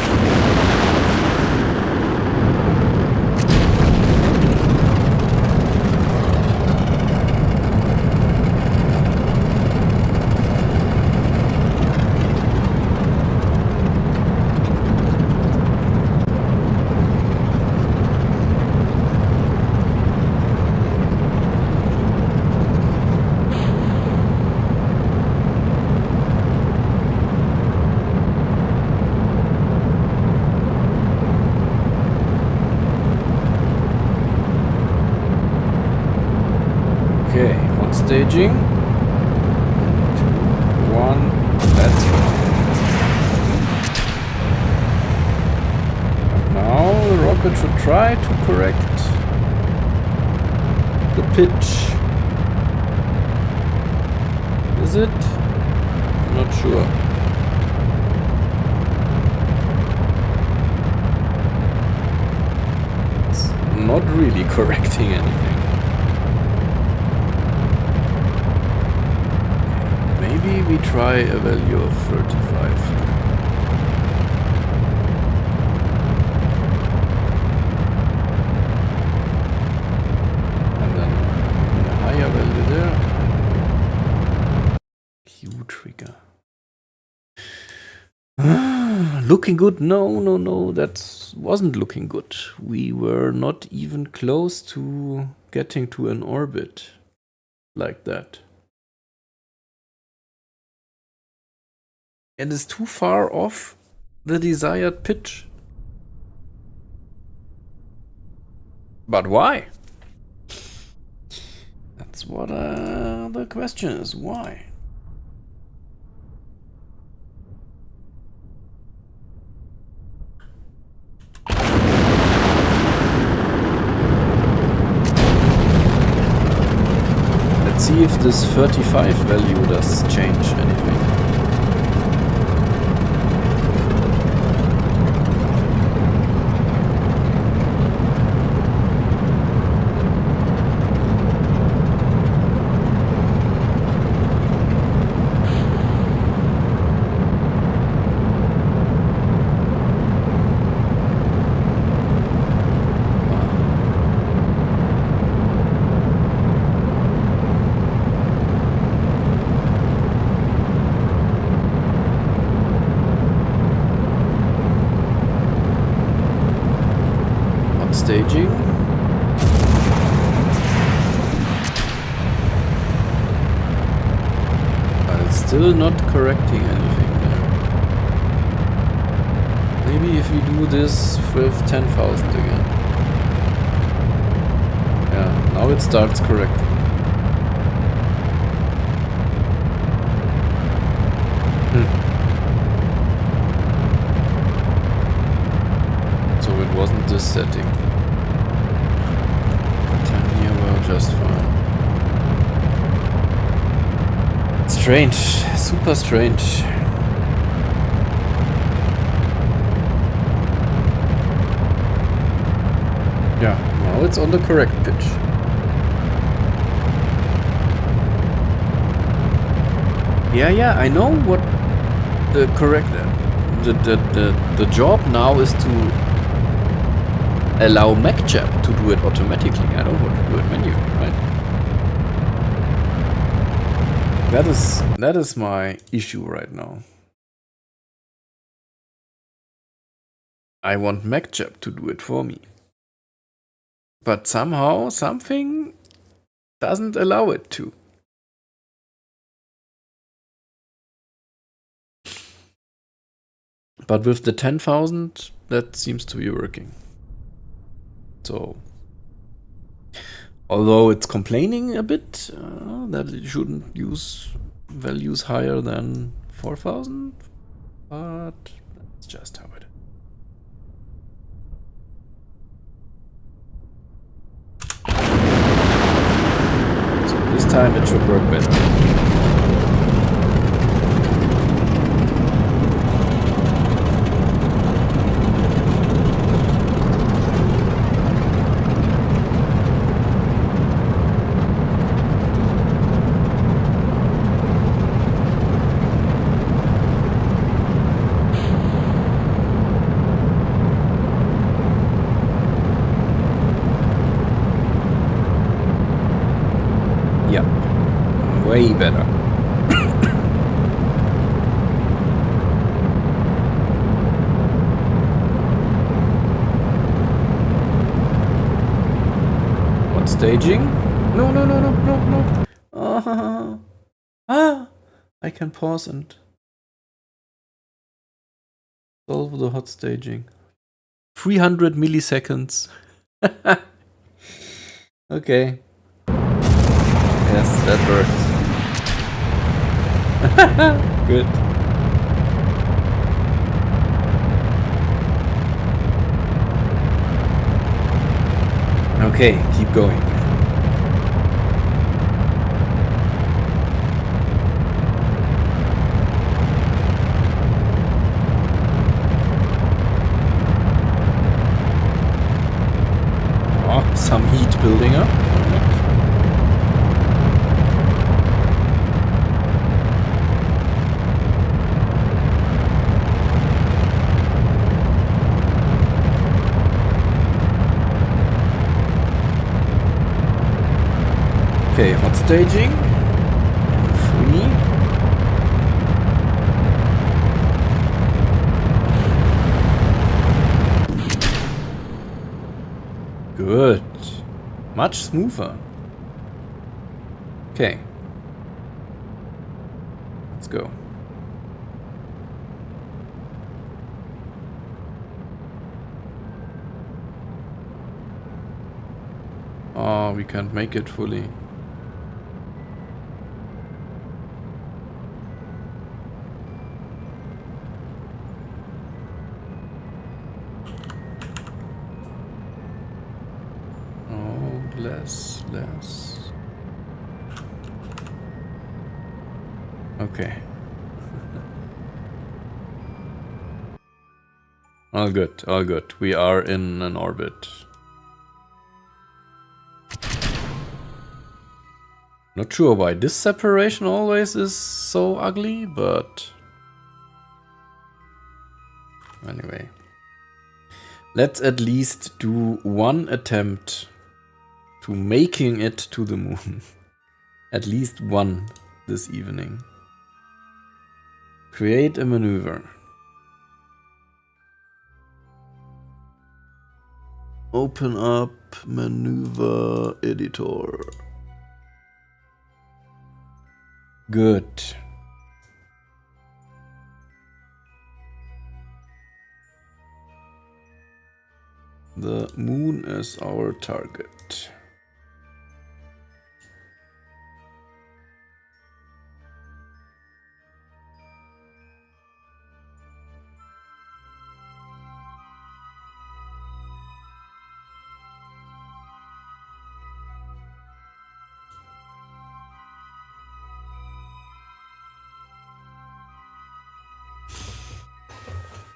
Staging. 2, 1, let's go. And now the rocket should try to correct the pitch. Is it? I'm not sure. It's not really correcting anything. Maybe we try a value of 35. And then maybe a higher value there. Q trigger. Looking good? No, that wasn't looking good. We were not even close to getting to an orbit like that. It is too far off the desired pitch. But why? That's what the question is. Why? Let's see if this 35 value does change anything. Staging. But it's still not correcting anything there. Maybe if we do this with 10,000 again. Yeah, now it starts correcting. So it wasn't this setting. Just fine. Strange, super strange. Yeah, now it's on the correct pitch. Yeah, I know what the correct the job now is to allow MacJab to do it automatically. I don't want to do it manually, right? That is my issue right now. I want MacJab to do it for me. But somehow something doesn't allow it to. But with the 10,000, that seems to be working. So, although it's complaining a bit that it shouldn't use values higher than 4,000, but that's just how it is. So this time it should work better. Way better. What staging? No. I can pause and solve the hot staging. 300 milliseconds. Okay. Yes, that works. Good. Okay, keep going. Oh, some heat building up. Okay, hot staging. And 3. Good. Much smoother. Okay. Let's go. Oh, we can't make it fully. Oh, less. Okay. All good, all good. We are in an orbit. Not sure why this separation always is so ugly, but anyway. Let's at least do one attempt to making it to the moon. At least one this evening. Create a maneuver. Open up maneuver editor. Good. The moon is our target.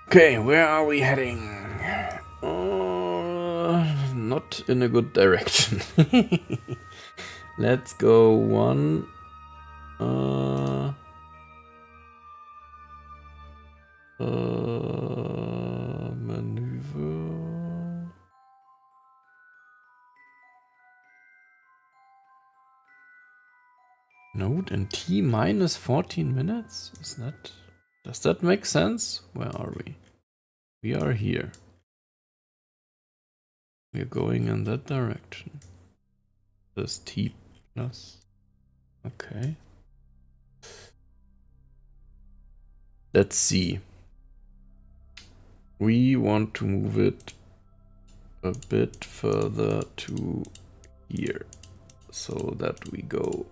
Okay, where are we heading? Not in a good direction. Let's go one. Maneuver. Node and T minus 14 minutes? Does that make sense? Where are we? We are here. We are going in that direction. This T plus. Okay. Let's see. We want to move it a bit further to here so that we go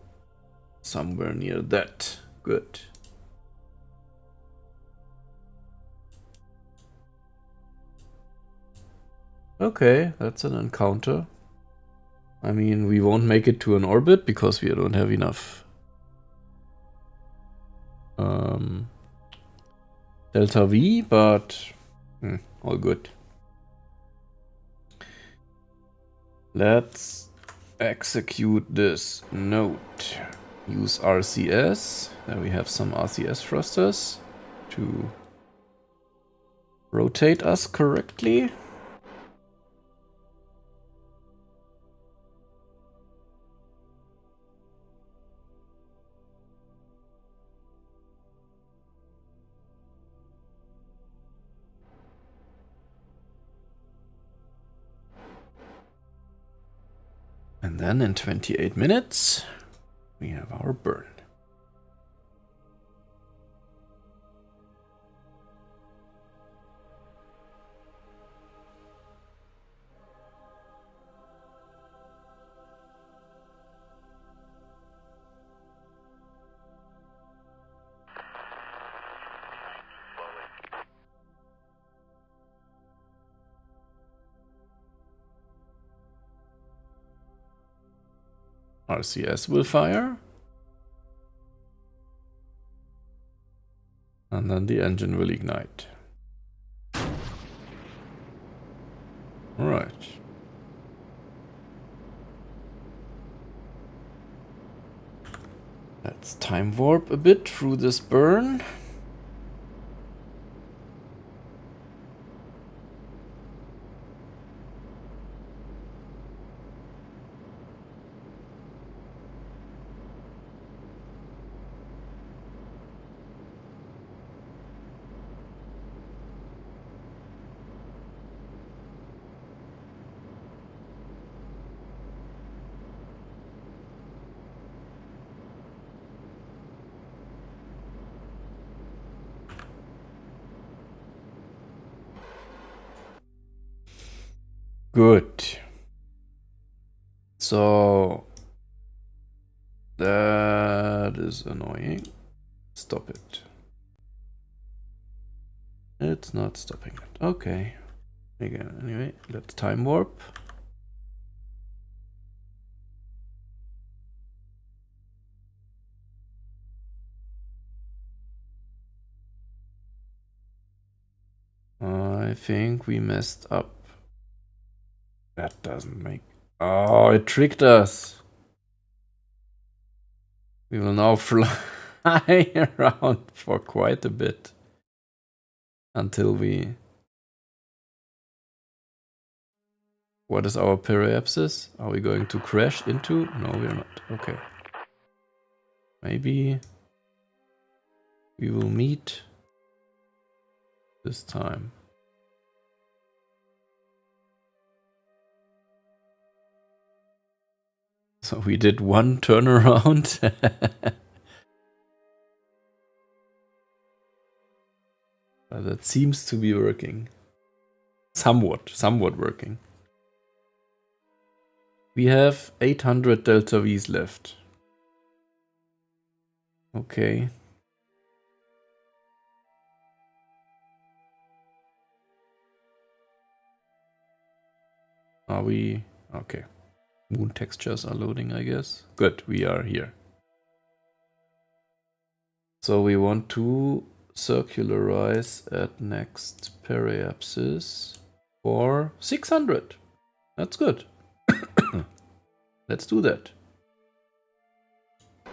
somewhere near that. Good. Okay, that's an encounter. I mean, we won't make it to an orbit because we don't have enough delta V, but all good. Let's execute this node. Use RCS. There we have some RCS thrusters to rotate us correctly. And then in 28 minutes, we have our burn. RCS will fire. And then the engine will ignite. Alright. Let's time warp a bit through this burn. Good. So that is annoying. Stop it. It's not stopping it. Okay. Again, anyway, let's time warp. I think we messed up. That doesn't make... Oh, it tricked us. We will now fly around for quite a bit. Until we... What is our periapsis? Are we going to crash into? No, we're not. Okay. Maybe we will meet this time. So we did one turnaround. That seems to be working. Somewhat working. We have 800 delta V's left. Okay. Are we... Okay. Moon textures are loading, I guess. Good, we are here. So we want to circularize at next periapsis for 600. That's good. Let's do that.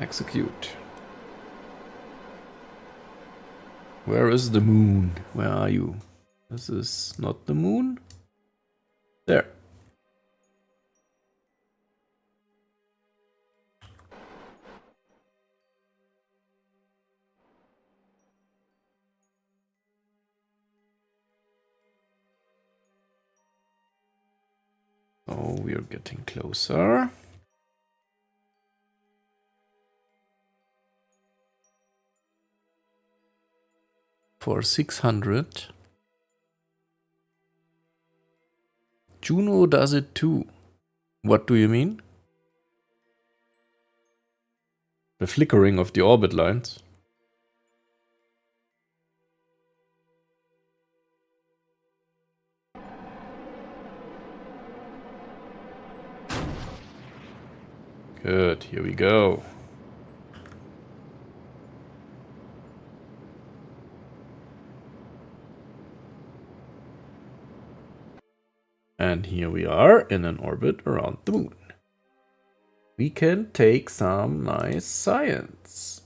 Execute. Where is the moon? Where are you? This is not the moon. There. So we are getting closer. For 600. Juno does it too. What do you mean? The flickering of the orbit lines. Good, here we go. And here we are in an orbit around the moon. We can take some nice science.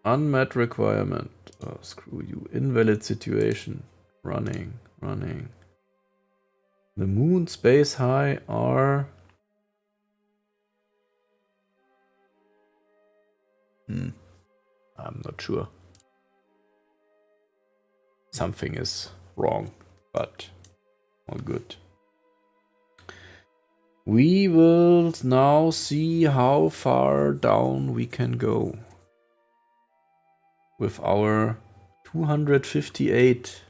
Unmet requirement. Oh, screw you. Invalid situation. Running. The moon space high are... I'm not sure. Something is wrong, but all good. We will now see how far down we can go with our 258.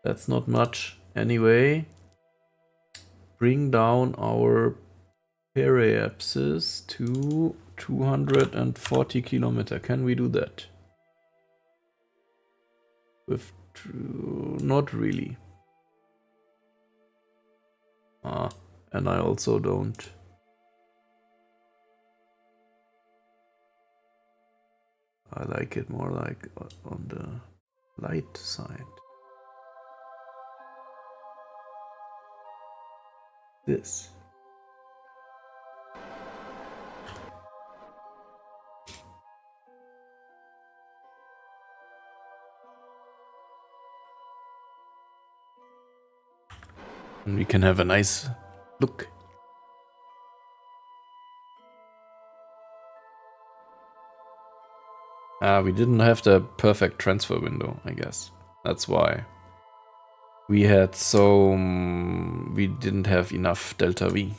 That's not much anyway. Bring down our periapsis to 240 kilometer. Can we do that? With not really. And I also don't. I like it more like on the light side. This. And we can have a nice look. We didn't have the perfect transfer window, I guess. That's why. We had we didn't have enough delta V.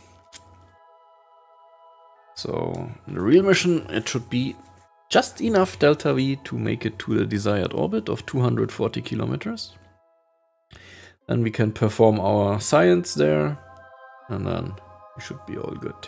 So in the real mission, it should be just enough delta V to make it to the desired orbit of 240 kilometers. Then we can perform our science there, and then we should be all good.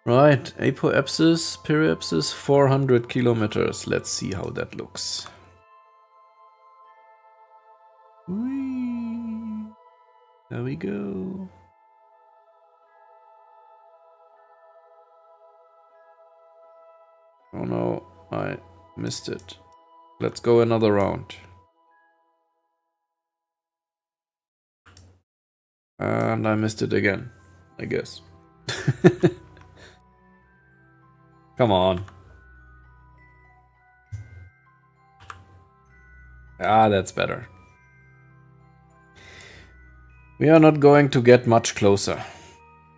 Right, apoapsis, periapsis, 400 kilometers. Let's see how that looks. Whee! There we go. Oh no, I missed it. Let's go another round. And I missed it again, I guess. Come on. Ah, that's better. We are not going to get much closer.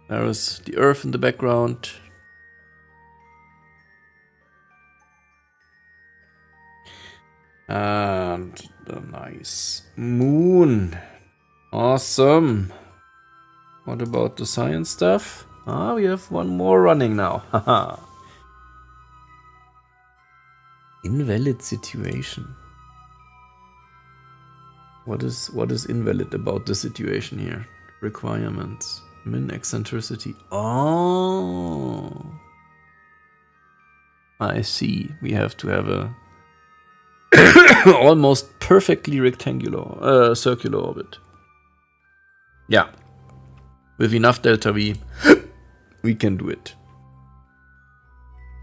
There is the Earth in the background. And the nice moon. Awesome. What about the science stuff? Ah, we have one more running now. Haha. Invalid situation. What is invalid about the situation here? Requirements. Min eccentricity. Oh. I see. We have to have a almost perfectly rectangular, circular orbit. Yeah. With enough delta V, we can do it.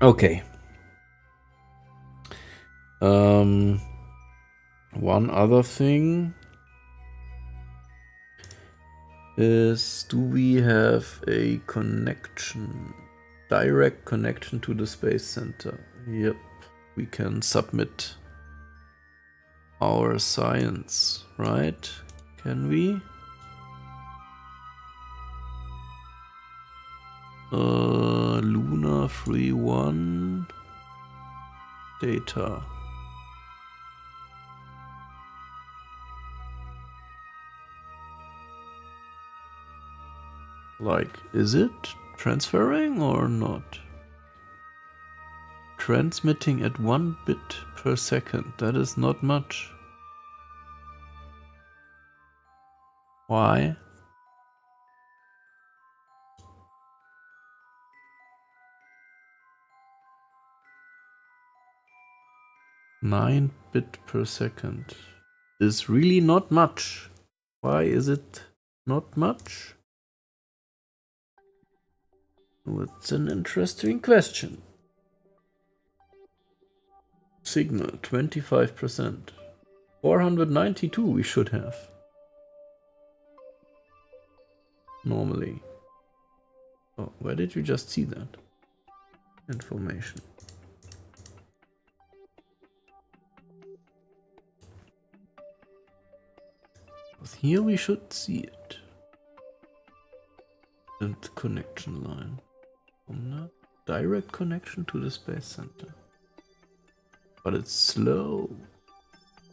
Okay. One other thing is, do we have a connection, direct connection to the Space Center? Yep, we can submit our science, right? Can we? Luna 3-1 data. Like, is it transferring or not? Transmitting at 1 bit per second. That is not much. Why? Nine bit per second is really not much. Why is it not much? It's an interesting question. Signal 25%. 492 we should have. Normally. Oh, where did you just see that? Information. Here we should see it. And connection line. Direct connection to the Space Center. But it's slow.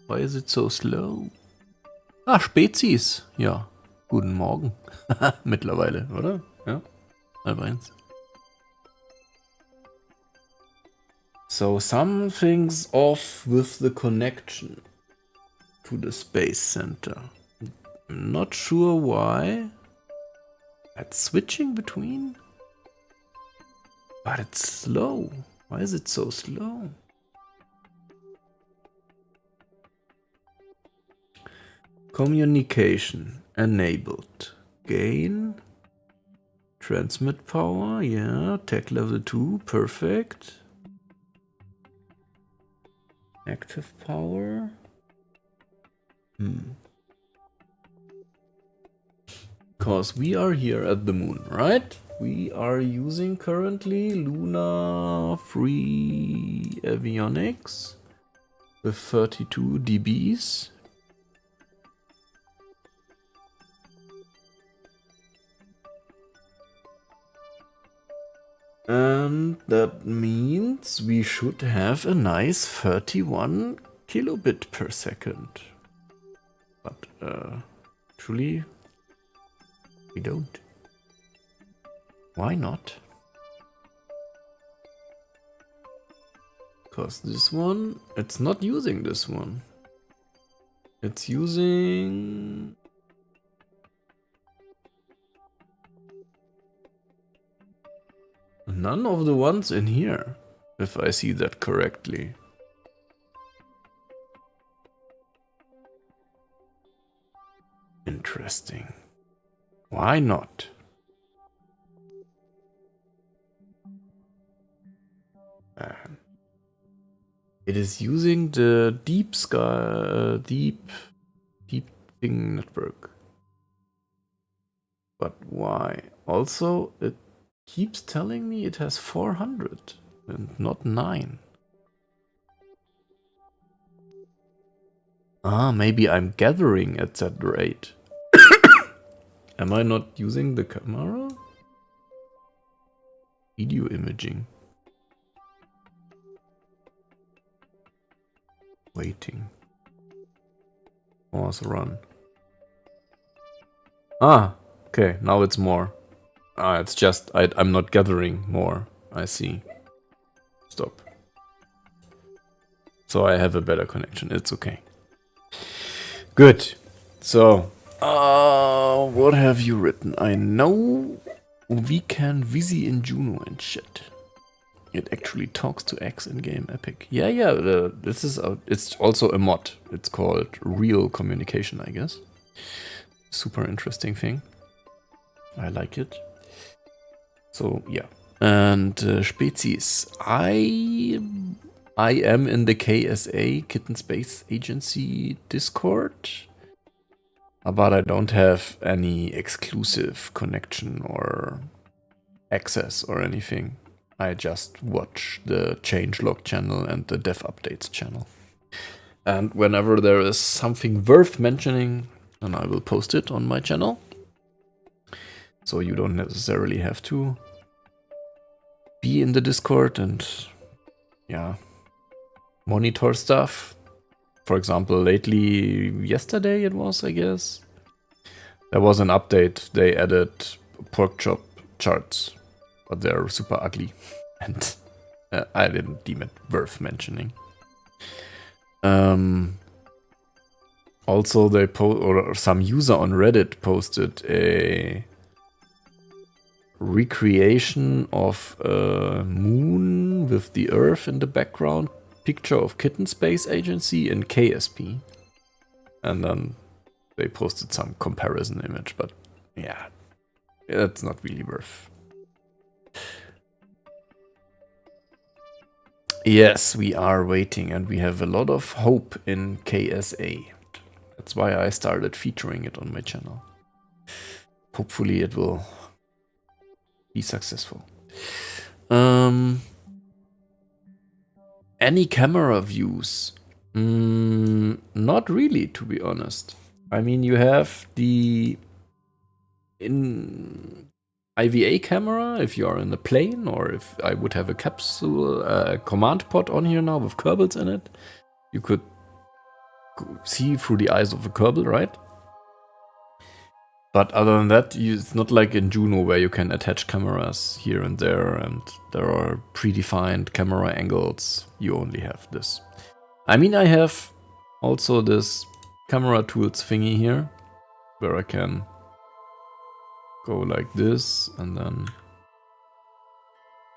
Why is it so slow? Ah, Spezies. Ja. Guten Morgen. Mittlerweile, oder? Ja. Halb eins. So something's off with the connection to the Space Center. I'm not sure why. That's switching between? But it's slow. Why is it so slow? Communication enabled. Gain. Transmit power. Yeah. Tech level 2. Perfect. Active power. Because we are here at the moon, right? We are using currently Luna Free Avionics with 32 dBs. And that means we should have a nice 31 kilobit per second. But actually, we don't. Why not? Because this one, it's not using this one. It's using... none of the ones in here, if I see that correctly. Interesting. Why not? It is using the deep thing network. But why? Also, it keeps telling me it has 400 and not 9. Ah, maybe I'm gathering at that rate. Am I not using the camera? Video imaging. Waiting. Pause run. Ah, okay, now it's more. Ah, it's just, I'm not gathering more. I see. Stop. So I have a better connection. It's okay. Good. So, what have you written? I know we can Visi in Juno and shit. It actually talks to X in game Epic. Yeah. This is it's also a mod. It's called Real Communication, I guess. Super interesting thing. I like it. So yeah. And Spezies, I am in the KSA, Kitten Space Agency Discord, but I don't have any exclusive connection or access or anything. I just watch the changelog channel and the dev updates channel. And whenever there is something worth mentioning, then I will post it on my channel. So you don't necessarily have to be in the Discord and, yeah, monitor stuff. For example, lately, yesterday it was, I guess, there was an update. They added pork chop charts, but they're super ugly, and I didn't deem it worth mentioning. Also, or some user on Reddit posted a recreation of a moon with the Earth in the background, picture of Kitten Space Agency in KSP, and then they posted some comparison image, but yeah, that's not really worth. Yes, we are waiting, and we have a lot of hope in KSA. That's why I started featuring it on my channel. Hopefully it will be successful. Any camera views? Not really, to be honest. I mean, you have the IVA camera if you are in the plane, or if I would have a capsule command pod on here now with Kerbals in it, you could see through the eyes of a Kerbal, right? But other than that, it's not like in Juno where you can attach cameras here and there and there are predefined camera angles. You only have this. I mean, I have also this camera tools thingy here where I can go like this and then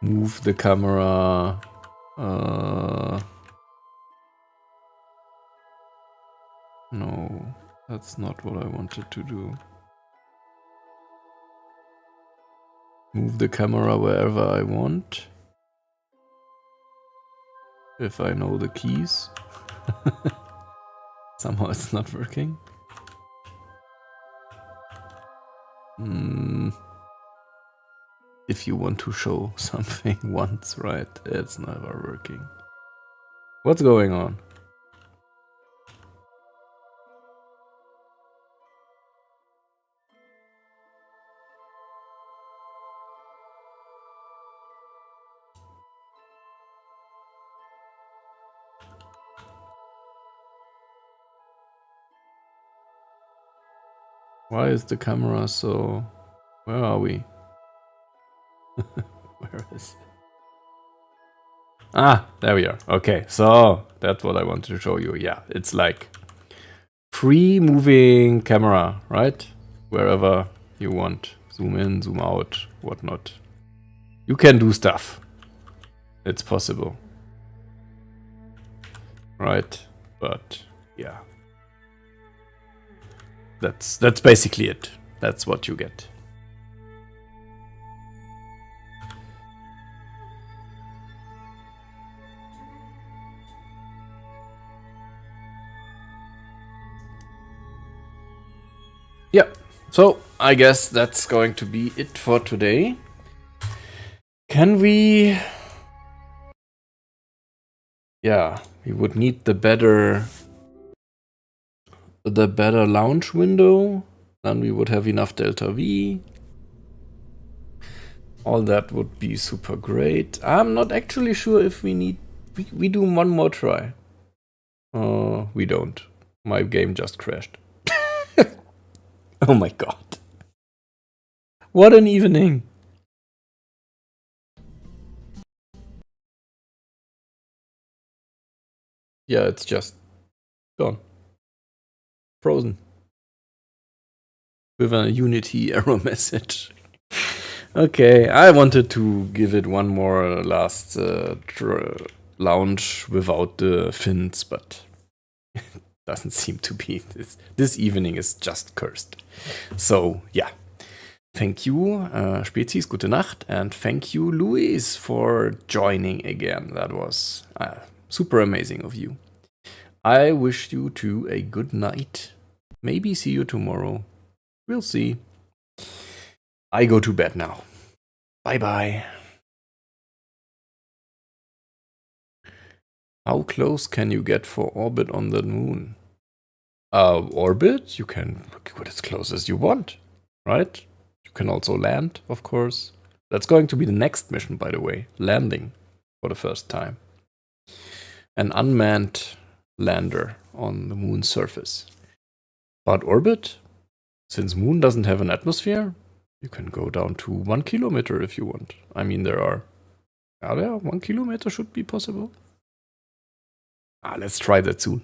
move the camera. No, that's not what I wanted to do. Move the camera wherever I want. If I know the keys. Somehow it's not working. If you want to show something once, right? It's never working. What's going on? Why is the camera so... Where are we? Where is it? Ah, there we are. Okay, so that's what I wanted to show you. Yeah, it's like free moving camera, right? Wherever you want. Zoom in, zoom out, whatnot. You can do stuff. It's possible. Right? But yeah. That's basically it. That's what you get. Yeah, so I guess that's going to be it for today. Can we... Yeah, we would need the better launch window. Then we would have enough delta V. All that would be super great. I'm not actually sure if we need... We do one more try. We don't. My game just crashed. Oh my god. What an evening. Yeah, it's just gone. Frozen. With a Unity error message. Okay, I wanted to give it one more last launch without the fins, but doesn't seem to be. This evening is just cursed. So, yeah. Thank you, Spezies, gute Nacht, and thank you, Luis, for joining again. That was super amazing of you. I wish you two a good night. Maybe see you tomorrow. We'll see. I go to bed now. Bye-bye. How close can you get for orbit on the moon? Orbit? You can get as close as you want, right? You can also land, of course. That's going to be the next mission, by the way. Landing for the first time. An unmanned lander on the moon's surface. But orbit? Since moon doesn't have an atmosphere, you can go down to 1 kilometer if you want. I mean, there are 1 kilometer should be possible. Let's try that soon.